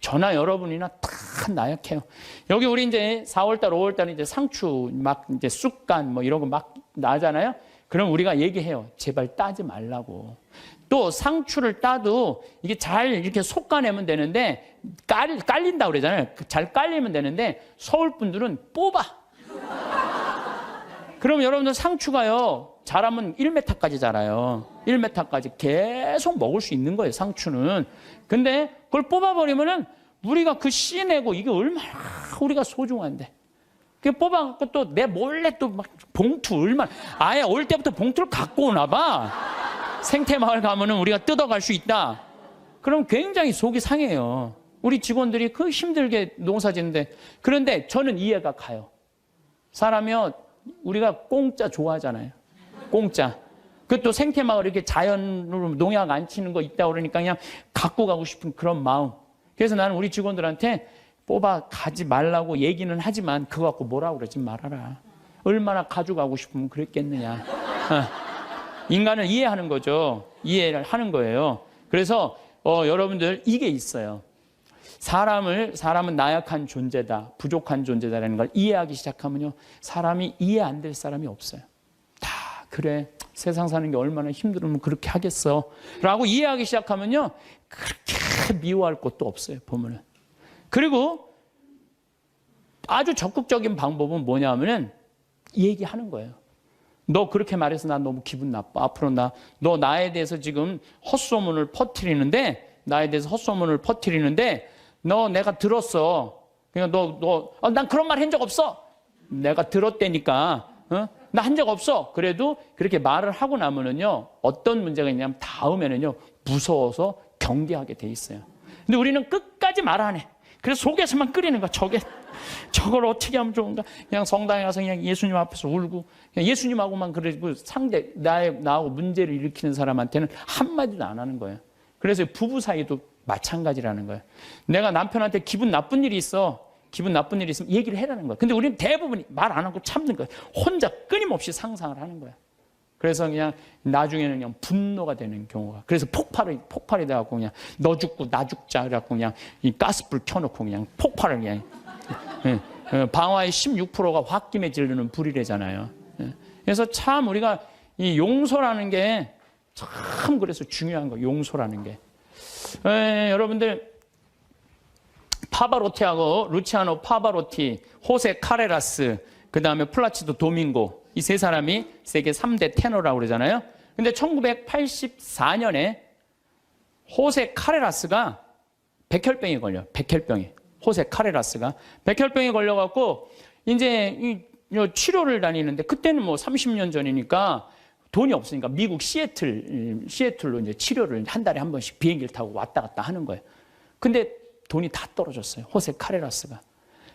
저나 여러분이나 다 나약해요. 여기 우리 이제 4월달, 5월달 이제 상추 막 이제 쑥간 뭐 이런 거 막 나잖아요. 그럼 우리가 얘기해요. 제발 따지 말라고. 또 상추를 따도 이게 잘 이렇게 솎아내면 되는데 깔린다고 그러잖아요. 잘 깔리면 되는데 서울 분들은 뽑아. 그럼 여러분들 상추가요. 자라면 1m까지 자라요. 1m까지 계속 먹을 수 있는 거예요. 상추는. 근데 그걸 뽑아버리면은 우리가 그 씨 내고 이게 얼마나 우리가 소중한데. 그 뽑아갖고 또 내 몰래 또 막 봉투 얼마나 아예 올 때부터 봉투를 갖고 오나 봐. 생태마을 가면은 우리가 뜯어갈 수 있다. 그럼 굉장히 속이 상해요. 우리 직원들이 그 힘들게 농사 짓는데. 그런데 저는 이해가 가요. 사람이요 우리가 공짜 좋아하잖아요. 공짜. 그것도 생태마을 이렇게 자연으로 농약 안 치는 거 있다 그러니까 그냥 갖고 가고 싶은 그런 마음. 그래서 나는 우리 직원들한테 뽑아 가지 말라고 얘기는 하지만 그거 갖고 뭐라고 그러지 말아라. 얼마나 가져가고 싶으면 그랬겠느냐. 인간을 이해하는 거죠. 이해를 하는 거예요. 그래서 여러분들 이게 있어요. 사람은 나약한 존재다, 부족한 존재다라는 걸 이해하기 시작하면요. 사람이 이해 안 될 사람이 없어요. 다 그래. 세상 사는 게 얼마나 힘들으면 그렇게 하겠어. 라고 이해하기 시작하면요. 그렇게 미워할 것도 없어요. 보면은. 그리고 아주 적극적인 방법은 뭐냐면은 얘기하는 거예요. 너 그렇게 말해서 나 너무 기분 나빠. 앞으로 너 나에 대해서 지금 헛소문을 퍼뜨리는데 너 내가 들었어. 그러니까 난 그런 말 한 적 없어. 내가 들었다니까. 나 한 적 없어. 그래도 그렇게 말을 하고 나면은요. 어떤 문제가 있냐면 다음에는요. 무서워서 경계하게 돼 있어요. 근데 우리는 끝까지 말 안 해. 그래서 속에서만 끓이는 거야. 저걸 어떻게 하면 좋은가? 그냥 성당에 가서 그냥 예수님 앞에서 울고 그냥 예수님하고만 그러고 나하고 문제를 일으키는 사람한테는 한마디도 안 하는 거예요. 그래서 부부 사이도 마찬가지라는 거예요. 내가 남편한테 기분 나쁜 일이 있으면 얘기를 해라는 거예요. 근데 우리는 대부분이 말 안 하고 참는 거예요. 혼자 끊임없이 상상을 하는 거예요. 그래서 그냥 나중에는 그냥 분노가 되는 경우가. 그래서 폭발이 돼갖고 그냥 너 죽고 나 죽자. 그래갖고 그냥 이 가스불 켜놓고 그냥 폭발을 그냥. 방화의 16%가 홧김에 지르는 불이래잖아요. 그래서 참 우리가 이 용서라는 게 참 그래서 중요한 거예요. 용서라는 게. 여러분들 파바로티하고 루치아노 파바로티, 호세 카레라스, 그 다음에 플라치도 도밍고 이 세 사람이 세계 3대 테너라고 그러잖아요. 근데 1984년에 호세 카레라스가 백혈병에 걸려요. 호세 카레라스가 백혈병에 걸려갖고 이제 치료를 다니는데 그때는 뭐 30년 전이니까 돈이 없으니까 미국 시애틀로 이제 치료를 한 달에 한 번씩 비행기를 타고 왔다 갔다 하는 거예요. 근데 돈이 다 떨어졌어요. 호세 카레라스가.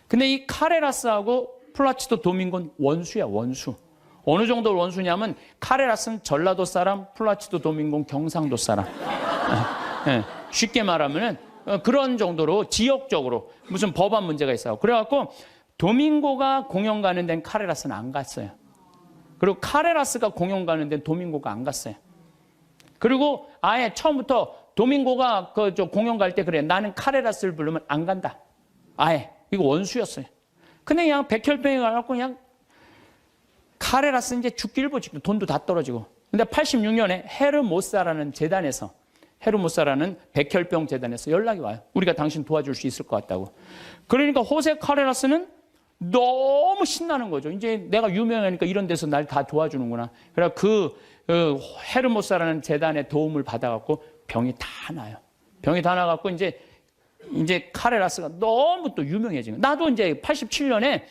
근데 이 카레라스하고 플라치도 도밍고는 원수야, 원수. 어느 정도 원수냐면 카레라스는 전라도 사람, 플라치도 도밍고는 경상도 사람. 쉽게 말하면은 그런 정도로 지역적으로 무슨 법안 문제가 있어요. 그래갖고 도밍고가 공연 가는 데는 카레라스는 안 갔어요. 그리고 카레라스가 공연 가는 데는 도밍고가 안 갔어요. 그리고 아예 처음부터 도밍고가 공연 갈 때 그래. 나는 카레라스를 부르면 안 간다. 아예. 이거 원수였어요. 근데 그냥 백혈병에 가갖고 그냥 카레라스 이제 죽기 일보 직전 돈도 다 떨어지고. 근데 86년에 헤르모사라는 재단에서 헤르모사라는 백혈병 재단에서 연락이 와요. 우리가 당신 도와줄 수 있을 것 같다고. 그러니까 호세 카레라스는 너무 신나는 거죠. 이제 내가 유명하니까 이런 데서 날 다 도와주는구나. 그래서 그 헤르모사라는 재단의 도움을 받아갖고 병이 다 나요. 병이 다 나갖고 이제 카레라스가 너무 또 유명해진 거예요. 나도 이제 87년에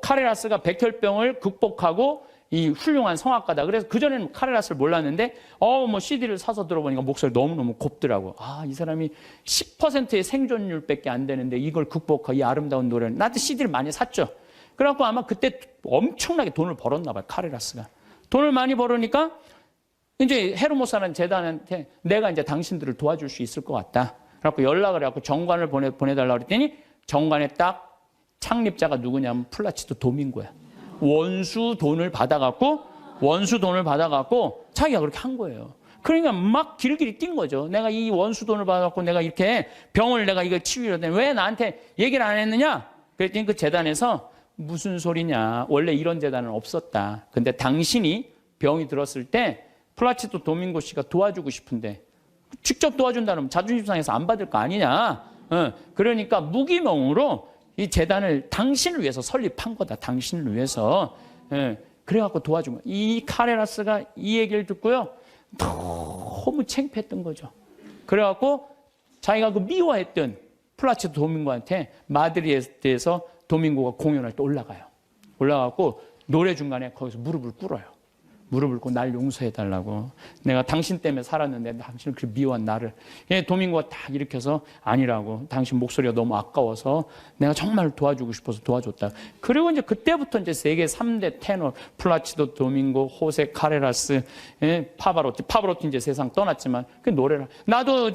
카레라스가 백혈병을 극복하고 이 훌륭한 성악가다. 그래서 그전에는 카레라스를 몰랐는데, 뭐 CD를 사서 들어보니까 목소리 너무너무 곱더라고. 이 사람이 10%의 생존율밖에 안 되는데 이걸 극복하고 이 아름다운 노래를. 나도 CD를 많이 샀죠. 그래갖고 아마 그때 엄청나게 돈을 벌었나 봐요, 카레라스가. 돈을 많이 벌으니까 이제 헤르모사라는 재단한테 내가 이제 당신들을 도와줄 수 있을 것 같다. 그래갖고 연락을 해갖고 정관을 보내달라고 그랬더니 정관에 딱 창립자가 누구냐면 플라치도 도밍고야. 원수 돈을 받아갖고 자기가 그렇게 한 거예요. 그러니까 막 길길이 뛴 거죠. 내가 이 원수 돈을 받아갖고 내가 이렇게 병을 내가 이걸 치유하려더니 왜 나한테 얘기를 안 했느냐? 그랬더니 그 재단에서 무슨 소리냐. 원래 이런 재단은 없었다. 근데 당신이 병이 들었을 때 플라치도 도밍고 씨가 도와주고 싶은데 직접 도와준다면 자존심 상해서 안 받을 거 아니냐. 그러니까 무기명으로 이 재단을 당신을 위해서 설립한 거다. 당신을 위해서. 그래갖고 도와준 거야. 이 카레라스가 이 얘기를 듣고요. 너무 창피했던 거죠. 그래갖고 자기가 그 미워했던 플라치도 도밍고한테 마드리드에서 도밍고가 공연할 때 올라가고 노래 중간에 거기서 무릎을 꿇어요. 무릎을 꿇고 날 용서해달라고. 내가 당신 때문에 살았는데 당신을 그렇게 미워한 나를. 도밍고가 딱 일으켜서 아니라고. 당신 목소리가 너무 아까워서 내가 정말 도와주고 싶어서 도와줬다. 그리고 이제 그때부터 이제 세계 3대 테너 플라치도 도밍고, 호세 카레라스, 파바로티 이제 세상 떠났지만 그 노래를. 나도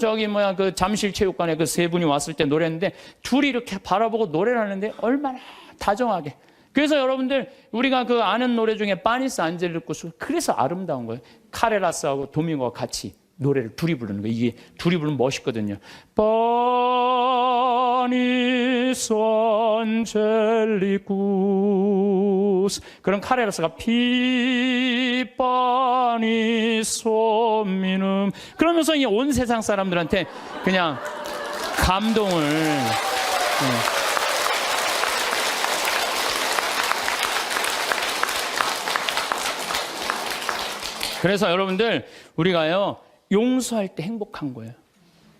그 잠실 체육관에 그 세 분이 왔을 때 노래했는데 둘이 이렇게 바라보고 노래를 하는데 얼마나 다정하게. 그래서 여러분들 우리가 그 아는 노래 중에 파니스 안젤리쿠스 그래서 아름다운 거예요. 카레라스하고 도밍고가 같이 노래를 둘이 부르는 거예요. 이게 둘이 부르면 멋있거든요. 파니스 안젤리쿠스. 그럼 카레라스가 파니스 미눔. 그러면서 이 온 세상 사람들한테 그냥 감동을. 그래서 여러분들 우리가요 용서할 때 행복한 거예요.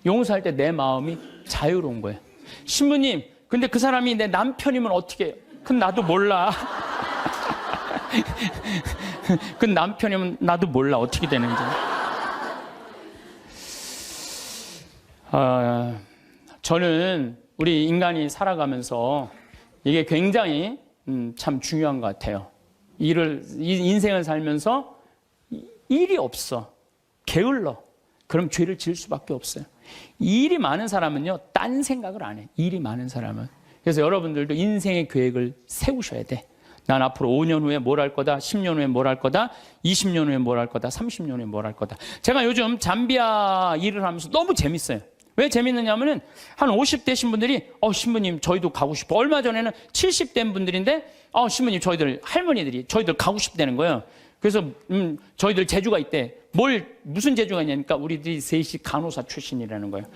용서할 때 내 마음이 자유로운 거예요. 신부님, 근데 그 사람이 내 남편이면 어떻게 해요? 그건 나도 몰라. 그 남편이면 나도 몰라 어떻게 되는지. 저는 우리 인간이 살아가면서 이게 굉장히 참 중요한 것 같아요. 인생을 살면서 일이 없어. 게을러. 그럼 죄를 지을 수밖에 없어요. 일이 많은 사람은요, 딴 생각을 안 해. 일이 많은 사람은. 그래서 여러분들도 인생의 계획을 세우셔야 돼. 난 앞으로 5년 후에 뭘 할 거다, 10년 후에 뭘 할 거다, 20년 후에 뭘 할 거다, 30년 후에 뭘 할 거다. 제가 요즘 잠비아 일을 하면서 너무 재밌어요. 왜 재밌느냐면은 한 50대신 분들이 신부님 저희도 가고 싶어. 얼마 전에는 70대인 분들인데 신부님 할머니들이 저희들 가고 싶다는 거예요. 그래서 저희들 재주가 있대. 무슨 재주가 있냐니까 우리들이 셋이 간호사 출신이라는 거예요.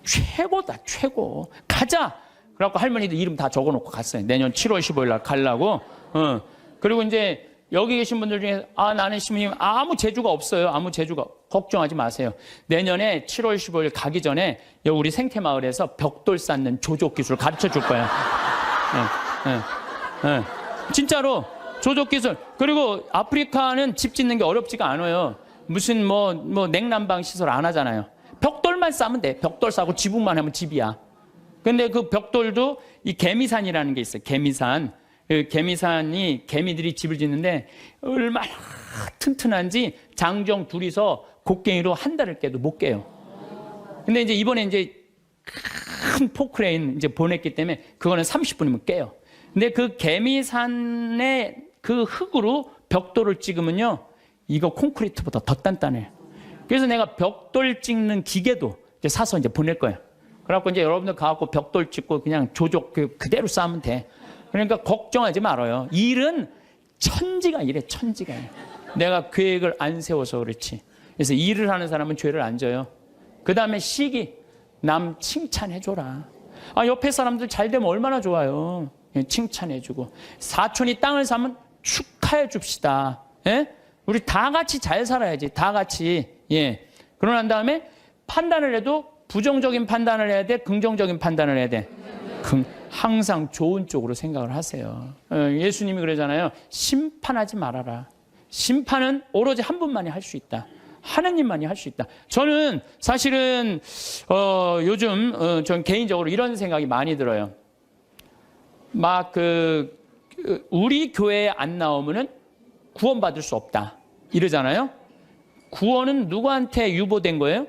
최고다, 최고. 가자. 그래갖고 할머니들 이름 다 적어놓고 갔어요. 내년 7월 15일 날 가려고. 그리고 이제 여기 계신 분들 중에 나는 신부님 아무 재주가 없어요. 아무 재주가. 걱정하지 마세요. 내년에 7월 15일 가기 전에 여기 우리 생태마을에서 벽돌 쌓는 조족 기술을 가르쳐 줄 거야. 진짜로. 조족 기술. 그리고 아프리카는 집 짓는 게 어렵지가 않아요. 무슨 냉난방 시설 안 하잖아요. 벽돌만 싸면 돼. 벽돌 싸고 지붕만 하면 집이야. 근데 그 벽돌도 이 개미산이라는 게 있어요. 개미산. 그 개미산이 개미들이 집을 짓는데 얼마나 튼튼한지 장정 둘이서 곡괭이로 한 달을 깨도 못 깨요. 근데 이제 이번에 이제 큰 포크레인 이제 보냈기 때문에 그거는 30분이면 깨요. 근데 그 개미산의 그 흙으로 벽돌을 찍으면요, 이거 콘크리트보다 더 단단해요. 그래서 내가 벽돌 찍는 기계도 이제 사서 이제 보낼 거예요. 그래갖고 이제 여러분들 가갖고 벽돌 찍고 그냥 조족 그대로 쌓으면 돼. 그러니까 걱정하지 말아요. 일은 천지가 이래, 천지가. 내가 계획을 안 세워서 그렇지. 그래서 일을 하는 사람은 죄를 안 져요. 그 다음에 시기. 남 칭찬해줘라. 아, 옆에 사람들 잘 되면 얼마나 좋아요. 예, 칭찬해주고. 사촌이 땅을 사면 축하해 줍시다. 예? 우리 다 같이 잘 살아야지. 다 같이. 예. 그러고 난 다음에 판단을 해도 부정적인 판단을 해야 돼? 긍정적인 판단을 해야 돼? 항상 좋은 쪽으로 생각을 하세요. 예수님이 그러잖아요. 심판하지 말아라. 심판은 오로지 한 분만이 할 수 있다. 하나님만이 할 수 있다. 저는 사실은 요즘 전 개인적으로 이런 생각이 많이 들어요. 막 우리 교회에 안 나오면은 구원받을 수 없다 이러잖아요. 구원은 누구한테 유보된 거예요?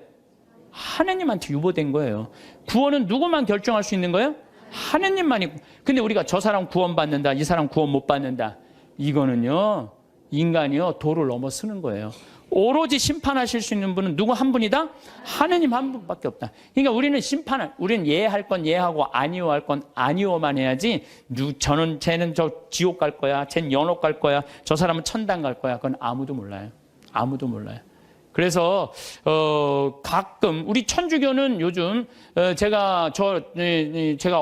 하나님한테 유보된 거예요. 구원은 누구만 결정할 수 있는 거예요? 하나님만이. 근데 우리가 저 사람 구원받는다, 이 사람 구원 못 받는다, 이거는요 인간이요 도를 넘어서는 거예요. 오로지 심판하실 수 있는 분은 누구 한 분이다? 하느님 한 분밖에 없다. 그러니까 우리는 우리는 예할 건 예하고 아니오할 건 아니오만 해야지, 쟤는 저 지옥 갈 거야, 쟤는 연옥 갈 거야, 저 사람은 천당 갈 거야, 그건 아무도 몰라요. 아무도 몰라요. 그래서 가끔 우리 천주교는 요즘 제가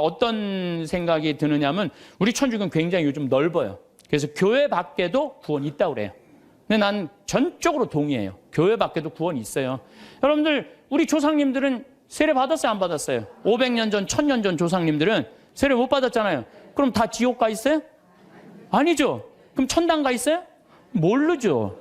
어떤 생각이 드느냐면, 우리 천주교는 굉장히 요즘 넓어요. 그래서 교회 밖에도 구원이 있다고 그래요. 근데 난 전적으로 동의해요. 교회 밖에도 구원이 있어요. 여러분들, 우리 조상님들은 세례 받았어요, 안 받았어요? 500년 전, 1000년 전 조상님들은 세례 못 받았잖아요. 그럼 다 지옥 가 있어요? 아니죠. 그럼 천당 가 있어요? 모르죠.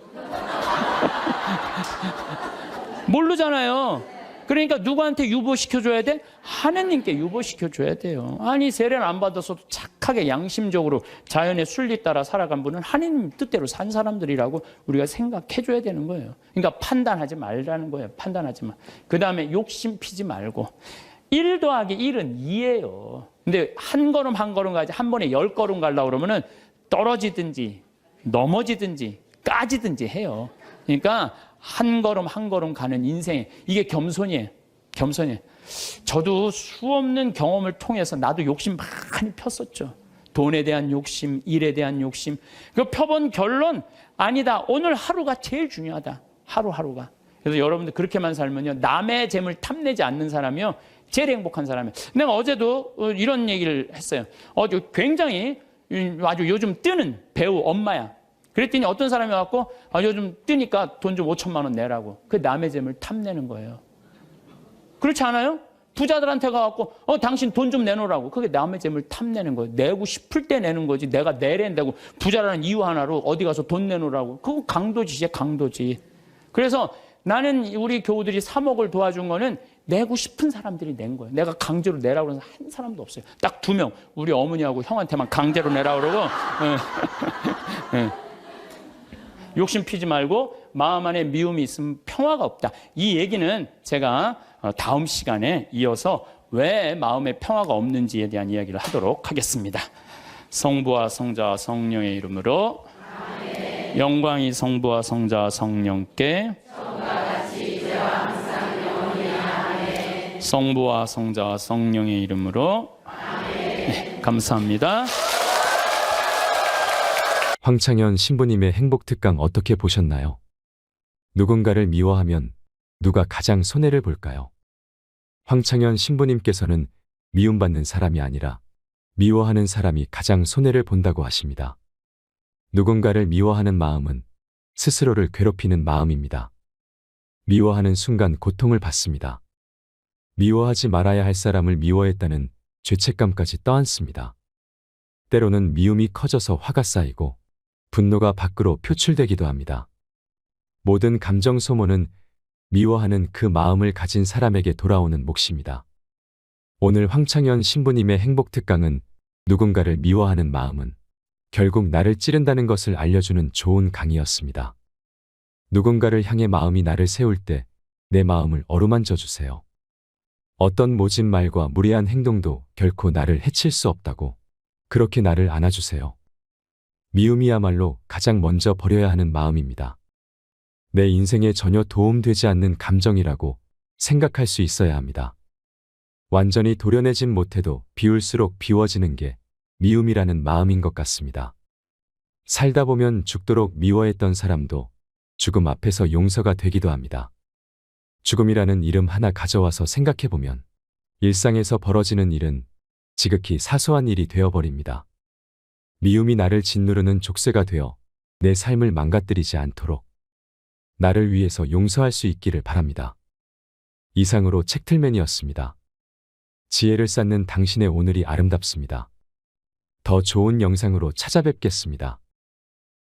모르잖아요. 그러니까 누구한테 유보시켜줘야 돼? 하느님께 유보시켜줘야 돼요. 아니, 세례를 안 받아서도 착하게 양심적으로 자연의 순리 따라 살아간 분은 하느님 뜻대로 산 사람들이라고 우리가 생각해줘야 되는 거예요. 그러니까 판단하지 말라는 거예요. 판단하지 마. 그 다음에 욕심 피지 말고. 1 더하기 1은 2예요. 근데 한 걸음 한 걸음 가지 한 번에 10걸음 가려고 그러면은 떨어지든지 넘어지든지 까지든지 해요. 그러니까 한 걸음 한 걸음 가는 인생, 이게 겸손이에요. 겸손이에요. 저도 수없는 경험을 통해서 나도 욕심 많이 폈었죠. 돈에 대한 욕심, 일에 대한 욕심. 그 펴본 결론, 아니다, 오늘 하루가 제일 중요하다. 하루하루가. 그래서 여러분들 그렇게만 살면요, 남의 재물 탐내지 않는 사람이요 제일 행복한 사람이에요. 내가 어제도 이런 얘기를 했어요. 굉장히 아주 요즘 뜨는 배우 엄마야. 그랬더니 어떤 사람이 와갖고 요즘 뜨니까 돈 좀 5천만 원 내라고. 그 남의 재물 탐내는 거예요. 그렇지 않아요? 부자들한테 가갖고 당신 돈 좀 내놓으라고. 그게 남의 재물 탐내는 거예요. 내고 싶을 때 내는 거지, 내가 내랜다고 부자라는 이유 하나로 어디 가서 돈 내놓으라고. 그거 강도지, 강도지. 그래서 나는 우리 교우들이 3억을 도와준 거는 내고 싶은 사람들이 낸 거예요. 내가 강제로 내라고 해서 한 사람도 없어요. 딱 2명. 우리 어머니하고 형한테만 강제로 내라고 그러고. 욕심 피지 말고 마음 안에 미움이 있으면 평화가 없다. 이 얘기는 제가 다음 시간에 이어서 왜 마음에 평화가 없는지에 대한 이야기를 하도록 하겠습니다. 성부와 성자와 성령의 이름으로 아멘. 영광이 성부와 성자와 성령께 성부와 성자와 성령의 이름으로 아멘. 네, 감사합니다. 황창현 신부님의 행복특강 어떻게 보셨나요? 누군가를 미워하면 누가 가장 손해를 볼까요? 황창현 신부님께서는 미움받는 사람이 아니라 미워하는 사람이 가장 손해를 본다고 하십니다. 누군가를 미워하는 마음은 스스로를 괴롭히는 마음입니다. 미워하는 순간 고통을 받습니다. 미워하지 말아야 할 사람을 미워했다는 죄책감까지 떠안습니다. 때로는 미움이 커져서 화가 쌓이고 분노가 밖으로 표출되기도 합니다. 모든 감정 소모는 미워하는 그 마음을 가진 사람에게 돌아오는 몫입니다. 오늘 황창현 신부님의 행복특강은 누군가를 미워하는 마음은 결국 나를 찌른다는 것을 알려주는 좋은 강의였습니다. 누군가를 향해 마음이 나를 세울 때 내 마음을 어루만져 주세요. 어떤 모진 말과 무례한 행동도 결코 나를 해칠 수 없다고 그렇게 나를 안아주세요. 미움이야말로 가장 먼저 버려야 하는 마음입니다. 내 인생에 전혀 도움되지 않는 감정이라고 생각할 수 있어야 합니다. 완전히 도려내진 못해도 비울수록 비워지는 게 미움이라는 마음인 것 같습니다. 살다 보면 죽도록 미워했던 사람도 죽음 앞에서 용서가 되기도 합니다. 죽음이라는 이름 하나 가져와서 생각해보면 일상에서 벌어지는 일은 지극히 사소한 일이 되어버립니다. 미움이 나를 짓누르는 족쇄가 되어 내 삶을 망가뜨리지 않도록 나를 위해서 용서할 수 있기를 바랍니다. 이상으로 책틀맨이었습니다. 지혜를 쌓는 당신의 오늘이 아름답습니다. 더 좋은 영상으로 찾아뵙겠습니다.